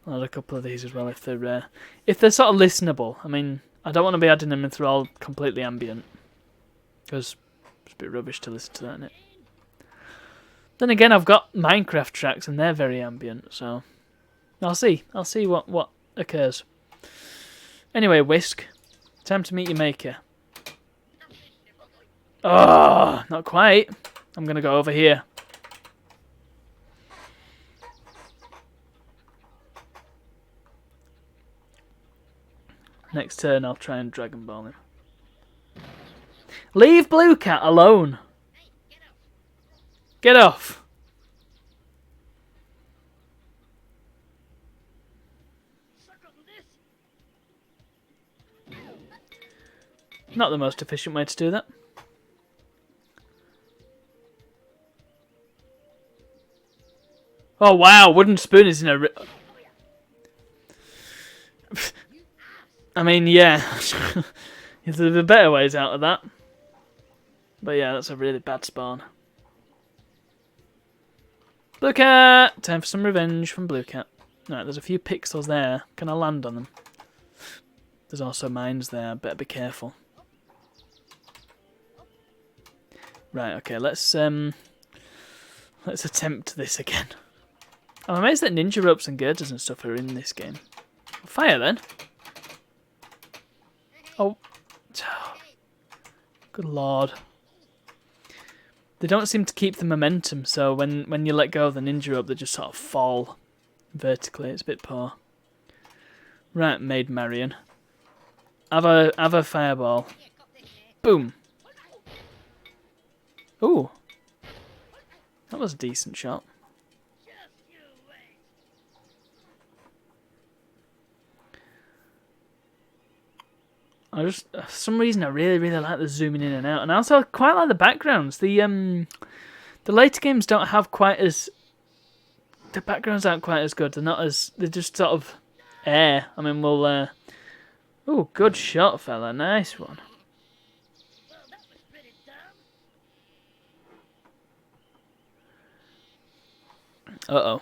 I'll add a couple of these as well if they're sort of listenable. I mean, I don't want to be adding them if they're all completely ambient, because it's a bit rubbish to listen to that, innit? Then again, I've got Minecraft tracks and they're very ambient, so I'll see what occurs. Anyway, Whisk, time to meet your maker. Oh, not quite. I'm gonna go over here. Next turn, I'll try and Dragon Ball him. Leave Blue Cat alone. Get off. Not the most efficient way to do that. Oh wow, wooden spoon is in a... I mean, yeah. There's better ways out of that. But yeah, that's a really bad spawn. Blue Cat! Time for some revenge from Blue Cat. Right, there's a few pixels there. Can I land on them? There's also mines there. Better be careful. Right, okay, let's attempt this again. I'm amazed that ninja ropes and girders and stuff are in this game. Fire then. Oh. Good lord. They don't seem to keep the momentum, so when you let go of the ninja rope, they just sort of fall vertically. It's a bit poor. Right, Maid Marian. Have a fireball. Boom. Ooh. That was a decent shot. For some reason, I really like the zooming in and out, and I also quite like the backgrounds. The later games don't have quite as. The backgrounds aren't quite as good. They're just sort of air. I mean, we'll. Ooh, good shot, fella. Nice one. Uh-oh.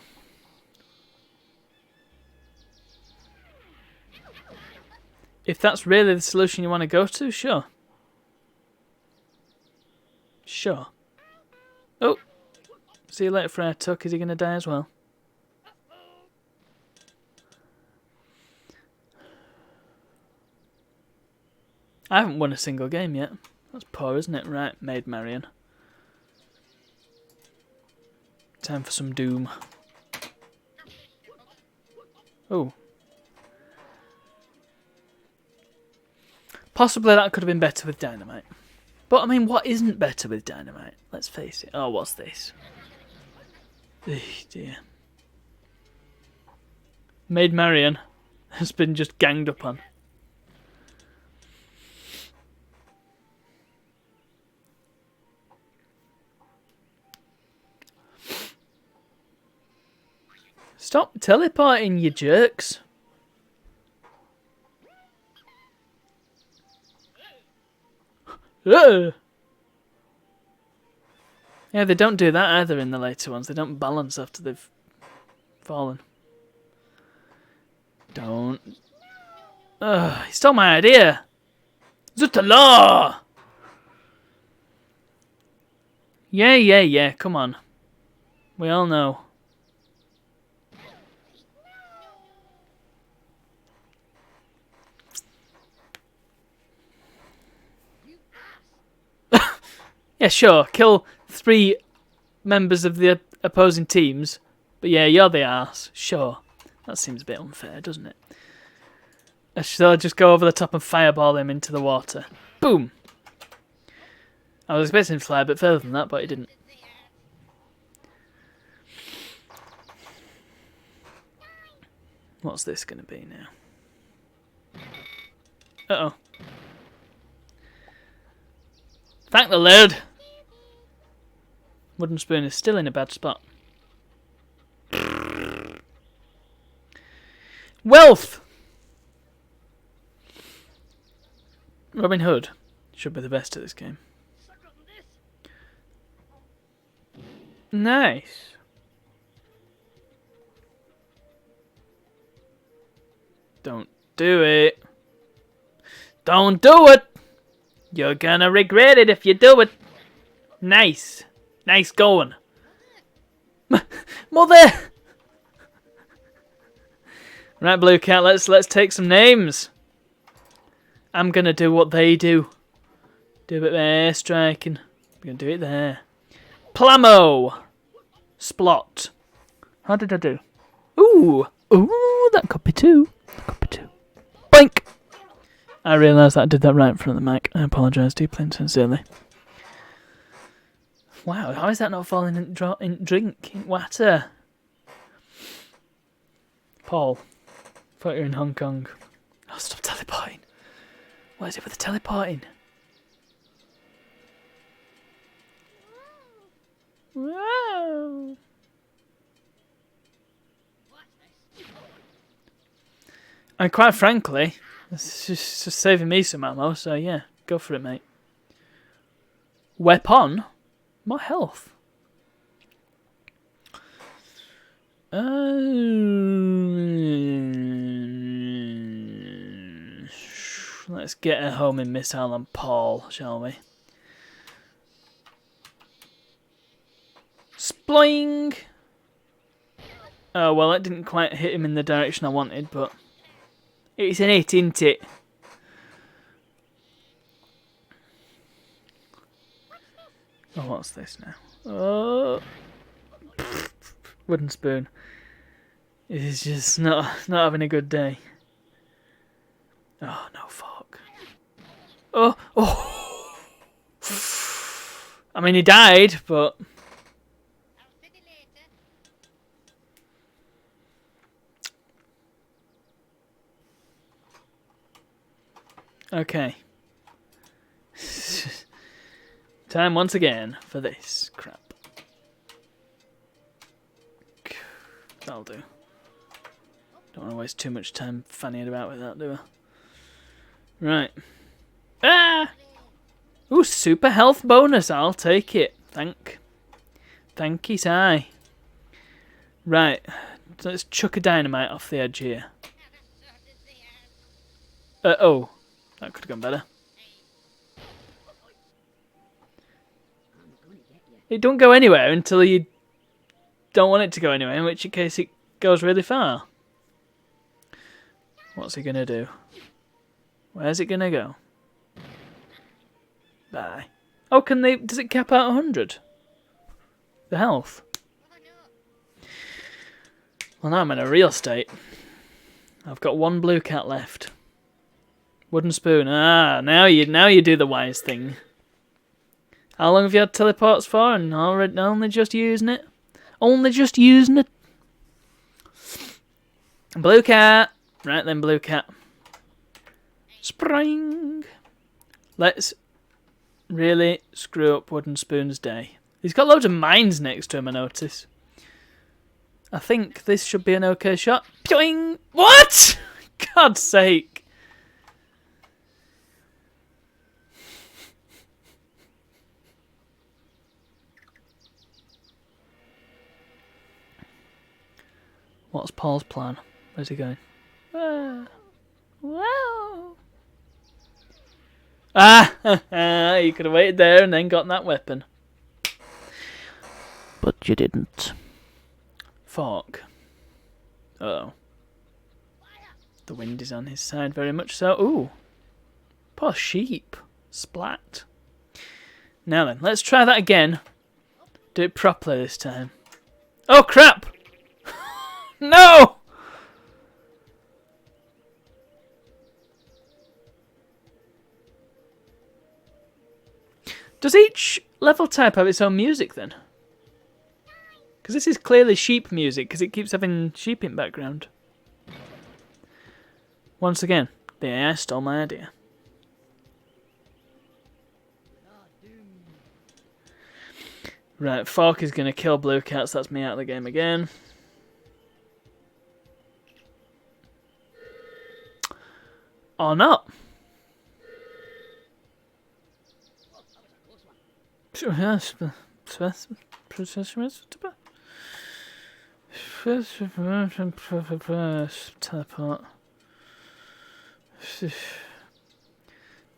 If that's really the solution you want to go to, sure. Sure. Oh. See you later, Friar Tuck. Is he going to die as well? I haven't won a single game yet. That's poor, isn't it? Right, Maid Marian. Time for some doom. Oh. Possibly that could have been better with dynamite. But, I mean, what isn't better with dynamite? Let's face it. Oh, what's this? Oh, dear. Maid Marian has been just ganged up on. Stop teleporting, you jerks. Yeah, they don't do that either in the later ones. They don't balance after they've fallen. Don't. Ugh, he stole my idea. Zutala! Yeah, come on. We all know. Yeah, sure, kill 3 members of the opposing teams. But yeah, you're the arse. Sure. That seems a bit unfair, doesn't it? So I'll just go over the top and fireball him into the water. Boom! I was expecting him to fly a bit further than that, but he didn't. What's this going to be now? Uh-oh. Thank the Lord! Wooden spoon is still in a bad spot. Wealth! Robin Hood should be the best at this game. Nice. Don't do it. Don't do it! You're gonna regret it if you do it. Nice. Nice going. Mother! Right, Blue Cat, let's take some names. I'm gonna do what they do. Do a bit of air striking. I'm gonna do it there. Plamo! Splot. How did I do? Ooh! Ooh, that could be 2. That could be 2. Boink! I realised that I did that right in front of the mic. I apologise deeply and sincerely. Wow, how is that not falling in drink? In water? Paul. Thought you were in Hong Kong. Oh, stop teleporting. What is it with the teleporting? Wow. And quite frankly, it's just saving me some ammo, so yeah, go for it, mate. Weapon? More health. Let's get a homing missile on Paul, shall we? Sploing! Oh, well, that didn't quite hit him in the direction I wanted, but it's an 8, isn't it? Oh, what's this now? Oh, wooden spoon. He's just not having a good day. Oh, no fuck. Oh. I mean, he died, but okay. Time once again for this crap. That'll do. Don't want to waste too much time fannying about with that, do I? Right. Ah! Ooh, super health bonus. I'll take it. Thanky, sigh. Right. So let's chuck a dynamite off the edge here. Oh. That could have gone better. It don't go anywhere until you don't want it to go anywhere, in which case it goes really far. What's he going to do? Where's it going to go? Bye. Oh, does it cap out 100? The health? Well, now I'm in a real state. I've got 1 blue cat left. Wooden spoon. Ah, now you do the wise thing. How long have you had teleports for and only just using it? Only just using it? Blue cat. Right then, blue cat. Spring. Let's really screw up Wooden Spoon's day. He's got loads of mines next to him, I notice. I think this should be an okay shot. Pyoing! What? God's sake. What's Paul's plan? Where's he going? Whoa! Ah! You could have waited there and then gotten that weapon. But you didn't. Fuck. Uh-oh. The wind is on his side, very much so. Ooh. Poor sheep. Splat. Now then, let's try that again. Do it properly this time. Oh, crap! No! Does each level type have its own music then? Because this is clearly sheep music, because it keeps having sheep in background. Once again, the AI stole my idea. Right, Fork is going to kill Blue Cat, so that's me out of the game again. Or not. Teleport.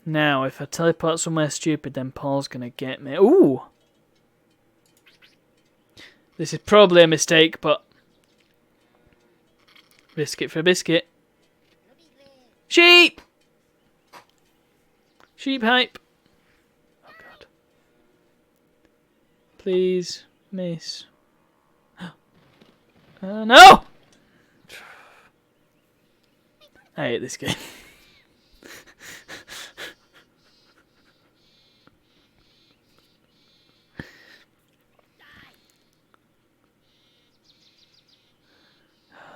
Now, if I teleport somewhere stupid, then Paul's gonna get me. Ooh! This is probably a mistake, but... risk it for a biscuit. Sheep! Sheep hype. Oh, God. Please, miss. No! I hate this game.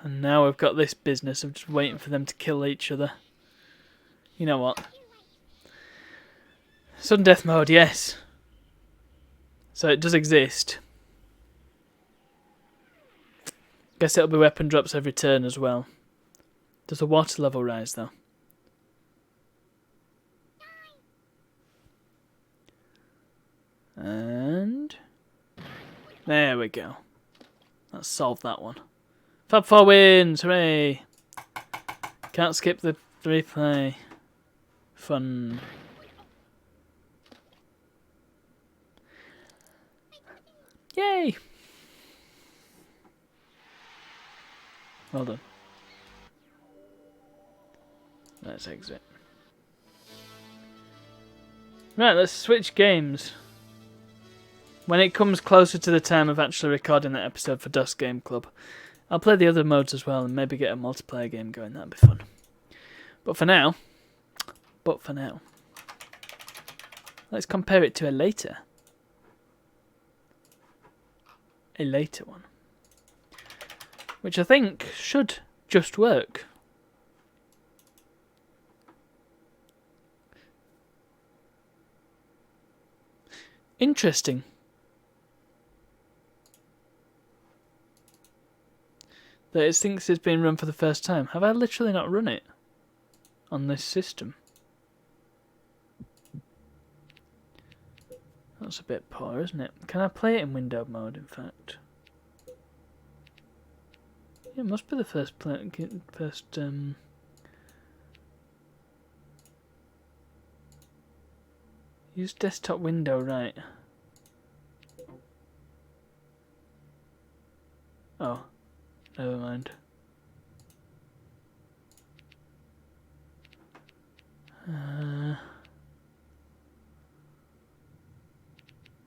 And now we've got this business of just waiting for them to kill each other. You know what? Sudden death mode, yes. So it does exist. Guess it'll be weapon drops every turn as well. Does the water level rise though? And... there we go. Let's solve that one. Fab 4 wins! Hooray! Can't skip the replay. Fun. Yay! Well done. Let's exit. Right, let's switch games. When it comes closer to the time of actually recording that episode for Dust Game Club, I'll play the other modes as well and maybe get a multiplayer game going. That'd be fun. But for now, let's compare it to a later one, which I think should just work. Interesting. That it thinks it's been run for the first time. Have I literally not run it on this system? That's a bit poor, isn't it? Can I play it in windowed mode, in fact? Yeah, it must be the first use desktop window, right. Oh, never mind.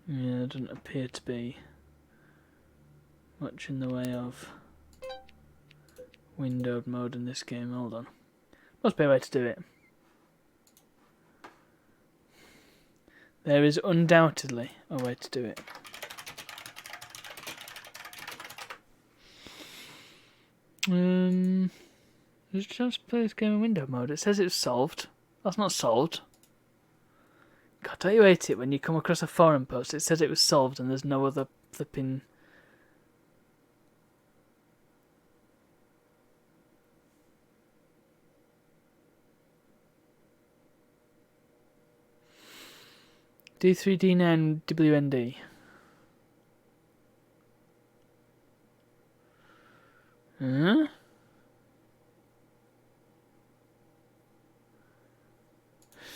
Yeah, there doesn't appear to be much in the way of windowed mode in this game. Hold on. Must be a way to do it. There is undoubtedly a way to do it. There's a chance to play this game in window mode. It says it's solved. That's not solved. God, don't you hate it when you come across a forum post, it says it was solved and there's no other flipping... D3D9WND. Huh?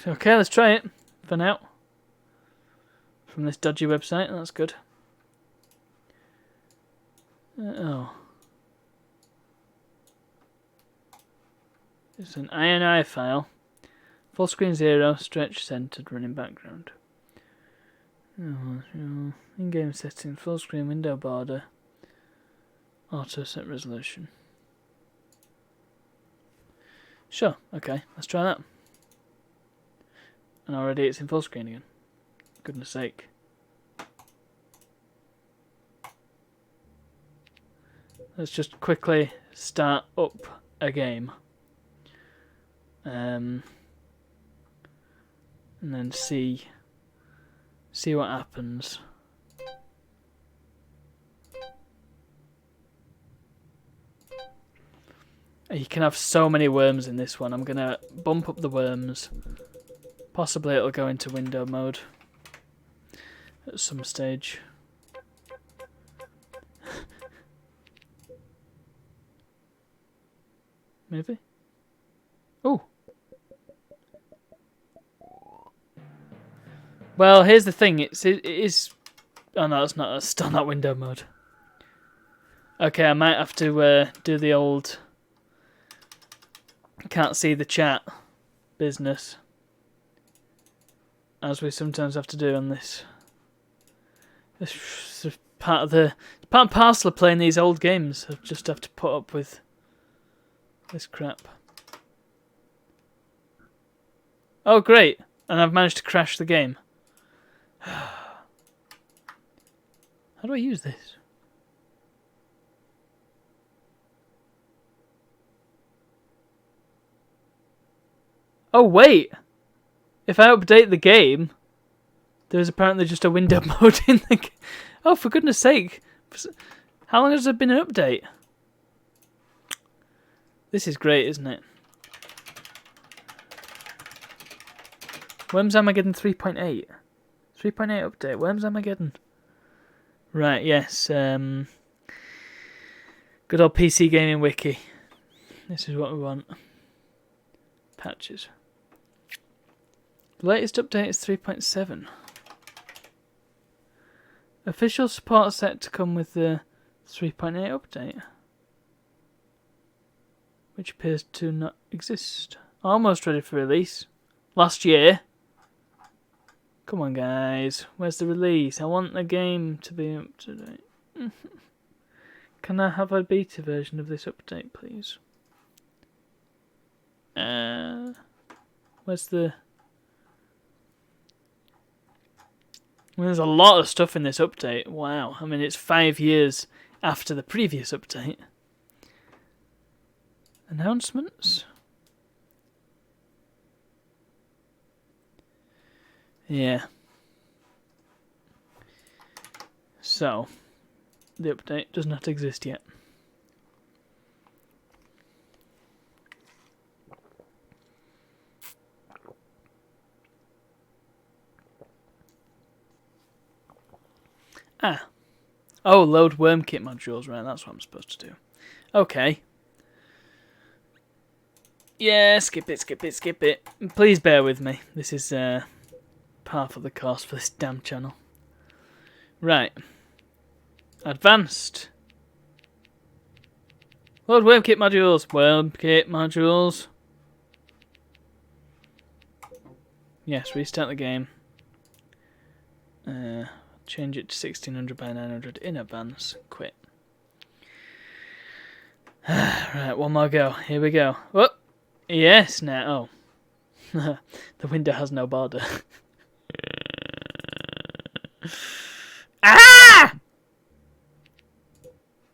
Okay, let's try it for now. From this dodgy website, that's good. Oh. It's an INI file. Full screen 0, stretch centered, running background. In-game settings, full screen window border. Auto set resolution. Sure, okay, let's try that. And already it's in full screen again. Goodness sake. Let's just quickly start up a game. And then see what happens. You can have so many worms in this one. I'm gonna bump up the worms. Possibly it'll go into window mode at some stage. Maybe. Oh. Well, here's the thing. It is. Oh no, it's not. It's still not window mode. Okay, I might have to do the old. Can't see the chat business, as we sometimes have to do on this. This is part and parcel of playing these old games. I just have to put up with this crap. Oh great! And I've managed to crash the game. How do I use this? Oh wait! If I update the game, there's apparently just a window mode in the game. Oh, for goodness sake. How long has there been an update? This is great, isn't it? Worms Armageddon 3.8. 3.8 update. Worms Armageddon. Right, yes. Good old PC Gaming Wiki. This is what we want. Patches. The latest update is 3.7. Official support set to come with the 3.8 update, which appears to not exist. Almost ready for release. Last year. Come on, guys. Where's the release? I want the game to be up to date. Can I have a beta version of this update, please? Where's the... There's a lot of stuff in this update. Wow. I mean, it's 5 years after the previous update. Announcements? Yeah. So, the update does not exist yet. Ah. Oh, load WormKit modules. Right, that's what I'm supposed to do. Okay. Yeah, skip it. Please bear with me. This is part of the cost for this damn channel. Right. Advanced. Load WormKit modules. WormKit modules. Yes, restart the game. Change it to 1600 by 900 in advance. Quit. Right, one more go. Here we go. Oh, yes, now. Oh. The window has no border. Ah!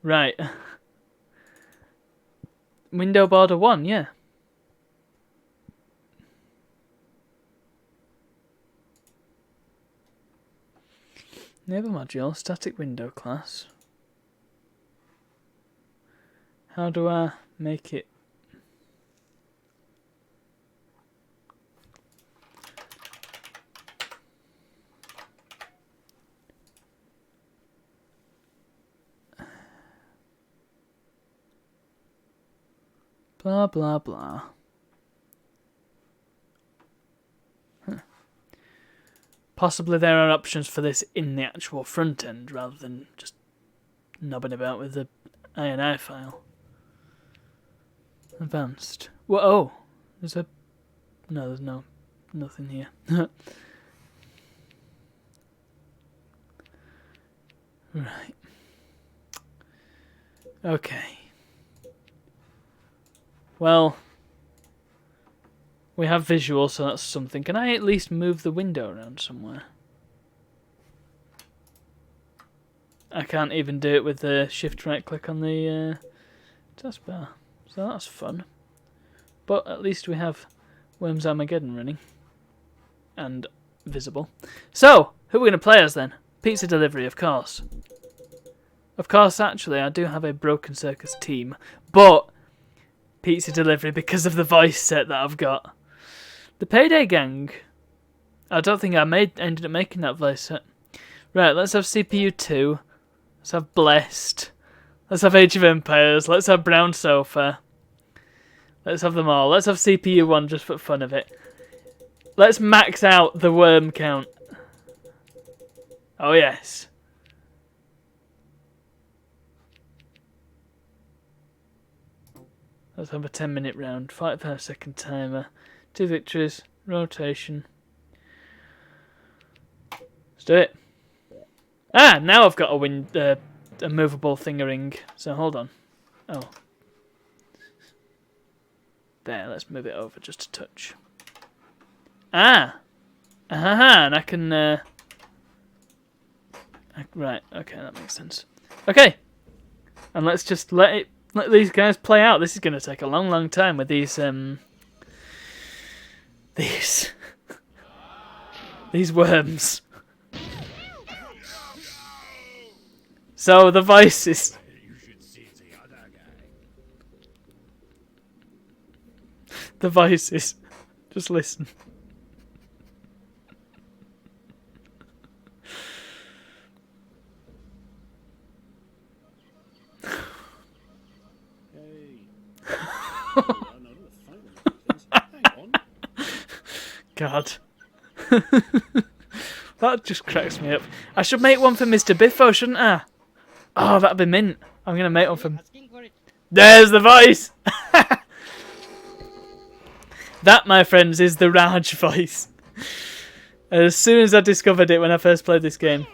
Right. Window border 1, yeah. Neighbor module, static window class. How do I make it? Blah, blah, blah. Possibly there are options for this in the actual front end rather than just knobbing about with the INI file. Advanced. Whoa! There's a... No, there's nothing here. Right. Okay. Well, we have visual, so that's something. Can I at least move the window around somewhere? I can't even do it with the shift right click on the taskbar. So that's fun. But at least we have Worms Armageddon running. And visible. So, who are we going to play as then? Pizza Delivery, of course. Of course, actually, I do have a Broken Circus team. But Pizza Delivery because of the voice set that I've got. The Payday Gang. I don't think I ended up making that voice set. Right, let's have CPU 2. Let's have Blessed. Let's have Age of Empires. Let's have Brown Sofa. Let's have them all. Let's have CPU 1 just for fun of it. Let's max out the worm count. Oh yes. Let's have a 10-minute round. 5-second timer. 2 victories. Rotation. Let's do it. Ah, now I've got a movable thingering. So hold on. Oh. There, let's move it over just a touch. Ah! Aha, and I can... right, okay, that makes sense. Okay! And let's just let these guys play out. This is going to take a long, long time with these... these worms. So, the voices... The voices. Just listen. God. That just cracks me up. I should make one for Mr. Biffo, shouldn't I? Oh, that'd be mint. I'm going to make one for... There's the voice! That, my friends, is the Raj voice. As soon as I discovered it when I first played this game,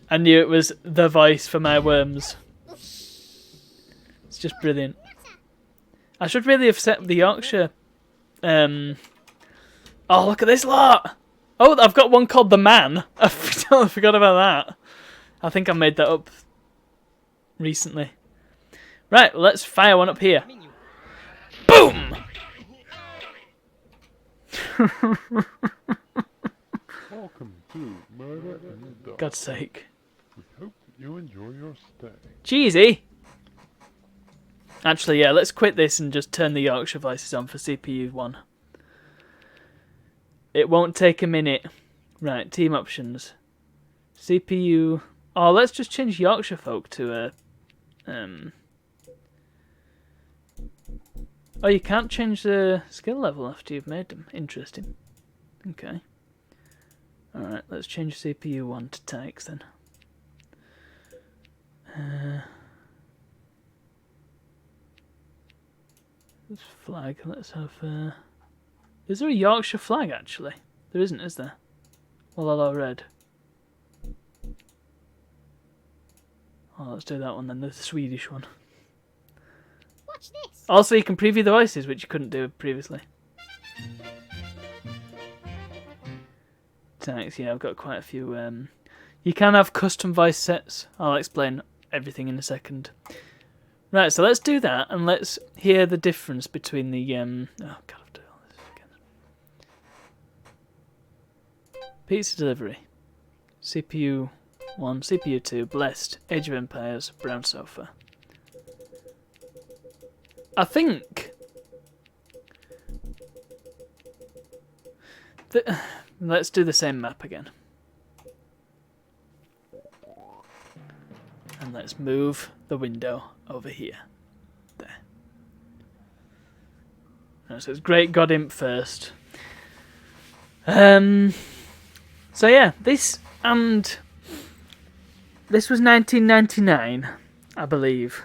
I knew it was the voice for my worms. It's just brilliant. I should really have set the Yorkshire... Oh, look at this lot! Oh, I've got one called The Man. I totally forgot about that. I think I made that up recently. Right, let's fire one up here. Boom! Welcome to Murder in the Dark. God's sake. We hope that you enjoy your stay. Cheesy! Actually, yeah, let's quit this and just turn the Yorkshire voices on for CPU 1. It won't take a minute. Right, team options. CPU... Oh, let's just change Yorkshire folk to a... Oh, you can't change the skill level after you've made them. Interesting. Okay. Alright, let's change CPU 1 to Tykes then. This flag, let's have... Is there a Yorkshire flag, actually? There isn't, is there? Well, hello, red. Oh, let's do that one then, the Swedish one. Watch this. Also, you can preview the voices, which you couldn't do previously. Thanks, yeah, I've got quite a few... You can have custom voice sets. I'll explain everything in a second. Right, so let's do that, and let's hear the difference between the... Oh, God, I've done all this again. Pizza Delivery. CPU 1, CPU 2, Blessed, Age of Empires, Brown Sofa. I think... Let's do the same map again. And let's move the window over here. There. So it's Great God Imp first. So yeah, this was 1999, I believe.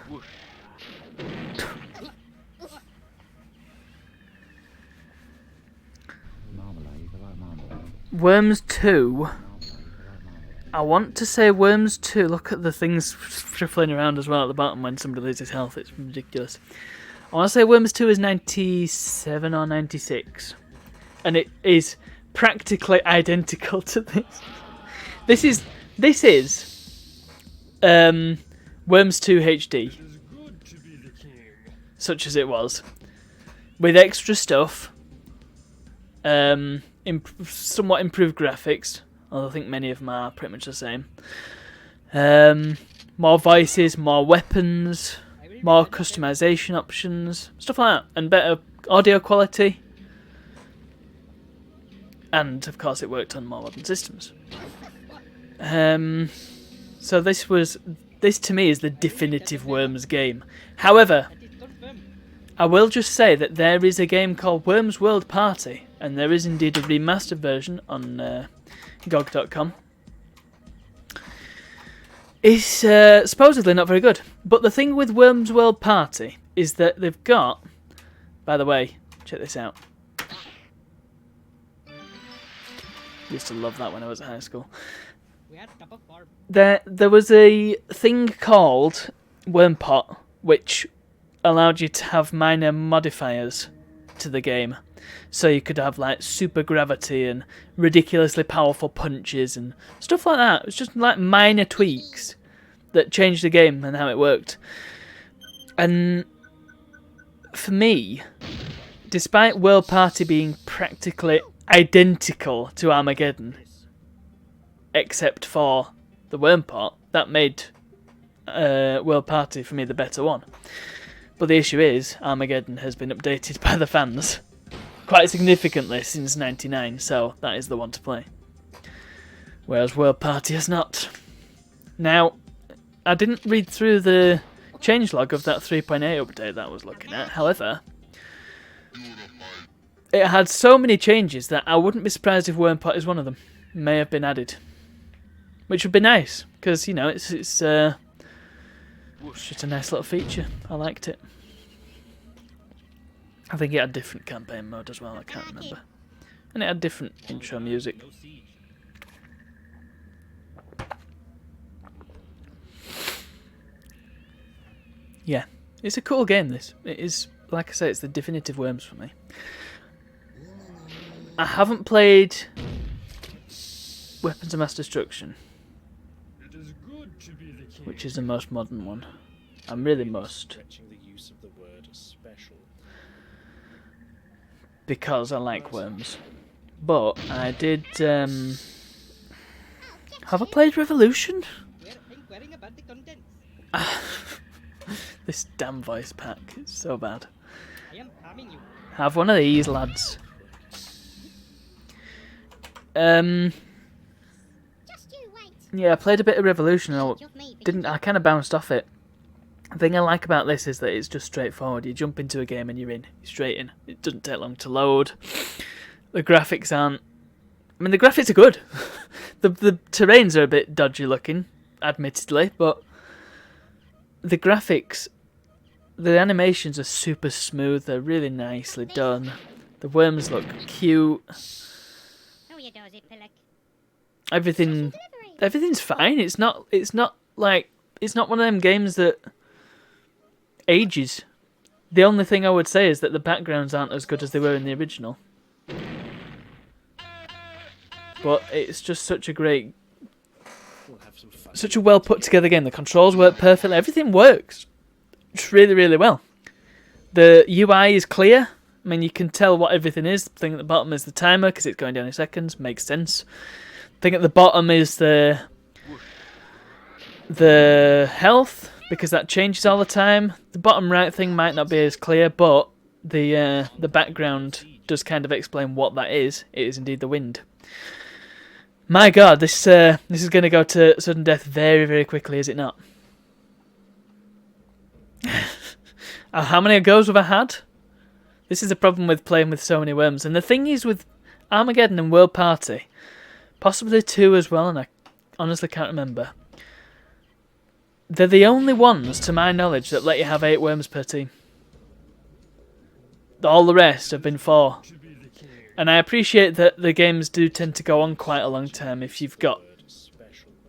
Worms 2. I want to say Worms 2. Look at the things shuffling around as well at the bottom when somebody loses health. It's ridiculous. I want to say Worms 2 is 97 or 96. And it is practically identical to this. This is Worms 2 HD. Such as it was. With extra stuff. Somewhat improved graphics. Although I think many of them are pretty much the same. More voices, more weapons, more customization options, stuff like that, and better audio quality. And of course, it worked on more modern systems. So this to me is the definitive Worms game. However, I will just say that there is a game called Worms World Party, and there is indeed a remastered version on GOG.com. It's supposedly not very good. But the thing with Worms World Party is that they've got... By the way, check this out. Used to love that when I was at high school. There was a thing called Wormpot, which allowed you to have minor modifiers to the game. So you could have like super gravity and ridiculously powerful punches and stuff like that. It was just like minor tweaks that changed the game and how it worked. And for me, despite World Party being practically identical to Armageddon, except for the Wormpot, that made World Party for me the better one. But the issue is, Armageddon has been updated by the fans quite significantly since '99, so that is the one to play. Whereas World Party has not. Now, I didn't read through the changelog of that 3.8 update that I was looking at. However, it had so many changes that I wouldn't be surprised if Wormpot is one of them. May have been added. Which would be nice, because, you know, it's just a nice little feature. I liked it. I think it had different campaign mode as well, I can't remember. And it had different intro music. Yeah, it's a cool game, this. It is, like I say, it's the definitive Worms for me. I haven't played Weapons of Mass Destruction, which is the most modern one. I really must. Because I like Worms. But I did... have I played Revolution? This damn voice pack, it's so bad. Have one of these, lads. Yeah, I played a bit of Revolution and I kind of bounced off it. The thing I like about this is that it's just straightforward. You jump into a game and you're in. You're straight in. It doesn't take long to load. The graphics aren't... I mean, the graphics are good. The terrains are a bit dodgy looking, admittedly, but the graphics, the animations are super smooth. They're really nicely done. The worms look cute. Everything's fine. It's not one of them games that ages. The only thing I would say is that the backgrounds aren't as good as they were in the original. But it's just such a well put together game. The controls work perfectly. Everything works just really, really well. The UI is clear. I mean, you can tell what everything is. The thing at the bottom is the timer because it's going down in seconds. Makes sense. The thing at the bottom is the health, because that changes all the time. The bottom right thing might not be as clear, but the background does kind of explain what that is. It is indeed the wind. My God, this is going to go to sudden death very, very quickly, is it not? How many goes have I had? This is the problem with playing with so many worms. And the thing is with Armageddon and World Party, possibly 2 as well, and I honestly can't remember. They're the only ones, to my knowledge, that let you have 8 worms per team. All the rest have been 4. And I appreciate that the games do tend to go on quite a long time if you've got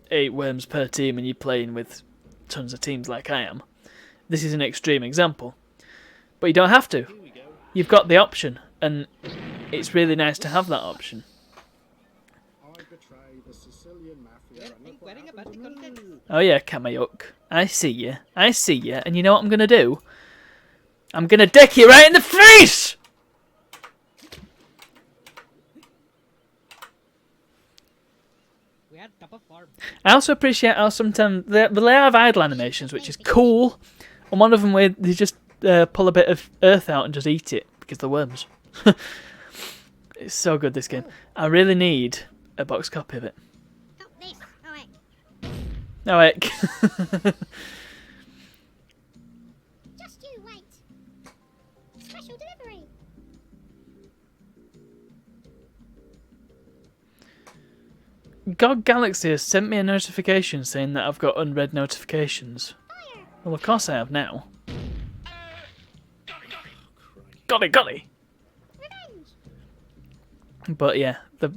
8 worms per team and you're playing with tons of teams like I am. This is an extreme example. But you don't have to. You've got the option, and it's really nice to have that option. Oh yeah, Kamayuk. I see you. I see you. And you know what I'm going to do? I'm going to deck you right in the face! I also appreciate how sometimes they have idle animations, which is cool. And one of them where they just pull a bit of earth out and just eat it because they're worms. It's so good, this game. I really need a box copy of it. No, heck. Just you wait. Special delivery. God Galaxy has sent me a notification saying that I've got unread notifications. Fire. Well, of course I have now. Golly, golly. Revenge. But yeah, the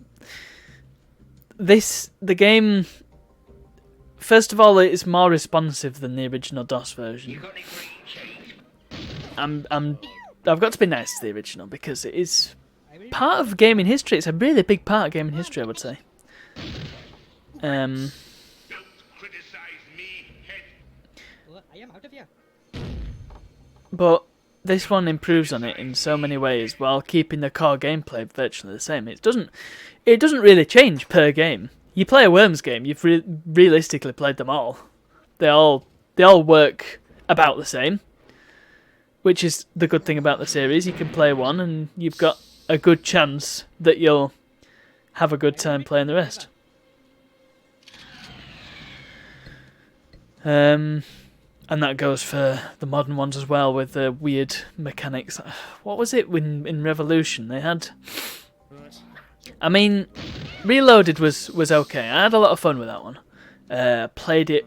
game. First of all, it's more responsive than the original DOS version. I've got to be nice to the original because it is part of gaming history. It's a really big part of gaming history, I would say. Don't criticize me, head. I am out of here. But this one improves on it in so many ways while keeping the core gameplay virtually the same. It doesn't really change per game. You play a Worms game, you've realistically played them all. They all work about the same, which is the good thing about the series. You can play one and you've got a good chance that you'll have a good time playing the rest. And that goes for the modern ones as well, with the weird mechanics. What was it in Revolution? They had... I mean, Reloaded was okay. I had a lot of fun with that one. Played it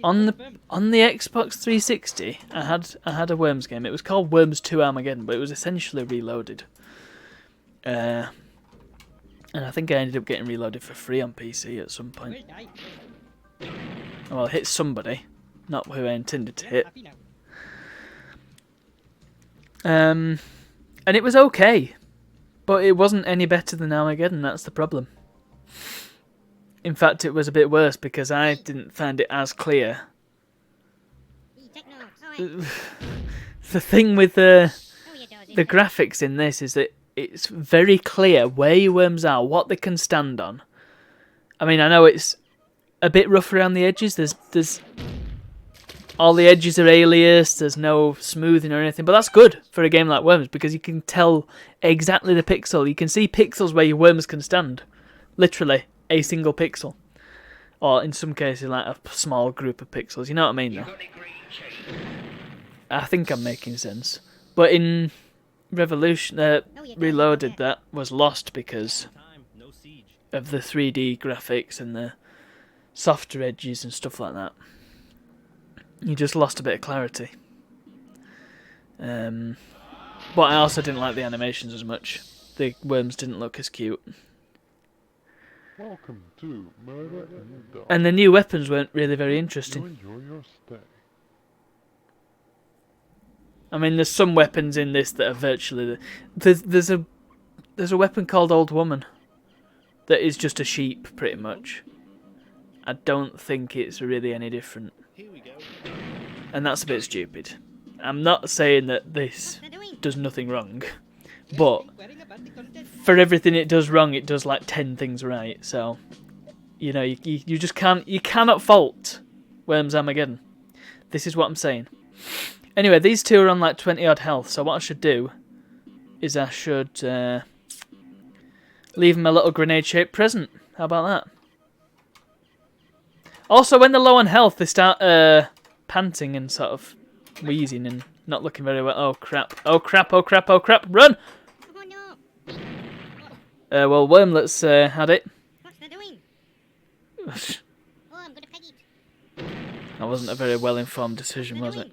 on the Xbox 360. I had a Worms game. It was called Worms 2 Armageddon, but it was essentially Reloaded. And I think I ended up getting Reloaded for free on PC at some point. Well, I hit somebody, not who I intended to hit. And it was okay, but it wasn't any better than Armageddon. That's the problem. In fact, it was a bit worse because I didn't find it as clear. The thing with the graphics in this is that it's very clear where your worms are, what they can stand on. I mean, I know it's a bit rough around the edges. There's all the edges are aliased. There's no smoothing or anything, but that's good for a game like Worms because you can tell exactly the pixel. You can see pixels where your worms can stand, literally a single pixel, or in some cases like a small group of pixels. You know what I mean? Though I think I'm making sense. But in Revolution, Reloaded, that was lost because of the 3D graphics and the softer edges and stuff like that. You just lost a bit of clarity. But I also didn't like the animations as much. The worms didn't look as cute. Welcome to Murder and Dog. And the new weapons weren't really very interesting. Enjoy your stay. I mean, there's some weapons in this that are virtually... There's a weapon called Old Woman that is just a sheep, pretty much. I don't think it's really any different. And that's a bit stupid. I'm not saying that this does nothing wrong, but for everything it does wrong, it does like 10 things right. So, you know, you just can't... You cannot fault Worms Armageddon. This is what I'm saying. Anyway, these two are on like 20 odd health, so what I should do is I should leave them a little grenade-shaped present. How about that? Also, when they're low on health, they start panting and sort of wheezing and Not looking very well. Oh crap! Oh crap! Oh crap! Oh crap! Run! Oh no. Well, Wormlet's had it. What's they doing? Oh, I'm gonna peg it. That wasn't a very well-informed decision, was it?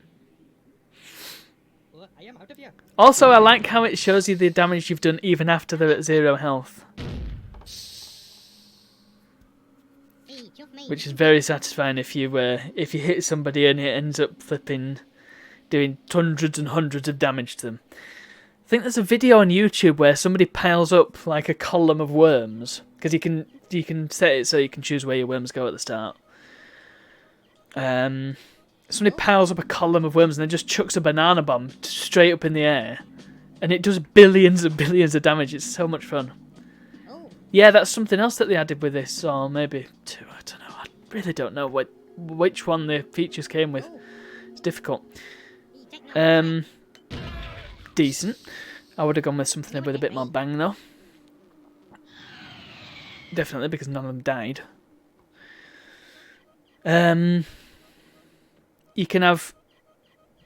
Oh, I am out of here. Also, I like how it shows you the damage you've done even after they're at 0 health, Hey, chuff me. which is very satisfying if you hit somebody and it ends up flipping doing hundreds and hundreds of damage to them. I think there's a video on YouTube where somebody piles up like a column of worms, because you can set it so you can choose where your worms go at the start. Somebody piles up a column of worms and then just chucks a banana bomb straight up in the air, and it does billions and billions of damage. It's so much fun. Oh, Yeah, that's something else that they added with this, or maybe two. I don't know. I really don't know which one the features came with. It's difficult. you take no Decent. I would have gone with something with a bit more bang though. Definitely, because none of them died. You can have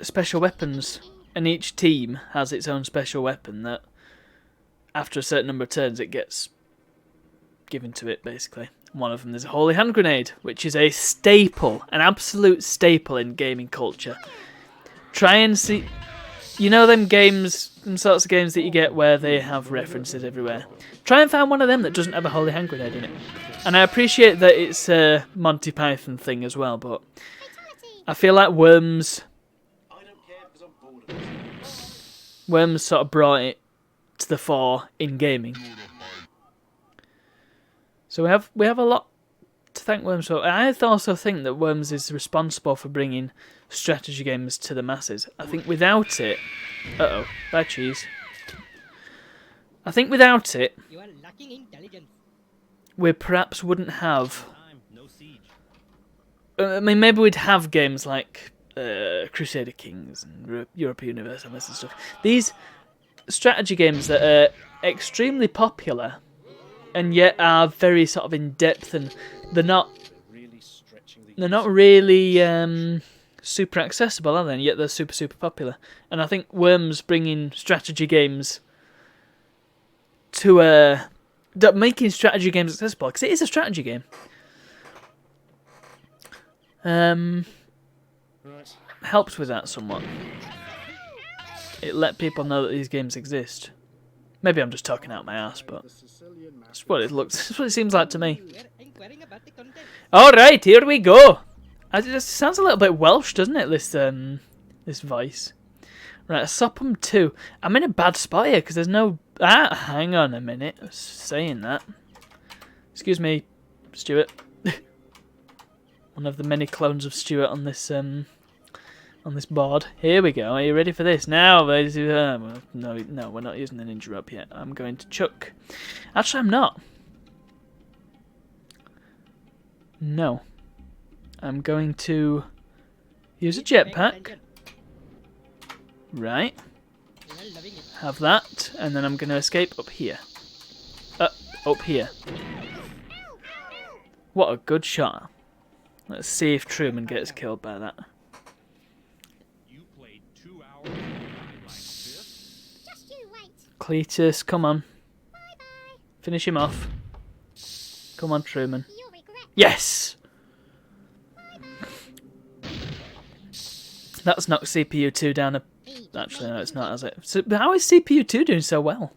special weapons, and each team has its own special weapon that, after a certain number of turns, it gets given to it, basically. One of them is a holy hand grenade, which is a staple, an absolute staple in gaming culture. Try and see... You know them games, them sorts of games that you get where they have references everywhere. Try and find one of them that doesn't have a holy hand grenade in it. And I appreciate that it's a Monty Python thing as well, but I feel like Worms sort of brought it to the fore in gaming. So we have a lot to thank Worms for. I also think that Worms is responsible for bringing strategy games to the masses. I think without it... Uh-oh, bad cheese. I think without it, You are lacking intelligence. we perhaps wouldn't have... Time, no siege. I mean, maybe we'd have games like Crusader Kings and Europa Universalis and stuff. These strategy games that are extremely popular and yet are very sort of in-depth, and they're not really super accessible, are they? And yet they're super, super popular. And I think Worms bringing strategy games to making strategy games accessible, because it is a strategy game. Helps with that somewhat. It let people know that these games exist. Maybe I'm just talking out my ass, but that's what it looks. That's what it seems like to me. We are inquiring about the content. All right, here we go. It just sounds a little bit Welsh, doesn't it? This voice. Right, Sophom 2. I'm in a bad spot here because there's no. Hang on a minute. I was saying that. Excuse me, Stuart. One of the many clones of Stuart on this board. Here we go. Are you ready for this? Now, no, we're not using the ninja rope yet. I'm going to chuck. Actually, I'm not. No. I'm going to use a jetpack. Right. You are loving it. Have that, and then I'm going to escape up here. Up here. What a good shot. Let's see if Truman gets killed by that. You played 2 hours of like this? just you wait. Cletus, come on. Bye-bye. Finish him off. Come on, Truman. You'll regret. Yes! That's knocked CPU 2 down a... Actually, no, it's not, has it? So, but how is CPU 2 doing so well?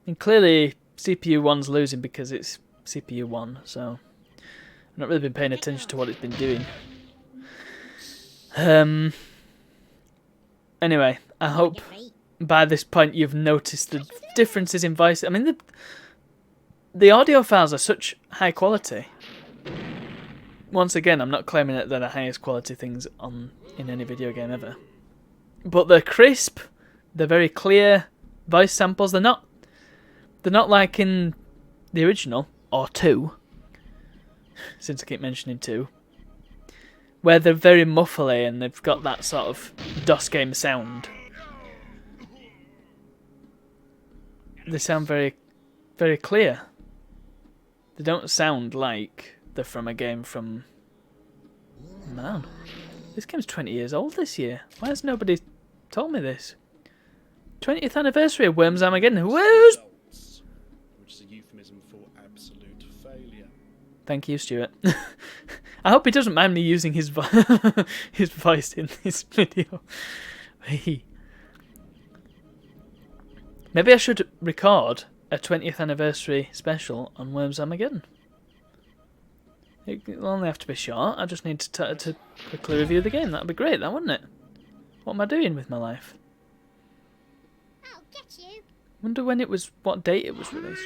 And clearly, CPU 1's losing because it's CPU 1, so... I've not really been paying attention to what it's been doing. Anyway, I hope by this point you've noticed the differences in voice. I mean, the audio files are such high quality. Once again, I'm not claiming that they're the highest quality things in any video game ever. But they're crisp, they're very clear voice samples. They're not like in the original, or 2, since I keep mentioning 2, where they're very muffly and they've got that sort of DOS game sound. They sound very, very clear. They don't sound like they're from a game from... Man. This game's 20 years old this year. Why has nobody told me this? 20th anniversary of Worms Armageddon. Who's... Which is a euphemism for absolute failure. Thank you, Stuart. I hope he doesn't mind me using his his voice in this video. Maybe I should record a 20th anniversary special on Worms Armageddon. It'll only have to be short. I just need to quickly review the game. That'd be great, that wouldn't it? What am I doing with my life? I'll get you. Wonder when it was, what date it was released.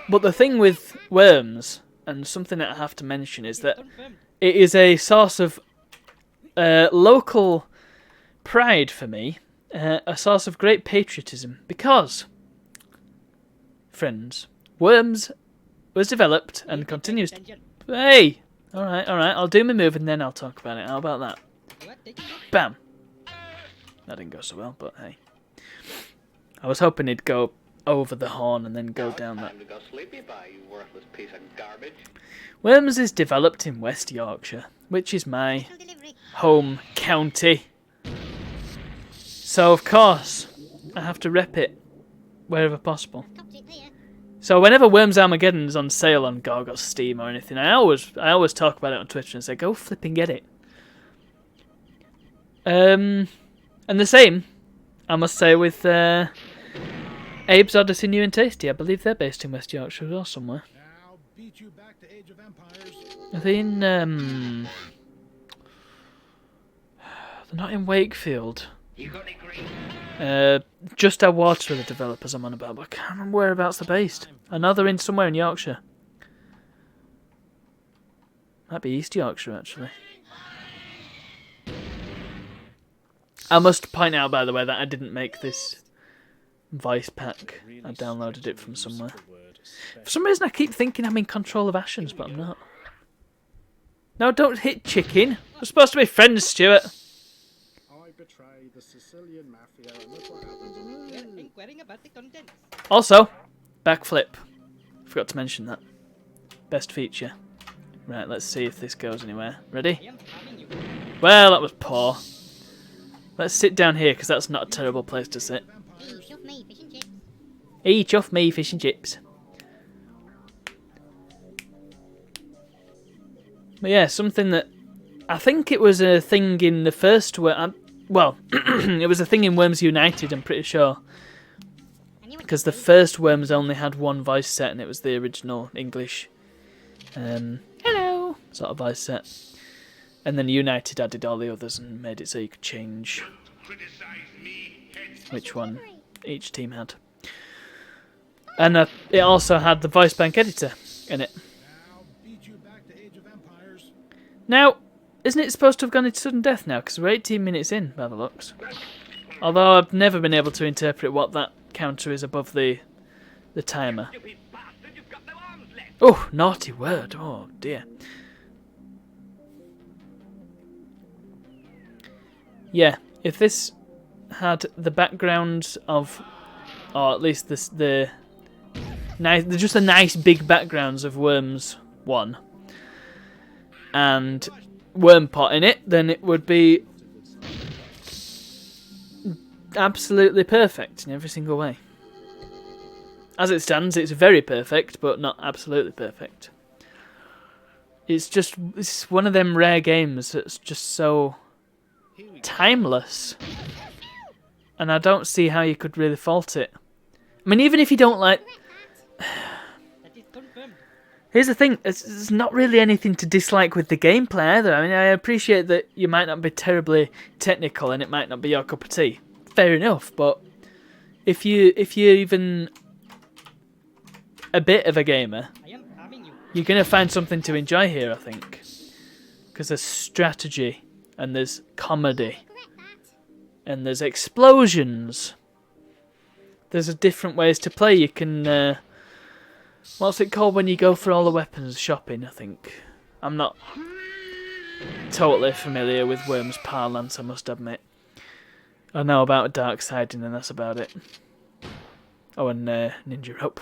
But the thing with Worms, and something that I have to mention, is that Confirmed. it is a source of local pride for me, a source of great patriotism, because, friends, Worms was developed and continues. Attention. Hey, all right, I'll do my move and then I'll talk about it. How about that? You are taking it. Bam. That didn't go so well, but hey. I was hoping he'd go over the horn and then go down that. Time to go sleepy bye, you worthless piece of garbage. Worms is developed in West Yorkshire, which is my Special delivery. home county. So of course, I have to rep it wherever possible. Copped it there. So whenever Worms Armageddon's on sale on GOG or Steam or anything, I always talk about it on Twitter and say, go flipping get it. And the same, I must say, with Abe's Odyssey New and Tasty. I believe they're based in West Yorkshire or somewhere. Now beat you back to Age of Empires. Are they in, they're not in Wakefield. You got any green? Just Our Water are the developers I'm on about, but I can't remember whereabouts they're based. I know they're in somewhere in Yorkshire. Might be East Yorkshire, actually. I must point out, by the way, that I didn't make this voice pack. I downloaded it from somewhere. For some reason, I keep thinking I'm in control of Ashen's, but I'm not. No, don't hit chicken. We're supposed to be friends, Stuart. I betray the Sicilian mafia, and look what happens to me. We are inquiring about the contents. Also, backflip. Forgot to mention that. Best feature. Right, let's see if this goes anywhere. Ready? I am harming you. Well, that was poor. Let's sit down here, because that's not a terrible place to sit. Hey, shove me, fish and chips. Eat off me, fish and chips. But yeah, something that... I think it was a thing in the first... Well, it was a thing in Worms United, I'm pretty sure. I knew what Because to the do. first Worms only had one voice set, and it was the original English... hello! Sort of voice set. And then United added all the others and made it so you could change Criticize me, head which one each team had. And it also had the voice bank editor in it. Now beat you back to Age of Empires. Now, isn't it supposed to have gone into sudden death now? Because we're 18 minutes in, by the looks. Although I've never been able to interpret what that counter is above the timer. Stupid bastard, you've got no arms left. Oh, naughty word. Oh, dear. Yeah, if this had the background of, or at least the nice, just the nice big backgrounds of Worms 1 and Wormpot in it, then it would be absolutely perfect in every single way. As it stands, it's very perfect, but not absolutely perfect. It's one of them rare games that's just so timeless, and I don't see how you could really fault it. I mean, even if you don't like... That is confirmed. Here's the thing, there's not really anything to dislike with the gameplay either. I mean, I appreciate that you might not be terribly technical and it might not be your cup of tea. Fair enough, but if you're even a bit of a gamer, I am harming you. you're going to find something to enjoy here, I think. Because there's strategy, and there's comedy, Correct that. and there's explosions. There's different ways to play. You can... what's it called when you go for all the weapons shopping, I think? I'm not totally familiar with Worms parlance, I must admit. I know about dark siding, and that's about it. Oh, and ninja rope.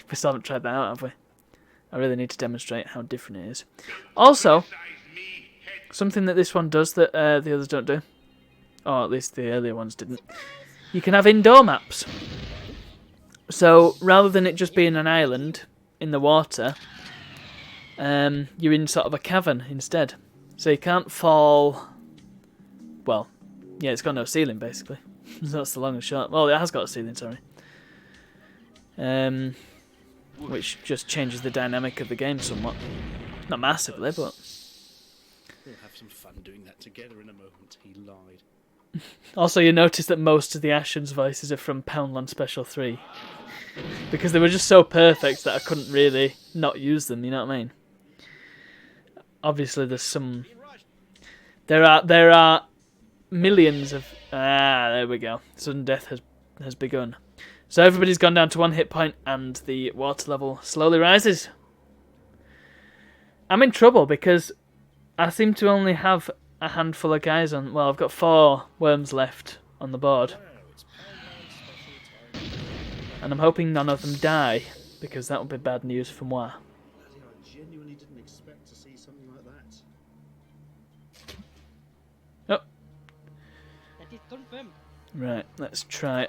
We still haven't tried that out, have we? I really need to demonstrate how different it is. Also, criticize me, Something that this one does that the others don't do. Or at least the earlier ones didn't. You can have indoor maps. So rather than it just being an island in the water, you're in sort of a cavern instead. So you can't fall... Well, yeah, it's got no ceiling basically. That's the long and short. Well, it has got a ceiling, sorry. Which just changes the dynamic of the game somewhat. Not massively, but... We'll have some fun doing that together in a moment, he lied. Also, you notice that most of the Ashen's voices are from Poundland Special 3. Because they were just so perfect that I couldn't really not use them, you know what I mean? Obviously, there's some... There are millions of... Ah, there we go. Sudden death has begun. So everybody's gone down to 1 hit point, and the water level slowly rises. I'm in trouble because I seem to only have a handful of guys on... Well, I've got 4 worms left on the board. And I'm hoping none of them die, because that would be bad news for moi. I genuinely didn't expect to see something like that. Oh, That is confirmed. right, let's try...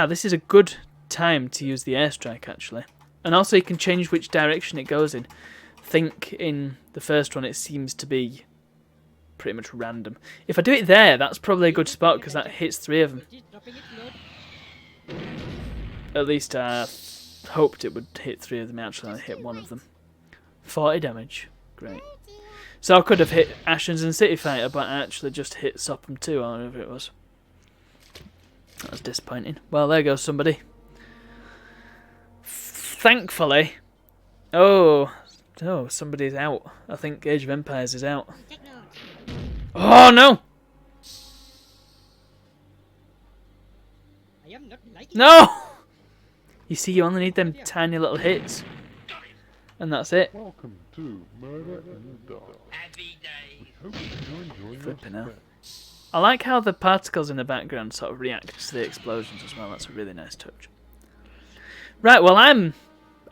this is a good time to use the airstrike, actually. And also you can change which direction it goes in. Think in the first one it seems to be pretty much random. If I do it there, that's probably a good spot, because that hits 3 of them. It is dropping its load. At least I hoped it would hit 3 of them. Actually, I hit 1 of them. 40 damage. Great. So I could have hit Ashen's and City Fighter, but I actually just hit Sophom 2, or whatever it was. That was disappointing. Well, there goes somebody. Thankfully... Oh, somebody's out. I think Age of Empires is out. Take note. Oh, no! I am not liking No! You see, you only need them tiny little hits. And that's it. Welcome to Murder in the Dark. Happy days. Hope you enjoy your Flipping hell. stay. I like how the particles in the background sort of react to the explosions as well. That's a really nice touch. Right, well, I'm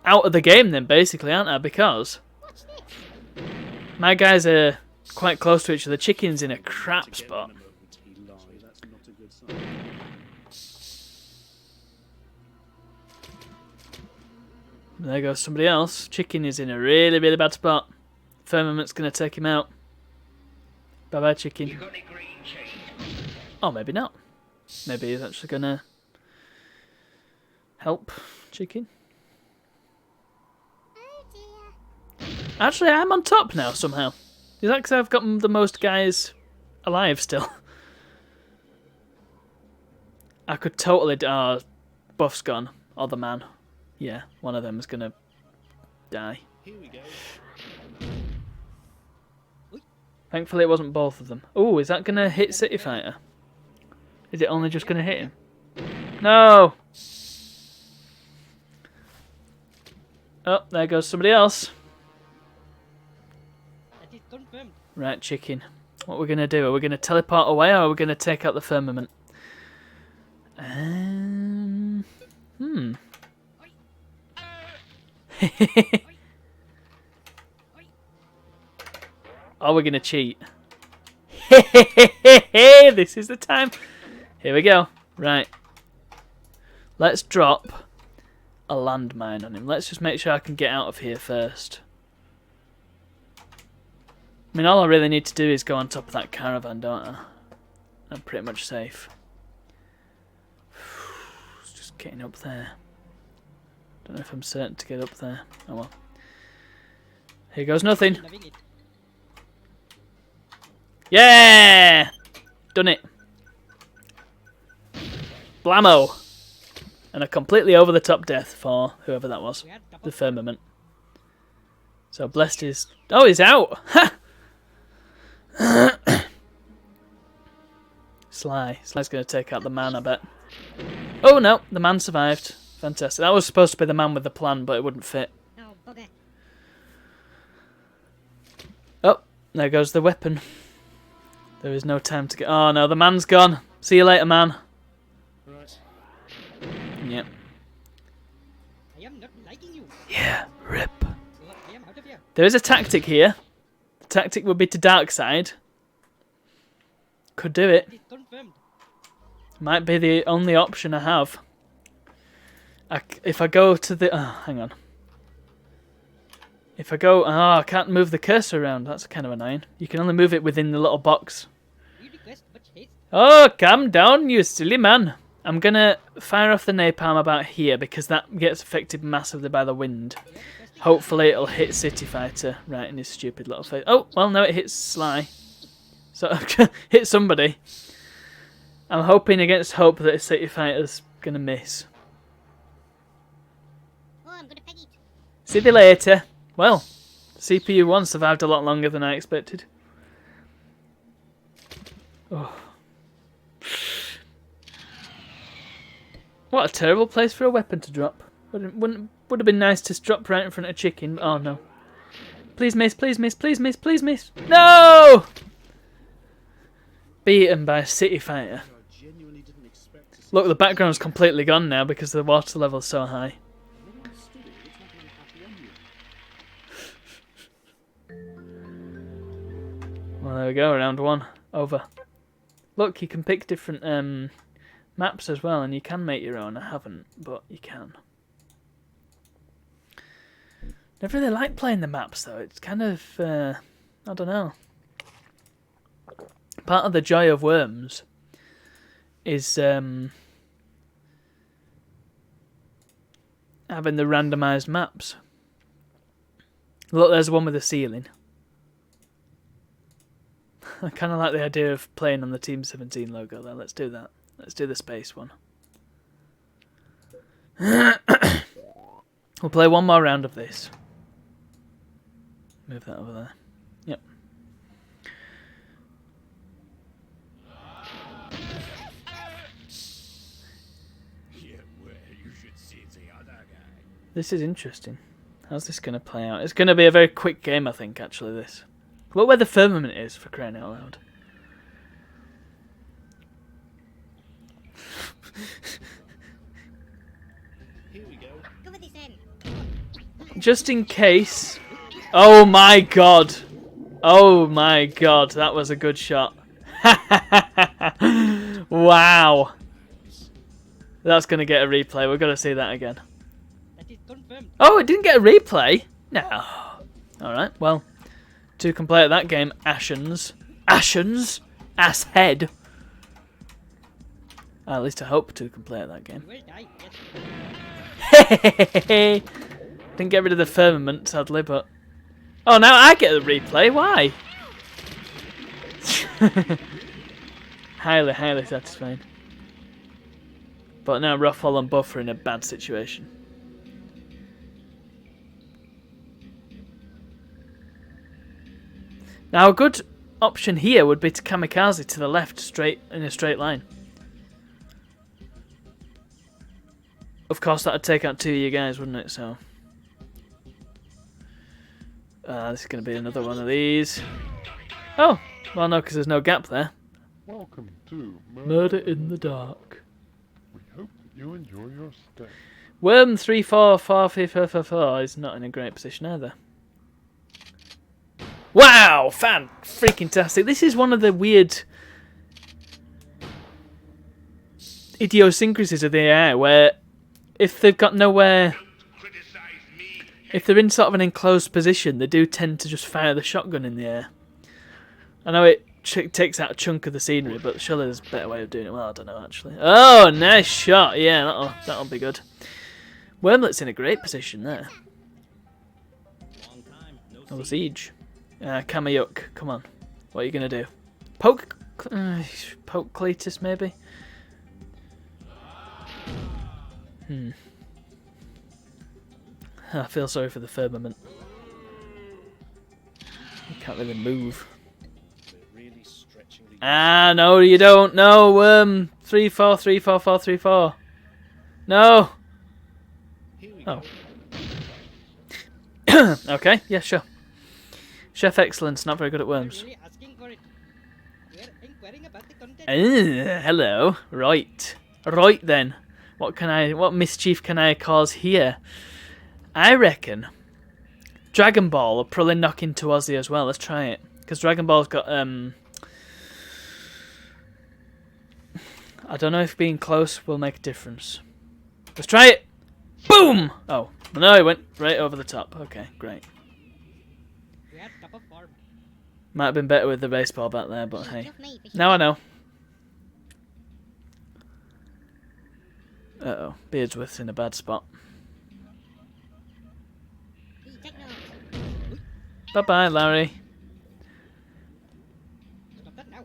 out of the game then, basically, aren't I? Because What's this? my guys are quite close to each other. Chicken's in a crap spot. In a moment, he lied. That's not a good sign. There goes somebody else. Chicken is in a really, really bad spot. Firmament's going to take him out. Bye-bye, You Chicken. got any green cheese? Oh, maybe not. Maybe he's actually going to help Chicken. Oh dear. Actually, I'm on top now, somehow. Is that because I've got the most guys alive still? I could totally... Buff's gone. Or the man. Yeah, one of them is going to die. Here we go. Thankfully, it wasn't both of them. Oh, is that going to hit City Fighter? Is it only just going to hit him? No! Oh, there goes somebody else. That is confirmed. Right, Chicken. What are we going to do? Are we going to teleport away, or are we going to take out the firmament? Are we going to cheat? This is the time. Here we go. Right. Let's drop a landmine on him. Let's just make sure I can get out of here first. I mean, all I really need to do is go on top of that caravan, don't I? I'm pretty much safe. It's just getting up there. Don't know if I'm certain to get up there. Oh well. Here goes nothing. Loving it. Yeah! Done it. Blammo! And a completely over-the-top death for whoever that was. We are double. The firmament. So Blessed is... Oh, he's out! Ha! Sly's going to take out the man, I bet. Oh, no. The man survived. Fantastic. That was supposed to be the man with the plan, but it wouldn't fit. Oh, bugger. Oh, there goes the weapon. There is no time to get... Oh, no. The man's gone. See you later, man. Right. Yep. I am not liking you. Yeah, rip. So I am out of here. There is a tactic here. tactic would be to dark side. Could do it. That is confirmed. Might be the only option I have. If I go to the... Oh, hang on. If I go... Oh, I can't move the cursor around. That's kind of annoying. You can only move it within the little box. We request much haste. Oh, calm down, you silly man. I'm going to fire off the napalm about here because that gets affected massively by the wind. Hopefully it'll hit City Fighter right in his stupid little face. Oh, well, no, it hits Sly. So, hit somebody. I'm hoping against hope that City Fighter's going to miss. Oh, I'm gonna peg it. See you later. Well, CPU 1 survived a lot longer than I expected. Oh. What a terrible place for a weapon to drop. Would have been nice to drop right in front of chicken. Oh no. Please miss, please miss, please miss, please miss. No! Beaten by a City Fighter. I genuinely didn't expect to see Look, the background's completely gone now because the water level's so high. no one stood it. It's not very happy on you. Well, there we go, round 1. Over. Look, you can pick different maps as well, and you can make your own. I haven't, but you can. Never really like playing the maps, though. It's kind of, I don't know. Part of the joy of Worms is having the randomised maps. Look, there's one with a ceiling. I kind of like the idea of playing on the Team 17 logo there. Let's do that. Let's do the space one. We'll play one more round of this. Move that over there. Yep. This is interesting. How's this going to play out? It's going to be a very quick game, I think, actually, this. Look where the firmament is, for crying out loud. Here we go. Go with this end. Just in case... Oh my god! Oh my god, that was a good shot. Wow! That's going to get a replay. We've got to see that again. That is confirmed. Oh, it didn't get a replay? No. Alright, well... To complete that game, Ashens. Ashens? Asshead. At least I hope to complete that game. You will die. Yes. Didn't get rid of the firmament, sadly, but... Oh, now I get the replay. Why? Highly, highly satisfying. But now Ruffle and Buff are in a bad situation. Now a good option here would be to kamikaze to the left, straight in a straight line. Of course, that'd take out 2 of you guys, wouldn't it? So, this is going to be another one of these. Oh, well, no, because there's no gap there. Welcome to Murder in the Dark. We hope that you enjoy your stay. Worm 34444 is not in a great position either. Wow, fan freaking tastic! This is one of the weird idiosyncrasies of the AI, where if they've got nowhere, if they're in sort of an enclosed position, they do tend to just fire the shotgun in the air. I know it takes out a chunk of the scenery, but surely there's a better way of doing it. Well, I don't know actually. Oh, nice shot! Yeah, that'll be good. Wormlet's in a great position there. Oh, Siege. Kamayuk, come on. What are you going to do? Poke Cletus, maybe? I feel sorry for the firmament. You can't really move. We're really stretching the... Ah, no, you don't. No, 34344434. No. Here we Oh. go. Okay, yeah, sure. Chef Excellence, not very good at worms. Really asking for it. We're inquiring about the content. Hello. Right. Right then. What mischief can I cause here? I reckon Dragon Ball will probably knock into Ozzy as well. Let's try it. Because Dragon Ball's got... I don't know if being close will make a difference. Let's try it! Boom! Oh, no, it went right over the top. Okay, great. We are top of form. Might have been better with the baseball bat there, but hey. Just me, Now I know. Uh-oh, Beardsworth's in a bad spot. Please take notes. Bye-bye, Larry. Stop that now.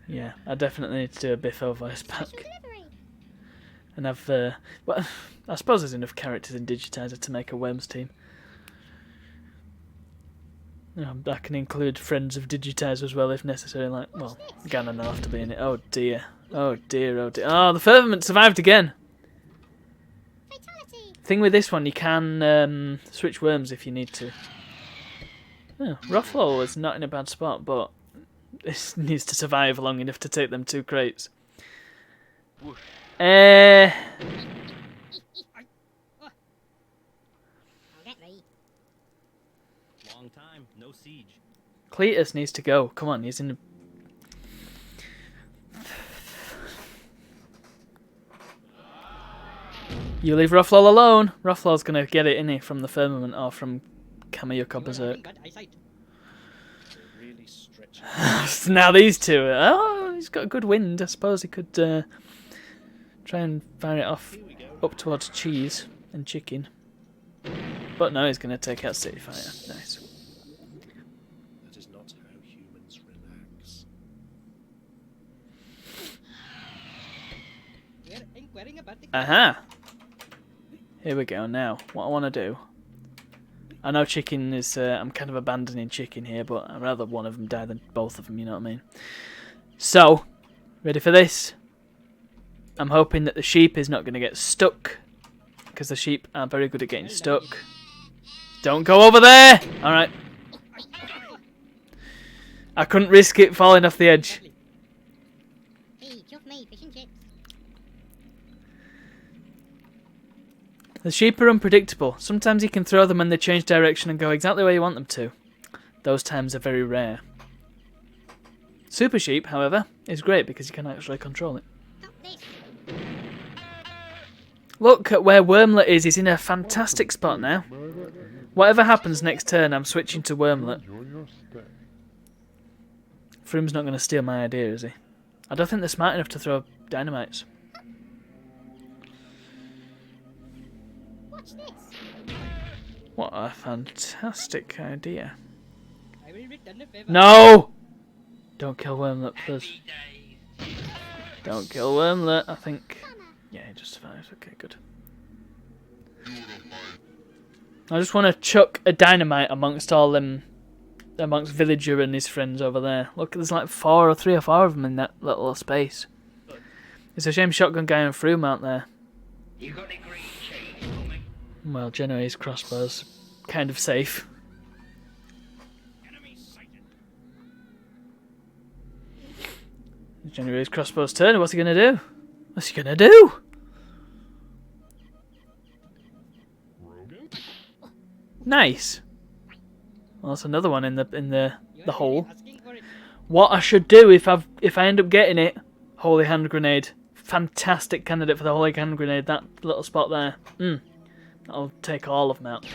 Yeah, I definitely need to do a Biffo voice back. Special delivery. And I've, well, I suppose there's enough characters in Digitizer to make a Worms team. I can include friends of Digitizer as well if necessary, like, well, Ganon will have to be in it. Oh dear. Oh dear, oh dear. Oh, the firmament survived again! Fatality. Thing with this one, you can switch worms if you need to. Oh, Ruffalo is not in a bad spot, but this needs to survive long enough to take them 2 crates. I'll get thee. Long time, no siege. Cletus needs to go. Come on, he's in. You leave Ruffalo alone. Ruffalo's gonna get it, isn't he, from the firmament or from Kameyuko Berserk. Good eyesight. Really stretch. Now these two. Oh, he's got good wind. I suppose he could try and fire it off up towards cheese and chicken. But no, he's gonna take out City Fighter. Nice. That is not how humans relax. We are inquiring about the Aha! Here we go. Now, what I want to do. I know chicken is. I'm kind of abandoning chicken here, but I'd rather one of them die than both of them. You know what I mean? So, ready for this? I'm hoping that the sheep is not going to get stuck, because the sheep are very good at getting stuck. Don't go over there! Alright. I couldn't risk it falling off the edge. Hey, chuff me, fish and chips. The sheep are unpredictable. Sometimes you can throw them when they change direction and go exactly where you want them to. Those times are very rare. Super sheep, however, is great because you can actually control it. Stop this. Look at where Wormlet is. He's in a fantastic spot now. Whatever happens next turn, I'm switching to Wormlet. Enjoy your stay. Froom's not going to steal my idea, is he? I don't think they're smart enough to throw dynamites. Watch this. What a fantastic idea. I will return a favor. No! Don't kill Wormlet, please. Happy days. Don't kill Wormlet, I think. Yeah, he just survives. Okay, good. I just want to chuck a dynamite amongst all them, amongst Villager and his friends over there. Look, there's like 3 or 4 of them in that little space. It's a shame Shotgun Guy and Froome aren't there. You got any green cheese for me? Well, Genoese crossbows, kind of safe. Enemy sighted. Genoese crossbow's turn. What's he gonna do? What's he gonna do? Nice. Well, that's another one in the You the are hole. really asking for it. What I should do if I end up getting it, Holy Hand Grenade. Fantastic candidate for the Holy Hand Grenade. That little spot there. That'll take all of them out.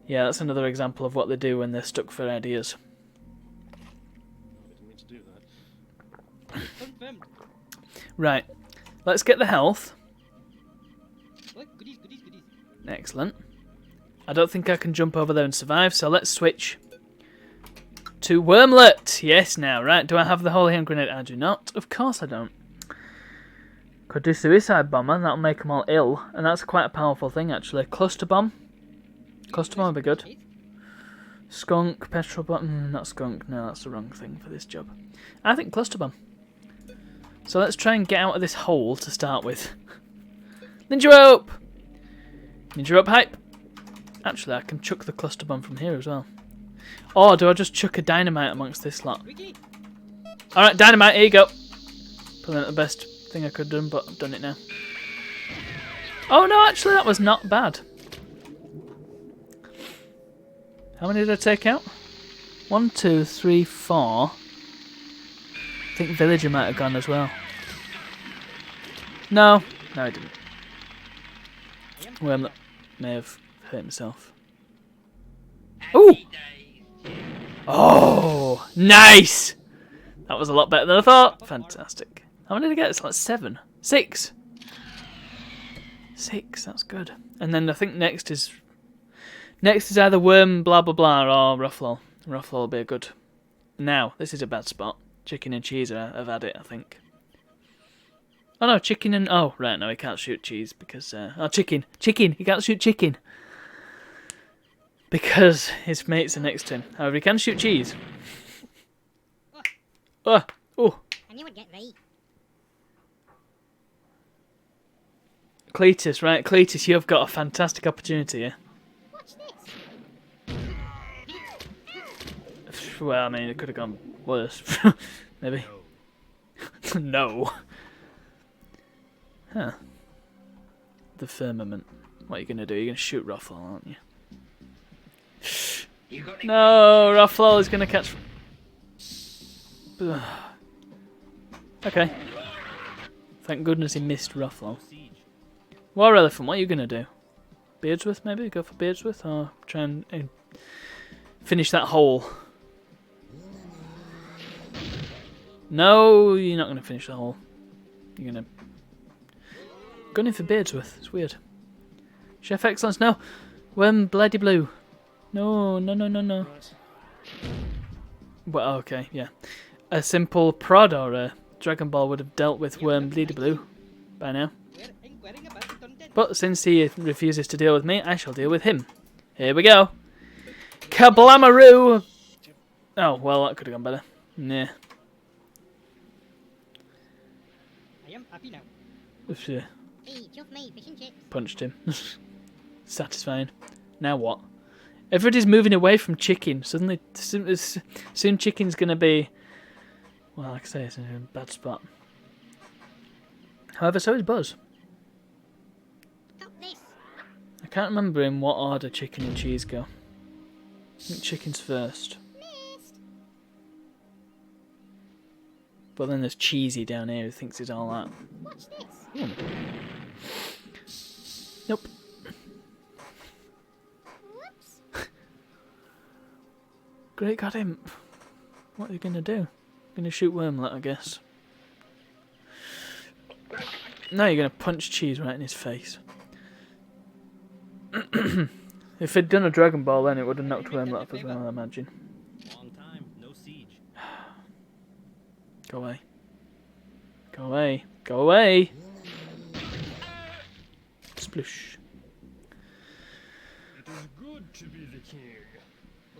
Yeah, that's another example of what they do when they're stuck for ideas. I didn't mean to do that. Confirmed. Right, let's get the health. Oh, goodies, goodies, goodies. Excellent. I don't think I can jump over there and survive, so let's switch to Wormlet. Yes, now, right. Do I have the Holy Hand Grenade? I do not. Of course I don't. Could do Suicide Bomber. That'll make them all ill, and that's quite a powerful thing, actually. Cluster Bomb. Cluster Bomb would be good. Skunk, Petrol Bomb. Not Skunk. No, that's the wrong thing for this job. I think Cluster Bomb. So let's try and get out of this hole to start with. Ninja Rope! Ninja Rope hype! Actually, I can chuck the Cluster Bomb from here as well. Or do I just chuck a dynamite amongst this lot? Wiki. Alright, dynamite, here you go. Probably not the best thing I could have done, but I've done it now. Oh no, actually that was not bad. How many did I take out? 1, 2, 3, 4. I think Villager might have gone as well. No, no, he didn't. Wormlet may have hurt himself. Ooh! Oh, nice! That was a lot better than I thought. Fantastic. How many did I get? It's like 7. 6. 6, that's good. And then I think next is either Worm blah blah blah or Ruffalo. Ruffalo will be a good. Now, this is a bad spot. Chicken and cheese have had it, I think. Oh no, chicken and... Oh, right, no, he can't shoot cheese because... oh, chicken! Chicken! He can't shoot chicken! Because his mates are next to him. However, he can shoot cheese. Oh! Oh! I knew I'd get right. Cletus, right? Cletus, you've got a fantastic opportunity here. Watch this. Well, I mean, it could have gone worse. Maybe. No. Huh. The firmament. What are you going to do? You're going to shoot Ruffalo, aren't you? No, Ruffalo is going to catch... Okay. Thank goodness he missed Ruffalo. War Elephant, what are you going to do? Beardsworth, maybe? Go for Beardsworth? Or try and finish that hole? No, you're not going to finish the hole. You're going to... Going in for Beardsworth. It's weird. Chef Excellence, no. Worm Bloody Blue. No, no, no, no, no. Well, okay, yeah. A simple prod or a Dragon Ball would have dealt with Worm Bloody Blue by now. We're inquiring about the content. But since he refuses to deal with me, I shall deal with him. Here we go. Kablamaroo! Oh, well, that could have gone better. Nah. I am happy now. Oof, Hey, chuff me, fish and chips. punched him. Satisfying. Now what? Everybody's moving away from chicken. Suddenly, soon chicken's going to be... Well, like I say, it's in a bad spot. However, so is Buzz. Got this. I can't remember in what order chicken and cheese go. I think chicken's first. Missed. But then there's Cheesy down here who thinks he's all that. Watch this. Nope. Whoops. Great God Imp. What are you going to do? Going to shoot Wormlet, I guess. No, you're going to punch Cheese right in his face. If it'd done a Dragon Ball then it would have knocked Wormlet off as well, I imagine. Long time, no siege. Go away. Go away. Go away! Sploosh. It is good to be the king.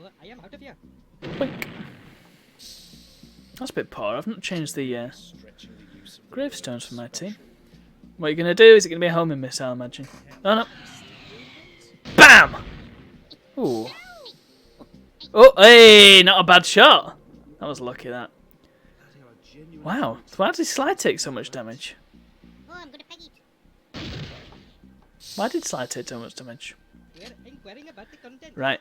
Oh, I am out of here. Boink. That's a bit poor. I've not changed the gravestones for my team. What are you going to do? Is it going to be a homing missile, I imagine? Oh, no. BAM! Ooh. Oh, hey! Not a bad shot. That was lucky, that. Wow. Why did Sly take so much damage? Oh, I'm gonna peg it. Why did Sly take so much damage? We're inquiring about the content. Right.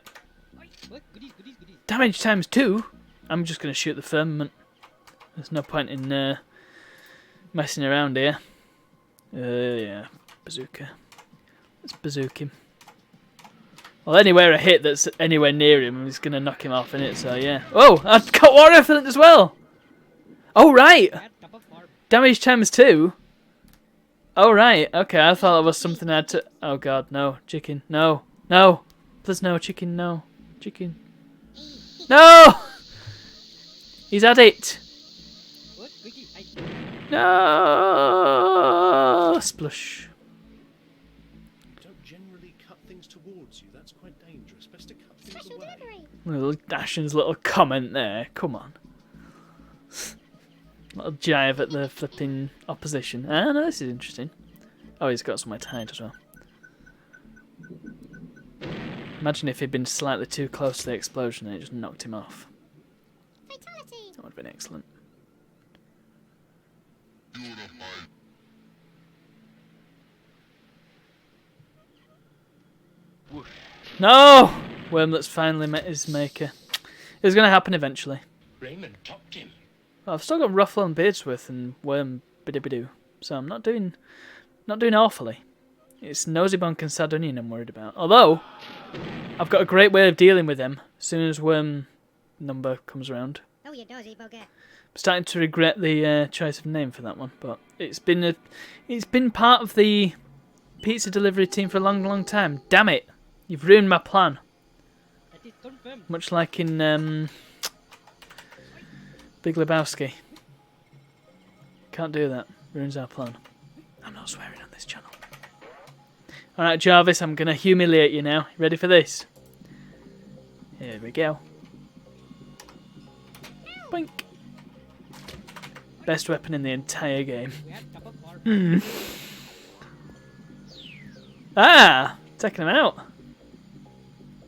Oh, goodies, goodies, goodies. Damage times 2? I'm just going to shoot the firmament. There's no point in messing around here. Yeah. Bazooka. Let's bazooka him. Well, anywhere I hit that's anywhere near him is going to knock him off, innit? So, yeah. Oh! I've got War Elephant as well! Oh, right! At top of farm. Damage times 2? Oh, right. Okay, I thought that was something I had to... Oh, God, no. Chicken. No. No! Please, no. Chicken, no. Chicken. No! He's had it! Oh, quickie, I... No! Splush. Don't generally cut things towards you. That's quite dangerous. Best to cut things Special away. delivery. Little Dashin's little comment there. Come on. Little jive at the flipping opposition. Ah, no, this is interesting. Oh, he's got somewhere to hide as well. Imagine if he'd been slightly too close to the explosion and it just knocked him off. Fatality. That would have been excellent. No! Worm that's finally met his maker. It's going to happen eventually. Raymond topped him. Well, I've still got Ruffle and Beardsworth and Worm bidibidoo, so I'm not doing awfully. It's Nosybunk and Sardonian I'm worried about. Although, I've got a great way of dealing with them as soon as Worm number comes around. Oh, you dozy bugger. I'm starting to regret the choice of name for that one, but it's been part of the pizza delivery team for a long, long time. Damn it! You've ruined my plan. That is confirmed. Much like in Big Lebowski. Can't do that. Ruins our plan. I'm not swearing on this channel. Alright, Jarvis, I'm going to humiliate you now. You ready for this? Here we go. Boink. Best weapon in the entire game. We are top of farm. Ah! Taking him out.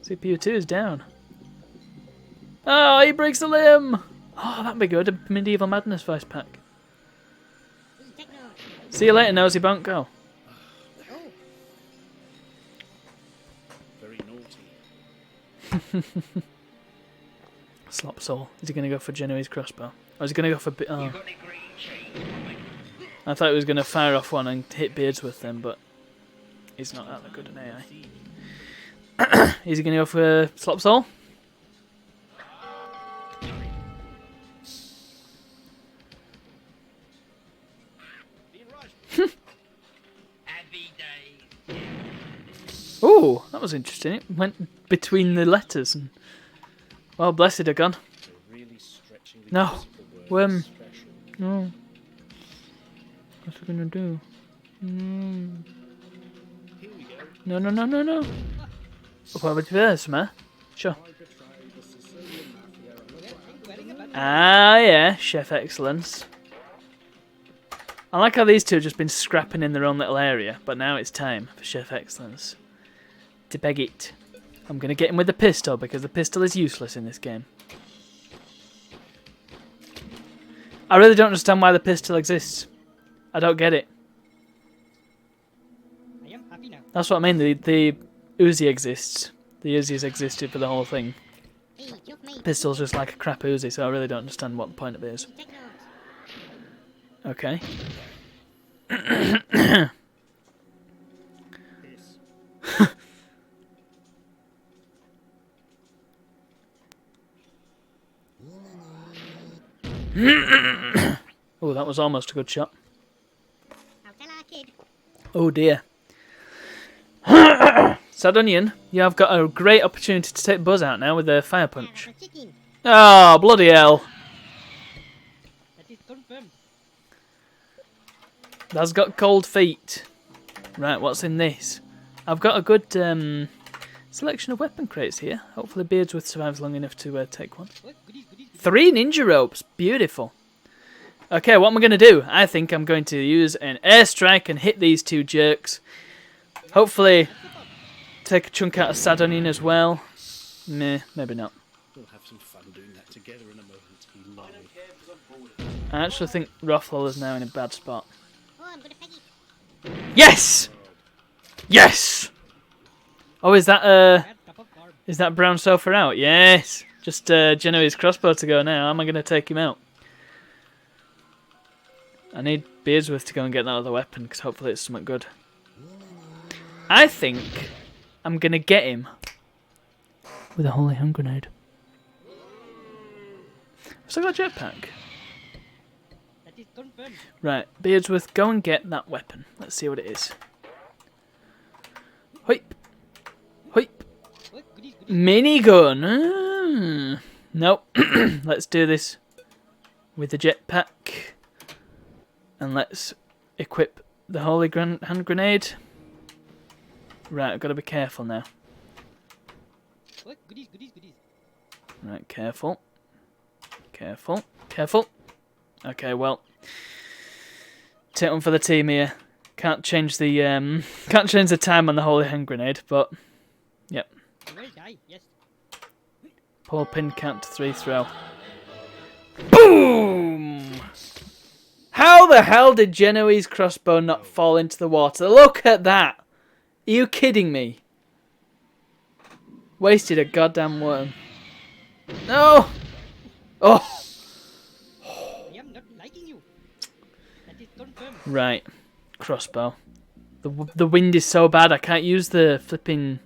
CPU 2 is down. Oh, he breaks a limb! Oh, that'd be good. A Medieval Madness voice pack. Take note. See you later, Nosy Bunk. Go. Oh, Very naughty. Slop Soul. Is he going to go for Genoese crossbow? Or is he going to go for... Oh. You got any green chain coming? I thought he was going to fire off one and hit Beardsworth then, but he's not that good an AI. Is he going to go for Slop Soul? Happy days. Ooh, that was interesting. It went between the letters. And well, blessed are gone. They're really stretching the No. physical word Worm. special. No. What's he going to do? Here we go. No, no, no, no, no. What would you there, Summer? Sure. I betray the Sicilian mafia and look what happened. Inquiring about the Ah, yeah, Chef Excellence. I like how these two have just been scrapping in their own little area, but now it's time for Chef Excellence to beg it. I'm going to get him with the pistol because the pistol is useless in this game. I really don't understand why the pistol exists. I don't get it. I am happy now. That's what I mean. The Uzi exists. The Uzi has existed for the whole thing. hey, jump me. Pistol's just like a crap Uzi, so I really don't understand what the point of it is. Take note. Okay. Piss. Oh, that was almost a good shot. I'll tell our kid. Oh dear. Sardonian, you have got a great opportunity to take Buzz out now with a fire punch. Have a chicken. Oh, bloody hell. That is confirmed. That's got cold feet. Right, what's in this? I've got a good selection of weapon crates here. Hopefully Beardsworth survives long enough to take one. Oh, goodies, goodies, goodies. 3 ninja ropes. Beautiful. Okay, what am I going to do? I think I'm going to use an airstrike and hit these two jerks. Hopefully take a chunk out of Sardonian as well. Meh, maybe not. We'll have some fun doing that together in a moment. Lol. I actually think Ruffle is now in a bad spot. Oh, I'm gonna peg it. Yes! Yes! Oh, is that We are top of farm. is that brown sofa out? Yes! Just Genoese crossbow to go now. How am I going to take him out? I need Beardsworth to go and get that other weapon, because hopefully it's something good. I think I'm going to get him with a holy hand grenade. I've still got a jetpack. That is confirmed. Right, Beardsworth, go and get that weapon. Let's see what it is. Hoip! Hoip! Oh, goodies, goodies. Minigun! Ah. Nope. Let's do this with the jetpack. And let's equip the holy hand grenade. Right, I've got to be careful now. Oh, goodies, goodies, goodies. Right, careful. Careful. Careful. Okay, well. Take one for the team here. Can't change the time on the holy hand grenade, but yep. You will die, yes. Pull pin, count to 3, throw. Boom! How the hell did Genoese crossbow not fall into the water? Look at that! Are you kidding me? Wasted a goddamn worm. No! Oh! I am not liking you. That is confirmed. Right. Crossbow. The wind is so bad I can't use the flipping...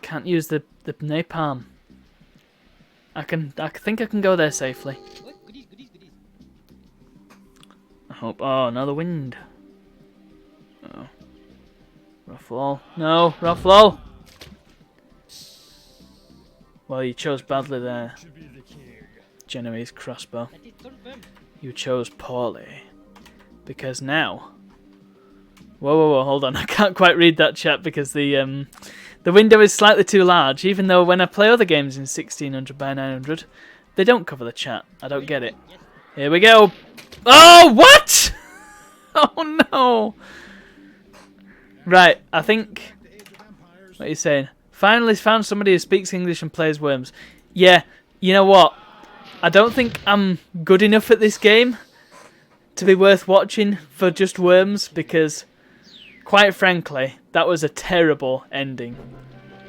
can't use the napalm. I think I can go there safely. Oh, goodies, goodies, goodies. I hope. Oh, another wind. Oh. Ruffalo. No, Ruffalo! Well, you chose badly there. Genoese crossbow. That is confirmed. You chose poorly. Because now... Whoa, hold on. I can't quite read that chat because the window is slightly too large, even though when I play other games in 1600 by 900, they don't cover the chat. I don't get it. Yes. Here we go. Oh, what? Oh, no. Right, I think... What are you saying? Finally found somebody who speaks English and plays Worms. Yeah, you know what? I don't think I'm good enough at this game to be worth watching for just Worms, because, quite frankly, that was a terrible ending.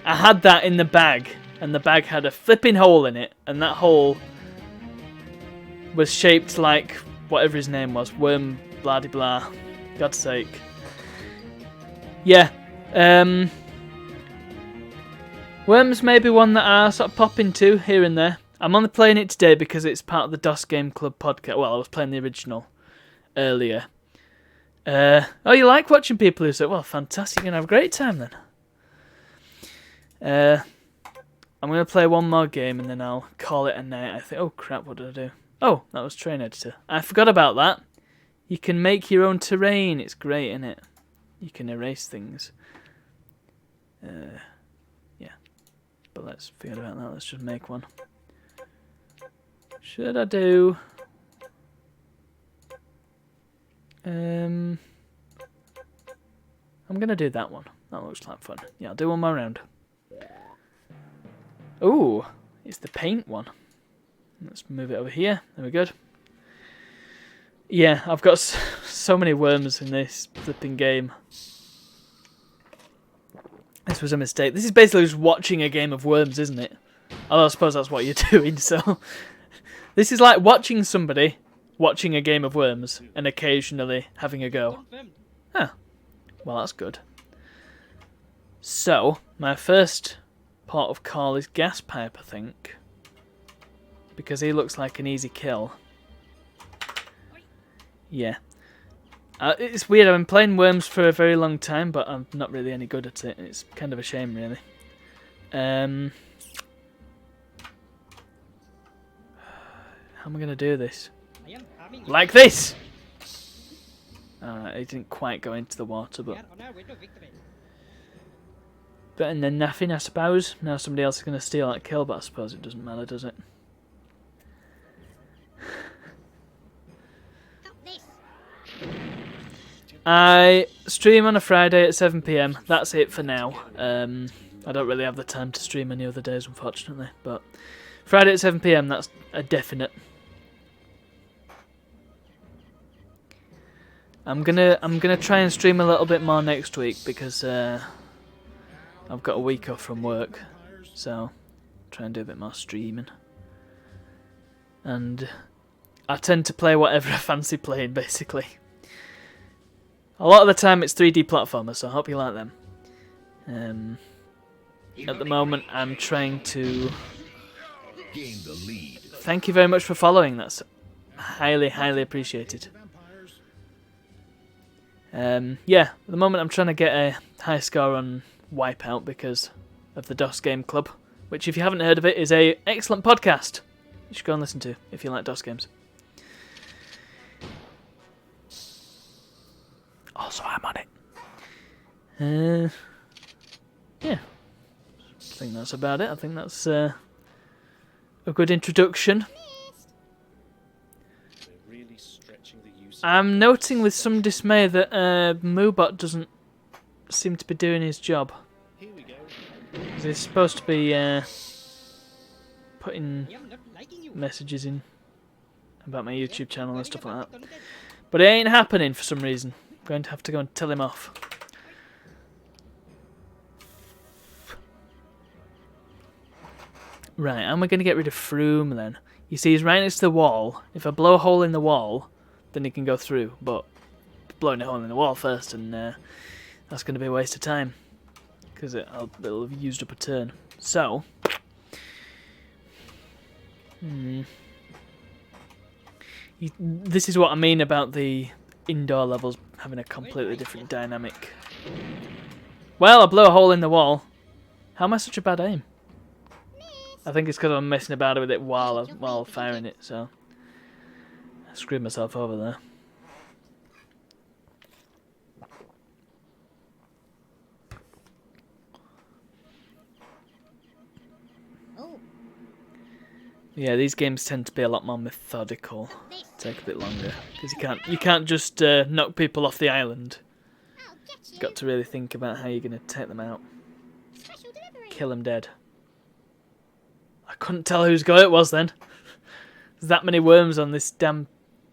I had that in the bag, and the bag had a flipping hole in it, and that hole was shaped like whatever his name was. Worm blah de blah. God's sake. Yeah. Worms may be one that I sort of pop into here and there. I'm only playing it today because it's part of the DOS Game Club podcast. Well, I was playing the original earlier. Oh, you like watching people who say, well, fantastic, you're going to have a great time then. I'm going to play one more game and then I'll call it a night. I think, oh crap, what did I do? Oh, that was Train Editor. I forgot about that. You can make your own terrain. It's great, isn't it? You can erase things. Yeah. But let's forget about that. Let's just make one. Should I do... I'm going to do that one. That looks like fun. Yeah, I'll do one more round. Ooh, it's the paint one. Let's move it over here. There we go. Yeah, I've got so many worms in this flipping game. This was a mistake. This is basically just watching a game of Worms, isn't it? Although I suppose that's what you're doing, so... This is like watching somebody watching a game of Worms and occasionally having a go. Confirmed. Huh. Well, that's good. So, my first port of call is Gas Pipe, I think. Because he looks like an easy kill. Yeah. It's weird, I've been playing Worms for a very long time, but I'm not really any good at it. It's kind of a shame, really. How am I going to do this? I am harming you. Like this! Alright, he didn't quite go into the water, We but... are on our way to victory. Better than nothing, I suppose. Now somebody else is going to steal that kill, but I suppose it doesn't matter, does it? Got this. I stream on a Friday at 7 PM. That's it for now. I don't really have the time to stream any other days, unfortunately. But Friday at 7 PM, that's a definite. I'm gonna try and stream a little bit more next week because I've got a week off from work, so try and do a bit more streaming. And I tend to play whatever I fancy playing, basically. A lot of the time it's 3D platformers, so I hope you like them. At the moment I'm trying to... Gain the lead. Thank you very much for following, that's highly, highly appreciated. Yeah, at the moment I'm trying to get a high score on Wipeout because of the DOS Game Club, which if you haven't heard of it is a excellent podcast you should go and listen to if you like DOS games. Also, I'm on it. Yeah, I think that's about it. I think that's a good introduction. We're really stretching the use. I'm noting with some dismay that Moobot doesn't seem to be doing his job. Here we go. 'Cause he's supposed to be putting I am not liking you. messages in about my YouTube channel and stuff like that. But it ain't happening for some reason. I'm going to have to go and tell him off. Right, how am I going to get rid of Froome then? You see, he's right next to the wall. If I blow a hole in the wall, then he can go through. But blowing a hole in the wall first, and that's going to be a waste of time. Because it'll have used up a turn. So... This is what I mean about the indoor levels having a completely different dynamic. Well, I blew a hole in the wall. How am I such a bad aim? I think it's because I'm messing about with it while firing it, so I screwed myself over there. Oh, Yeah, these games tend to be a lot more methodical. Take a bit longer because you can't just knock people off the island. I'll get you. You've got to really think about how you're going to take them out. Special delivery. Kill them dead. I couldn't tell whose go it was then. There's that many worms on this damn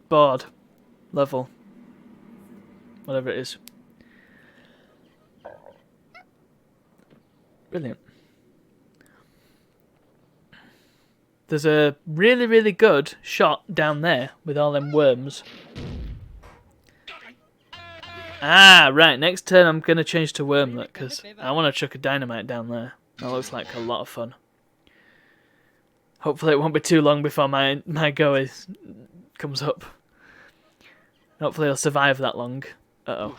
board level. Whatever it is. Brilliant. There's a really, really good shot down there with all them worms. Ah, right. Next turn I'm going to change to wormlet because I want to chuck a dynamite down there. That looks like a lot of fun. Hopefully it won't be too long before my go comes up. Hopefully I'll survive that long. Uh-oh.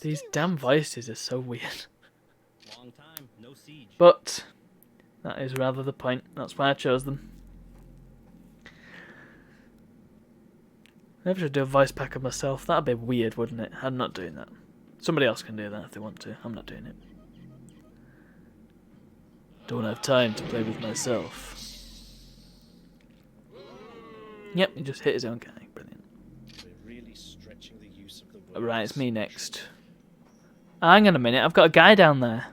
These damn voices are so weird. Long time, no siege. But that is rather the point. That's why I chose them. Maybe I should do a voice pack of myself. That'd be weird, wouldn't it? I'm not doing that. Somebody else can do that if they want to. I'm not doing it. Don't have time to play with myself. Yep, he just hit his own guy. Brilliant. We're really stretching the use of the words. Right, it's me next. Hang on a minute, I've got a guy down there.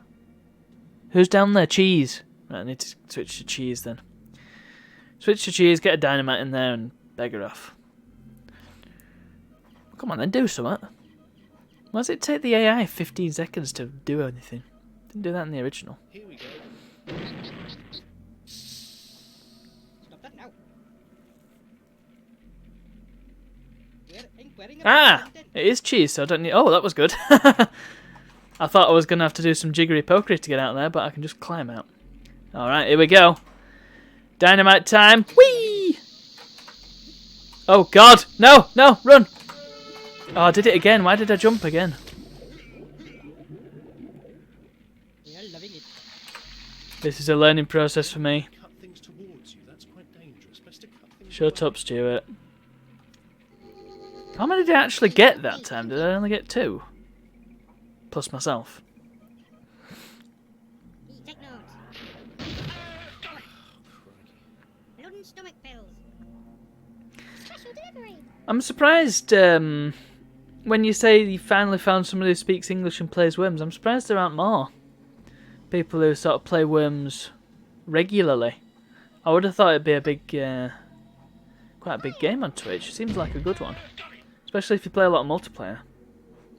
Who's down there? Cheese. Right, I need to switch to cheese then. Switch to cheese, get a dynamite in there and beggar off. Come on then, do something. Why does it take the AI 15 seconds to do anything? Didn't do that in the original. Here we go. Stop that now. We're inquiring about Ah! content. It is cheese, so I don't need... Oh, that was good. I thought I was going to have to do some jiggery pokery to get out there, but I can just climb out. Alright, here we go. Dynamite time. Whee! Oh, God. No, no, run. Oh, I did it again. Why did I jump again? We are loving it. This is a learning process for me. Cut things towards you. That's quite dangerous. Best to cut things Shut away. up, Stuart. How many did I actually get that time? Did I only get 2? Plus myself. Take notes. Blood and stomach pills. Special delivery. I'm surprised when you say you finally found somebody who speaks English and plays Worms. I'm surprised there aren't more people who sort of play Worms regularly. I would have thought it'd be a big, quite a big game on Twitch. It seems like a good one, especially if you play a lot of multiplayer,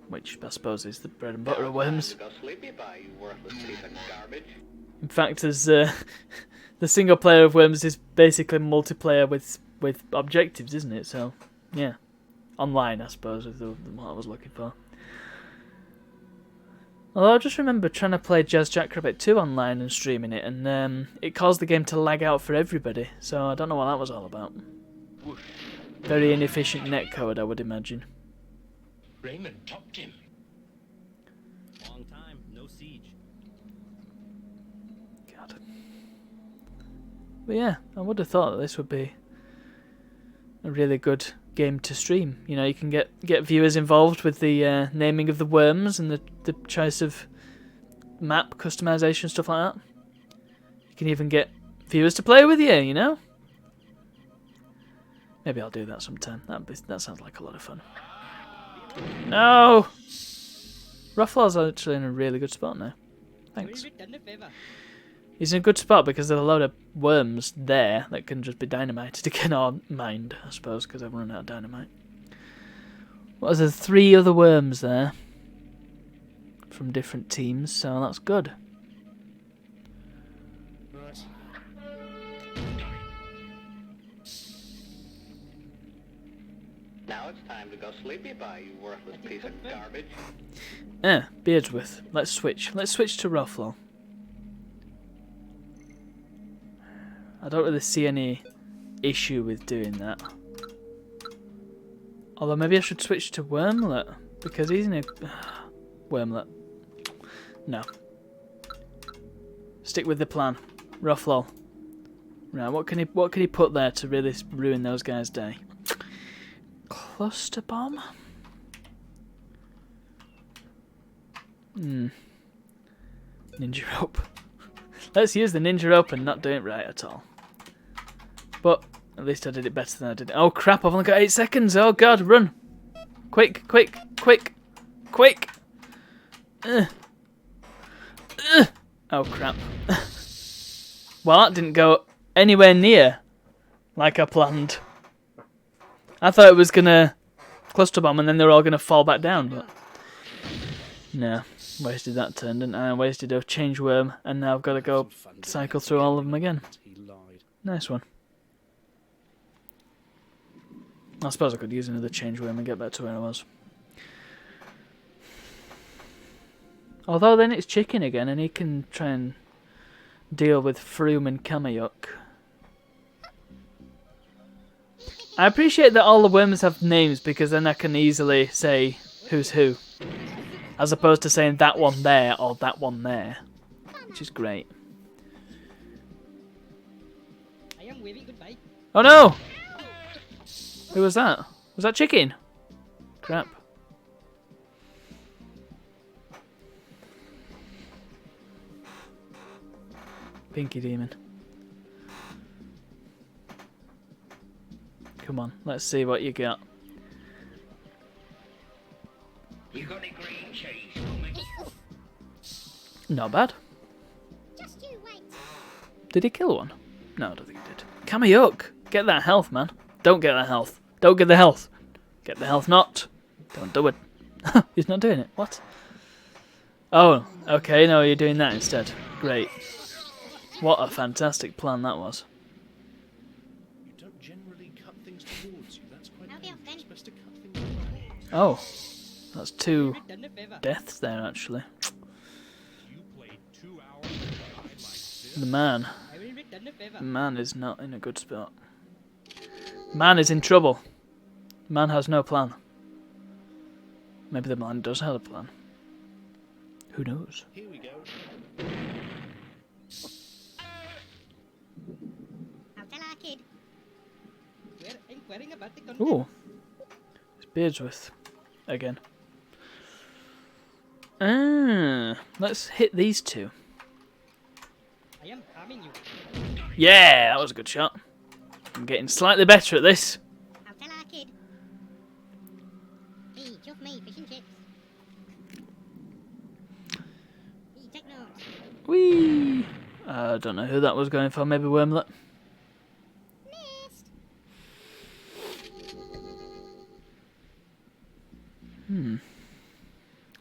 which I suppose is the bread and butter of Worms. Go sleepy bye, you worthless piece of garbage. In fact, as the single player of Worms is basically multiplayer with objectives, isn't it? So, yeah, online I suppose is what I was looking for. Although I just remember trying to play Jazz Jackrabbit 2 online and streaming it, and it caused the game to lag out for everybody. So I don't know what that was all about. Very inefficient netcode, I would imagine. Raymond topped him. Long time, no siege. God. But yeah, I would have thought that this would be a really good game to stream. You know, you can get viewers involved with the naming of the worms and the choice of map customization, stuff like that. You can even get viewers to play with you, you know? Maybe I'll do that sometime. That sounds like a lot of fun. No! Ruffalo's actually in a really good spot now. Thanks. We've done a favor. He's in a good spot because there's a load of worms there that can just be dynamited again, or mined, I suppose, because I've run out of dynamite. What is there? 3 other worms there from different teams, so that's good. Right. Now it's time to go sleepy by, you worthless piece of garbage. Beardsworth. Let's switch. Let's switch to Ruffalo. I don't really see any issue with doing that. Although maybe I should switch to Wormlet, because he's in a... Wormlet. No. Stick with the plan. Ruffalo. Right, what can he put there to really ruin those guys' day? Cluster bomb? Ninja rope. Let's use the ninja rope and not do it right at all. But at least I did it better than I did. Oh crap, I've only got 8 seconds. Oh god, run. Quick, quick, quick, quick. Oh crap. Well, that didn't go anywhere near like I planned. I thought it was gonna cluster bomb and then they're all gonna fall back down, but no. Wasted that turn, didn't I? I wasted a change worm, and now I've got to go cycle through all of them again. He lied. Nice one. I suppose I could use another change worm and get back to where I was. Although then it's Chicken again, and he can try and deal with Froome and Kamayuk. I appreciate that all the worms have names, because then I can easily say who's who. As opposed to saying that one there or that one there. Which is great. I am waving goodbye. Oh no! Who was that? Was that Chicken? Crap. Pinky Demon. Come on, let's see what you got. You got any green cheese for me? Not bad. Just you wait. Did he kill one? No, I don't think he did. Kamayuk! Get that health, man. Don't get that health. Don't get the health. Get the health not. Don't do it. He's not doing it. What? Oh, okay, no, you're doing that instead. Great. What a fantastic plan that was. You don't generally cut things towards you. That's quite Okay, dangerous. then. It's best to cut things away. Oh, that's 2 Done a favor. deaths there, actually. You played 2 hours of a ride like this. The man. I will return a favor. The man is not in a good spot. Man is in trouble. Man has no plan. Maybe the man does have a plan. Who knows? Here we go. I'll tell our kid. We're inquiring about the content. Ooh. It's Beardsworth. Again. Let's hit these two. I am harming you. Yeah, that was a good shot. I'm getting slightly better at this. I'll tell our kid. Hey, chuff me, fish and chips. Hey, take notes. Whee! I don't know who that was going for. Maybe Wormlet. Missed.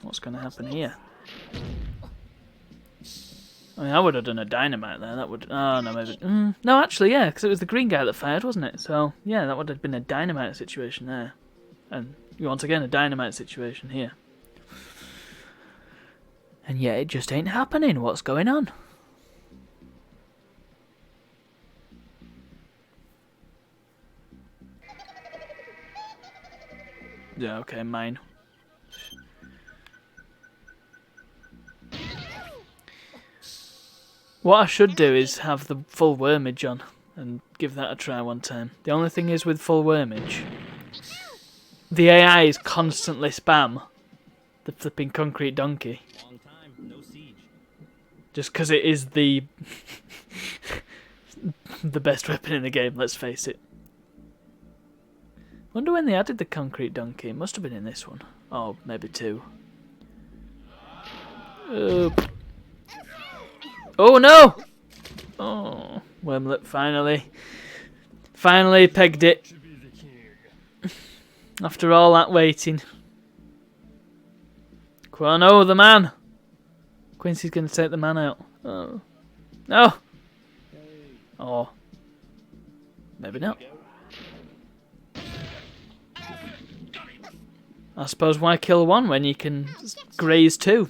What's going to happen here? I mean, I would have done a dynamite there. That would. Oh no, maybe. No, actually, yeah, because it was the green guy that fired, wasn't it? So yeah, that would have been a dynamite situation there, and once again a dynamite situation here. And yet it just ain't happening. What's going on? Yeah, okay, mine. What I should do is have the full wormage on and give that a try one time. The only thing is with full wormage, the AI is constantly spam the flipping concrete donkey. Long time, no siege. Just because it is the the best weapon in the game, let's face it. Wonder when they added the concrete donkey. It must have been in this one. Oh, maybe 2. Oh no! Oh, Wormlet finally pegged it. After all that waiting. Quano, the man! Quincy's going to take the man out. Oh. No! Or maybe not. I suppose why kill one when you can graze two?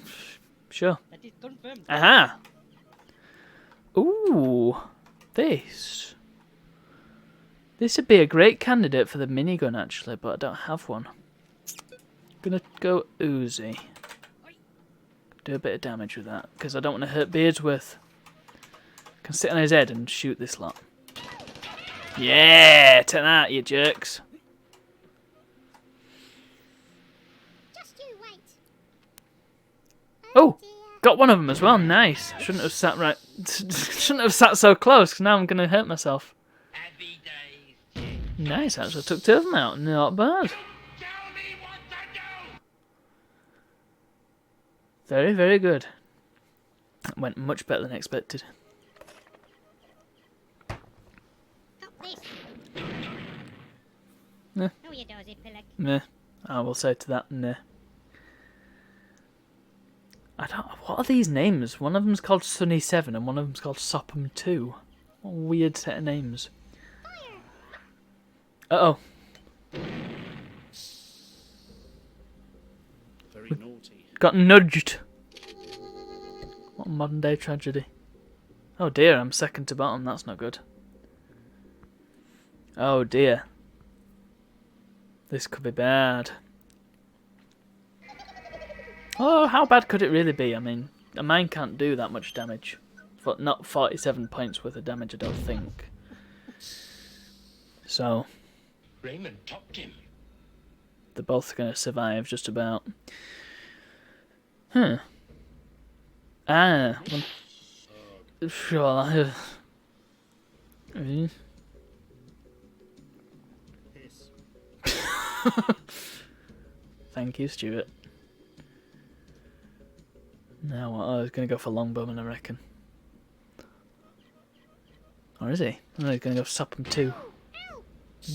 Sure. That is confirmed. Aha! Ooh, this. This would be a great candidate for the minigun, actually, but I don't have one. Gonna go Uzi. Do a bit of damage with that, because I don't want to hurt Beardsworth. Can sit on his head and shoot this lot. Yeah, take that, you jerks. Just you wait. Oh, Dear. got one of them as well. Nice. Shouldn't have sat right. Shouldn't have sat so close, because now I'm gonna hurt myself. Happy days. Nice, actually took two of them out. Not bad. Tell me what to do! Very, very good. Went much better than expected. Got this. Nah. No, you dozy pillock. Meh. I will say to that, nah. I don't. What are these names? One of them's called Sunny 7 and one of them's called Sopham 2. What a weird set of names. Uh oh. Very naughty. Got nudged. What a modern day tragedy. Oh dear, I'm second to bottom. That's not good. Oh dear. This could be bad. Oh, how bad could it really be? I mean, a mine can't do that much damage. But not 47 points worth of damage, I don't think. So, Raymond topped him. they're both going to survive just about. Huh. Ah. Well, sure. Piss. Thank you, Stuart. Now what? Oh, he's going to go for Longbowman, I reckon. Or is he? Oh, he's going to go Sopham 2.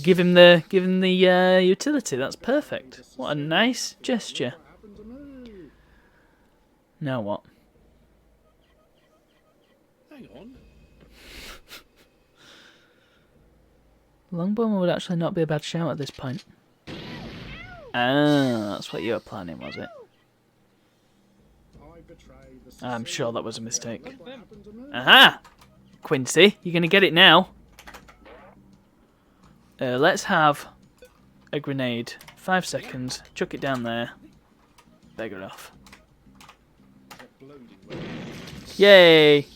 Give him the utility. That's perfect. What a nice gesture. What happened to me? Now what? Hang on. Longbowman would actually not be a bad shout at this point. Ah, that's what you were planning, was it? I betrayed the I'm sure that was a Sicilian mistake. Mafia. Look what happened to me. Aha! Quincy, you're going to get it now. Let's have a grenade. 5 seconds. Chuck it down there. Beggar off. Yay!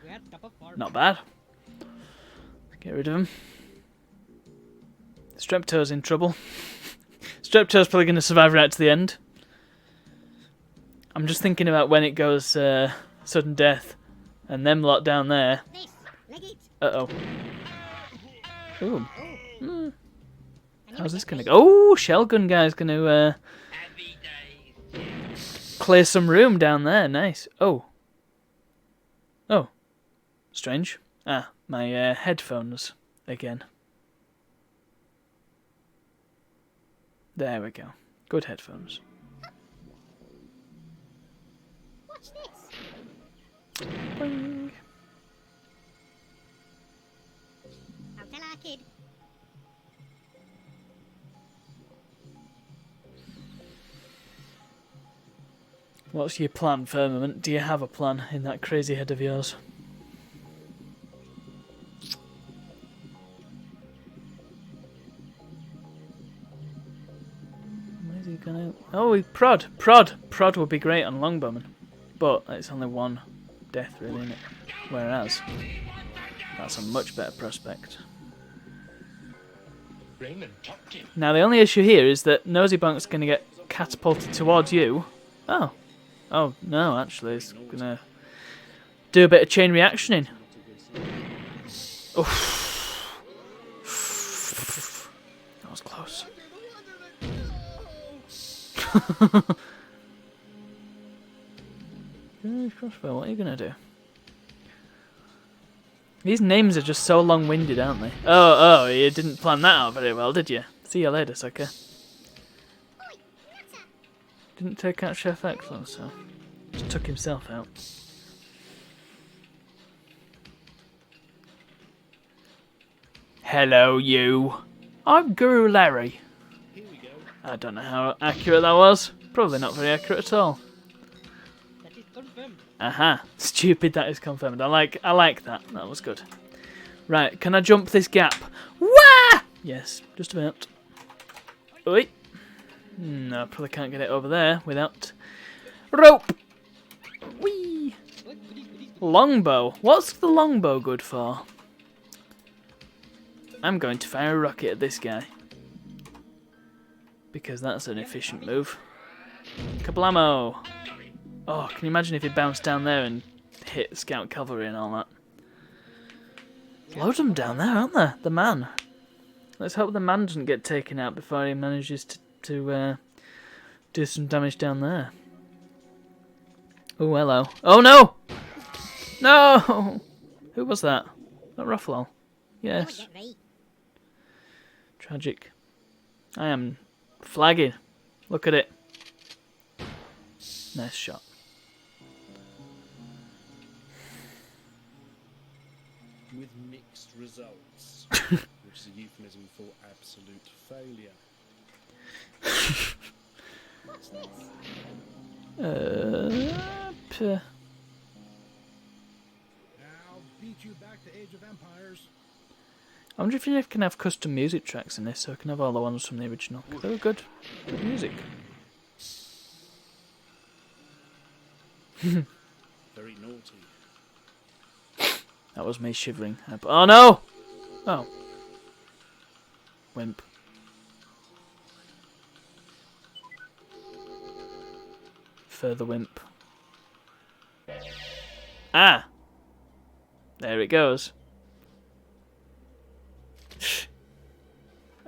We are top of form. Not bad. Get rid of him. Strepto's in trouble. Strepto's probably going to survive right to the end. I'm just thinking about when it goes sudden death. And them lot down there. This. Leg it. Uh-oh. Ooh. I knew How's it this was going to me. go? Oh, Shellgun guy's going to Happy days. clear some room down there. Nice. Oh. Oh. Strange. Ah, my headphones again. There we go. Good headphones. Watch this. Boing. I'll tell our kid. What's your plan, Firmament? Do you have a plan in that crazy head of yours? Where's he gonna... Oh, prod! Prod! Prod would be great on Longbowman. But it's only one death, really, isn't it? Whereas, that's a much better prospect. Raymond topped him. Now, the only issue here is that Nosybonk's going to get catapulted towards you. Oh. Oh, no, actually, it's going to do a bit of chain reactioning. Oof. That was close. Crossbow, what are you going to do? These names are just so long-winded, aren't they? Oh, you didn't plan that out very well, did you? See you later, sucker. Oi, nutter. Didn't take out Chef Excellence, so just took himself out. Hello, you. I'm Guru Larry. Here we go. I don't know how accurate that was. Probably not very accurate at all. That is confirmed. Aha. Stupid, that is confirmed. I like that. That was good. Right, can I jump this gap? Wah! Yes, just a minute. Oi. No, I probably can't get it over there without rope. Whee! Oh, goody, goody, goody. Longbow. What's the longbow good for? I'm going to fire a rocket at this guy. Because that's an efficient move. Kablamo! Oh, can you imagine if he bounced down there and hit scout cavalry and all that? Loads of them down there, aren't there? The man. Let's hope the man doesn't get taken out before he manages to do some damage down there. Oh, hello. Oh, no! No! Who was that? That Ruffalo? Yes. Get right. Tragic. I am flagging. Look at it. Nice shot. With mixed results, which is a euphemism for absolute failure. What's this? I'll beat you back to Age of Empires. I wonder if you can have custom music tracks in this, so I can have all the ones from the original. 'Cause they were good. Good music. Very naughty. That was me shivering. Oh no! Oh. Wimp. Further wimp. Ah! There it goes.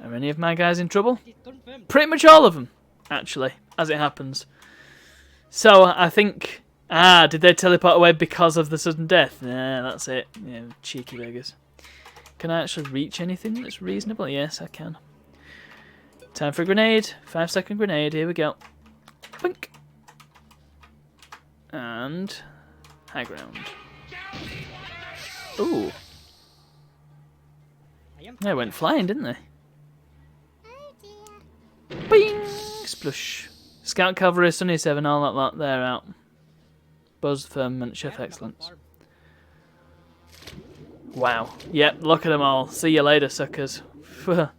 Are any of my guys in trouble? That is confirmed. Pretty much all of them, actually, as it happens. So, I think... Ah, did they teleport away because of the sudden death? Nah, that's it. Yeah, cheeky beggars. Can I actually reach anything that's reasonable? Yes, I can. Time for a grenade. 5-second grenade. Here we go. Boink. And... high ground. Ooh. I am They went flying, didn't they? Oh dear. Bing! Splush. Scout Cavalry, Sunny 7, all that lot, they're out. Buzz, Firmament, Chef Excellence. Wow. Yep, look at them all. See you later, suckers. I'm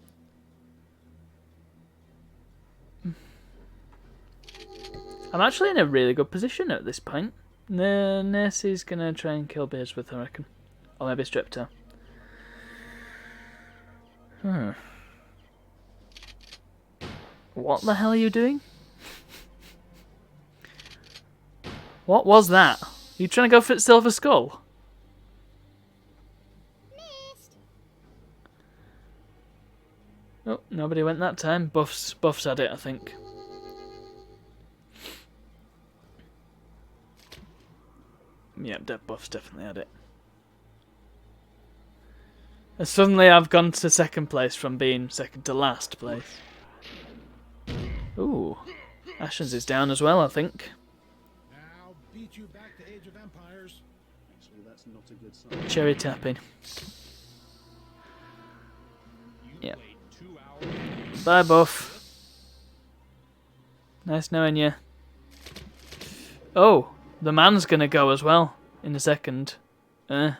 actually in a really good position at this point. Nessy's gonna try and kill Bearsworth, I reckon. Or maybe Strepto. What the hell are you doing? What was that? Are you trying to go for Silver Skull? Missed. Oh, nobody went that time. Buffs had it, I think. Yep, Buffs definitely had it. And suddenly I've gone to second place from being second to last place. Ooh. Ashens is down as well, I think. I'll beat you back to Age of Empires. Actually, that's not a good sign. Cherry tapping. You Yep. played 2 hours. Bye, Buff. Nice knowing you. Oh, the man's gonna go as well in a second. Yeah,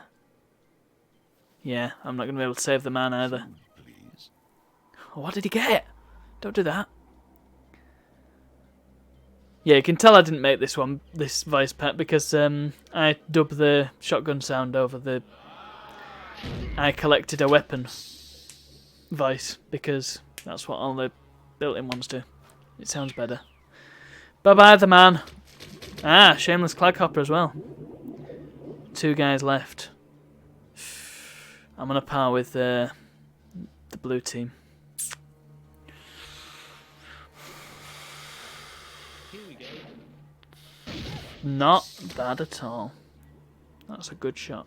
I'm not gonna be able to save the man either. Please. Oh, what did he get? Don't do that. Yeah, you can tell I didn't make this voice pack because I dubbed the shotgun sound over the I collected a weapon voice because that's what all the built-in ones do. It sounds better. Bye-bye, the man. Ah, Shameless Claghopper as well. 2 guys left. I'm on a par with the blue team. Here we go. Not bad at all. That's a good shot.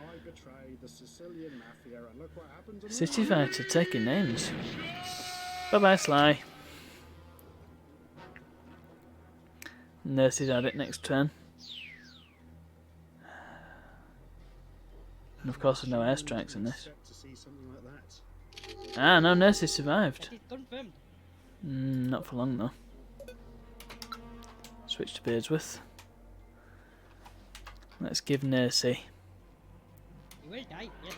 I betrayed the Sicilian Mafia, and look what happened to me. City Fighter taking names. Bye-bye, Sly. Nurse is at it next turn. And of course, there's no airstrikes in this. Expect to see something like that. Ah, no nurses survived. That is confirmed. Not for long, though. Switch to Beardsworth. Let's give Nursey. You will die, yes.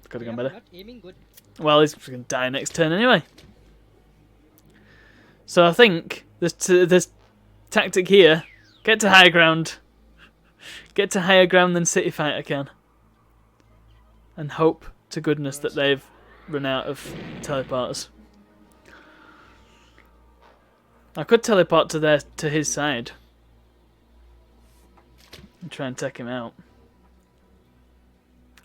Could have I gone am better. not aiming good. Well, he's going to die next turn anyway. So I think this tactic here, get to higher ground. Get to higher ground than City Fighter can. And hope to goodness that they've run out of teleporters. I could teleport to his side. And try and take him out.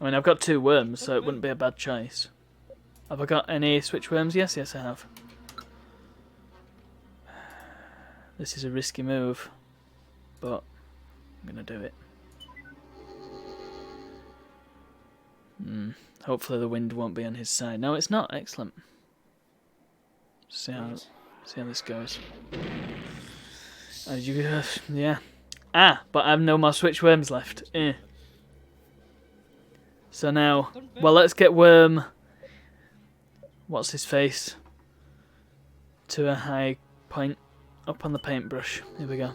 I mean, I've got 2 worms, so it wouldn't be a bad choice. Have I got any switch worms? Yes, I have. This is a risky move, but I'm going to do it. Hopefully the wind won't be on his side. No, it's not. Excellent. See how this goes. Yeah. Ah, but I have no more switch worms left. So now, well, let's get worm. What's his face? To a high point up on the paintbrush. Here we go.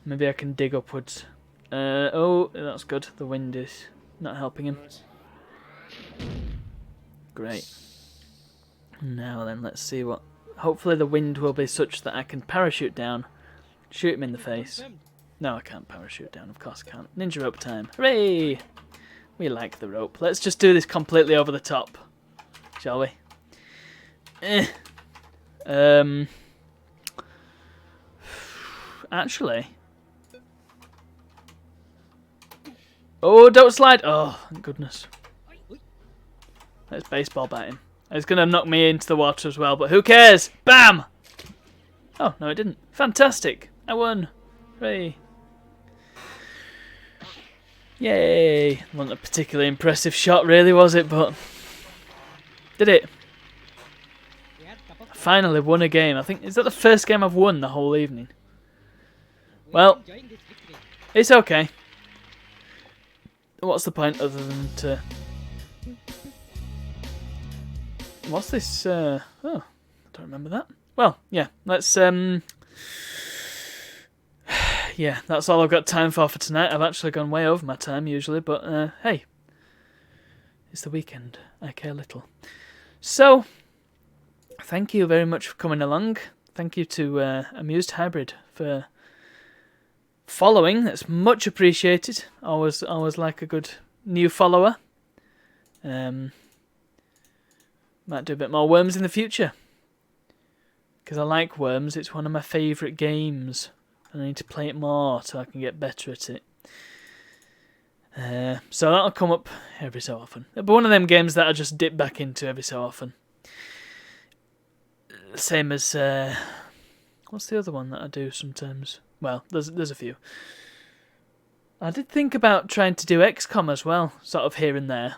Maybe I can dig upwards. Oh, that's good. The wind is not helping him. Great. Now then, let's see what... Hopefully the wind will be such that I can parachute down, shoot him in the face. No, I can't parachute down. Of course I can't. Ninja rope time. Hooray! We like the rope. Let's just do this completely over the top. Shall we? Actually... Oh, don't slide! Oh, thank goodness. Let's baseball bat him. It's going to knock me into the water as well, but who cares? Bam! Oh, no it didn't. Fantastic! I won! Hooray! Yay! Wasn't a particularly impressive shot really, was it? But... Did it? I finally won a game. I think... Is that the first game I've won the whole evening? Well, it's okay. What's the point other than to... What's this? Oh, I don't remember that. Well, yeah, let's... Yeah, that's all I've got time for tonight. I've actually gone way over my time usually, but hey. It's the weekend. I care little. So, thank you very much for coming along. Thank you to Amused Hybrid for... following. That's much appreciated. Always like a good new follower. Might do a bit more Worms in the future, because I like Worms. It's one of my favourite games, and I need to play it more so I can get better at it. So that'll come up every so often. But one of them games that I just dip back into every so often. Same as what's the other one that I do sometimes? Well, there's a few. I did think about trying to do XCOM as well, sort of here and there.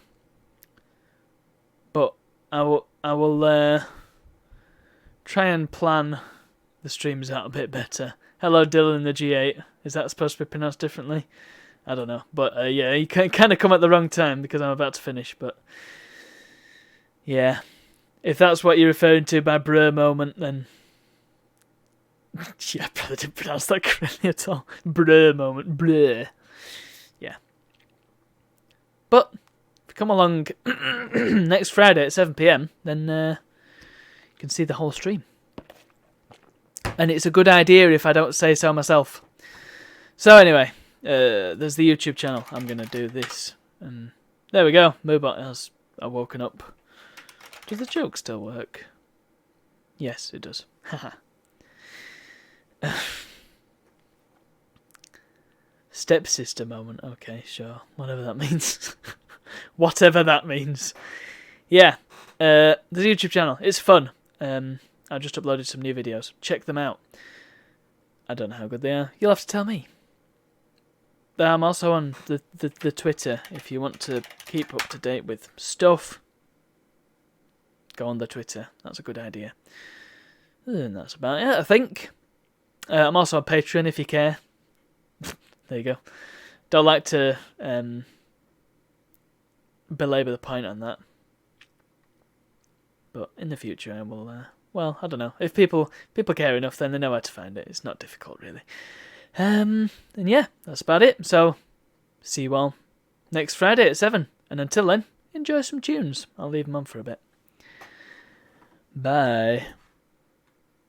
But I will try and plan the streams out a bit better. Hello, Dylan the G8. Is that supposed to be pronounced differently? I don't know. But yeah, you can kind of come at the wrong time because I'm about to finish. But yeah, if that's what you're referring to by bruh moment, then... Yeah, I probably didn't pronounce that correctly at all. Bruh moment. Bruh. Yeah. But, if you come along next Friday at 7 PM, then you can see the whole stream. And it's a good idea if I don't say so myself. So anyway, there's the YouTube channel. I'm going to do this. And there we go. Moobot has woken up. Does the joke still work? Yes, it does. Haha. Stepsister moment. Okay, sure. Whatever that means. Whatever that means. Yeah. The YouTube channel. It's fun. I just uploaded some new videos. Check them out. I don't know how good they are. You'll have to tell me. I'm also on the Twitter. If you want to keep up to date with stuff, go on the Twitter. That's a good idea. And that's about it, I think. I'm also on Patreon if you care. There you go. Don't like to belabor the point on that. But in the future I will, well, I don't know. If people care enough, then they know where to find it. It's not difficult, really. And yeah, that's about it. So, see you all next Friday at 7. And until then, enjoy some tunes. I'll leave them on for a bit. Bye.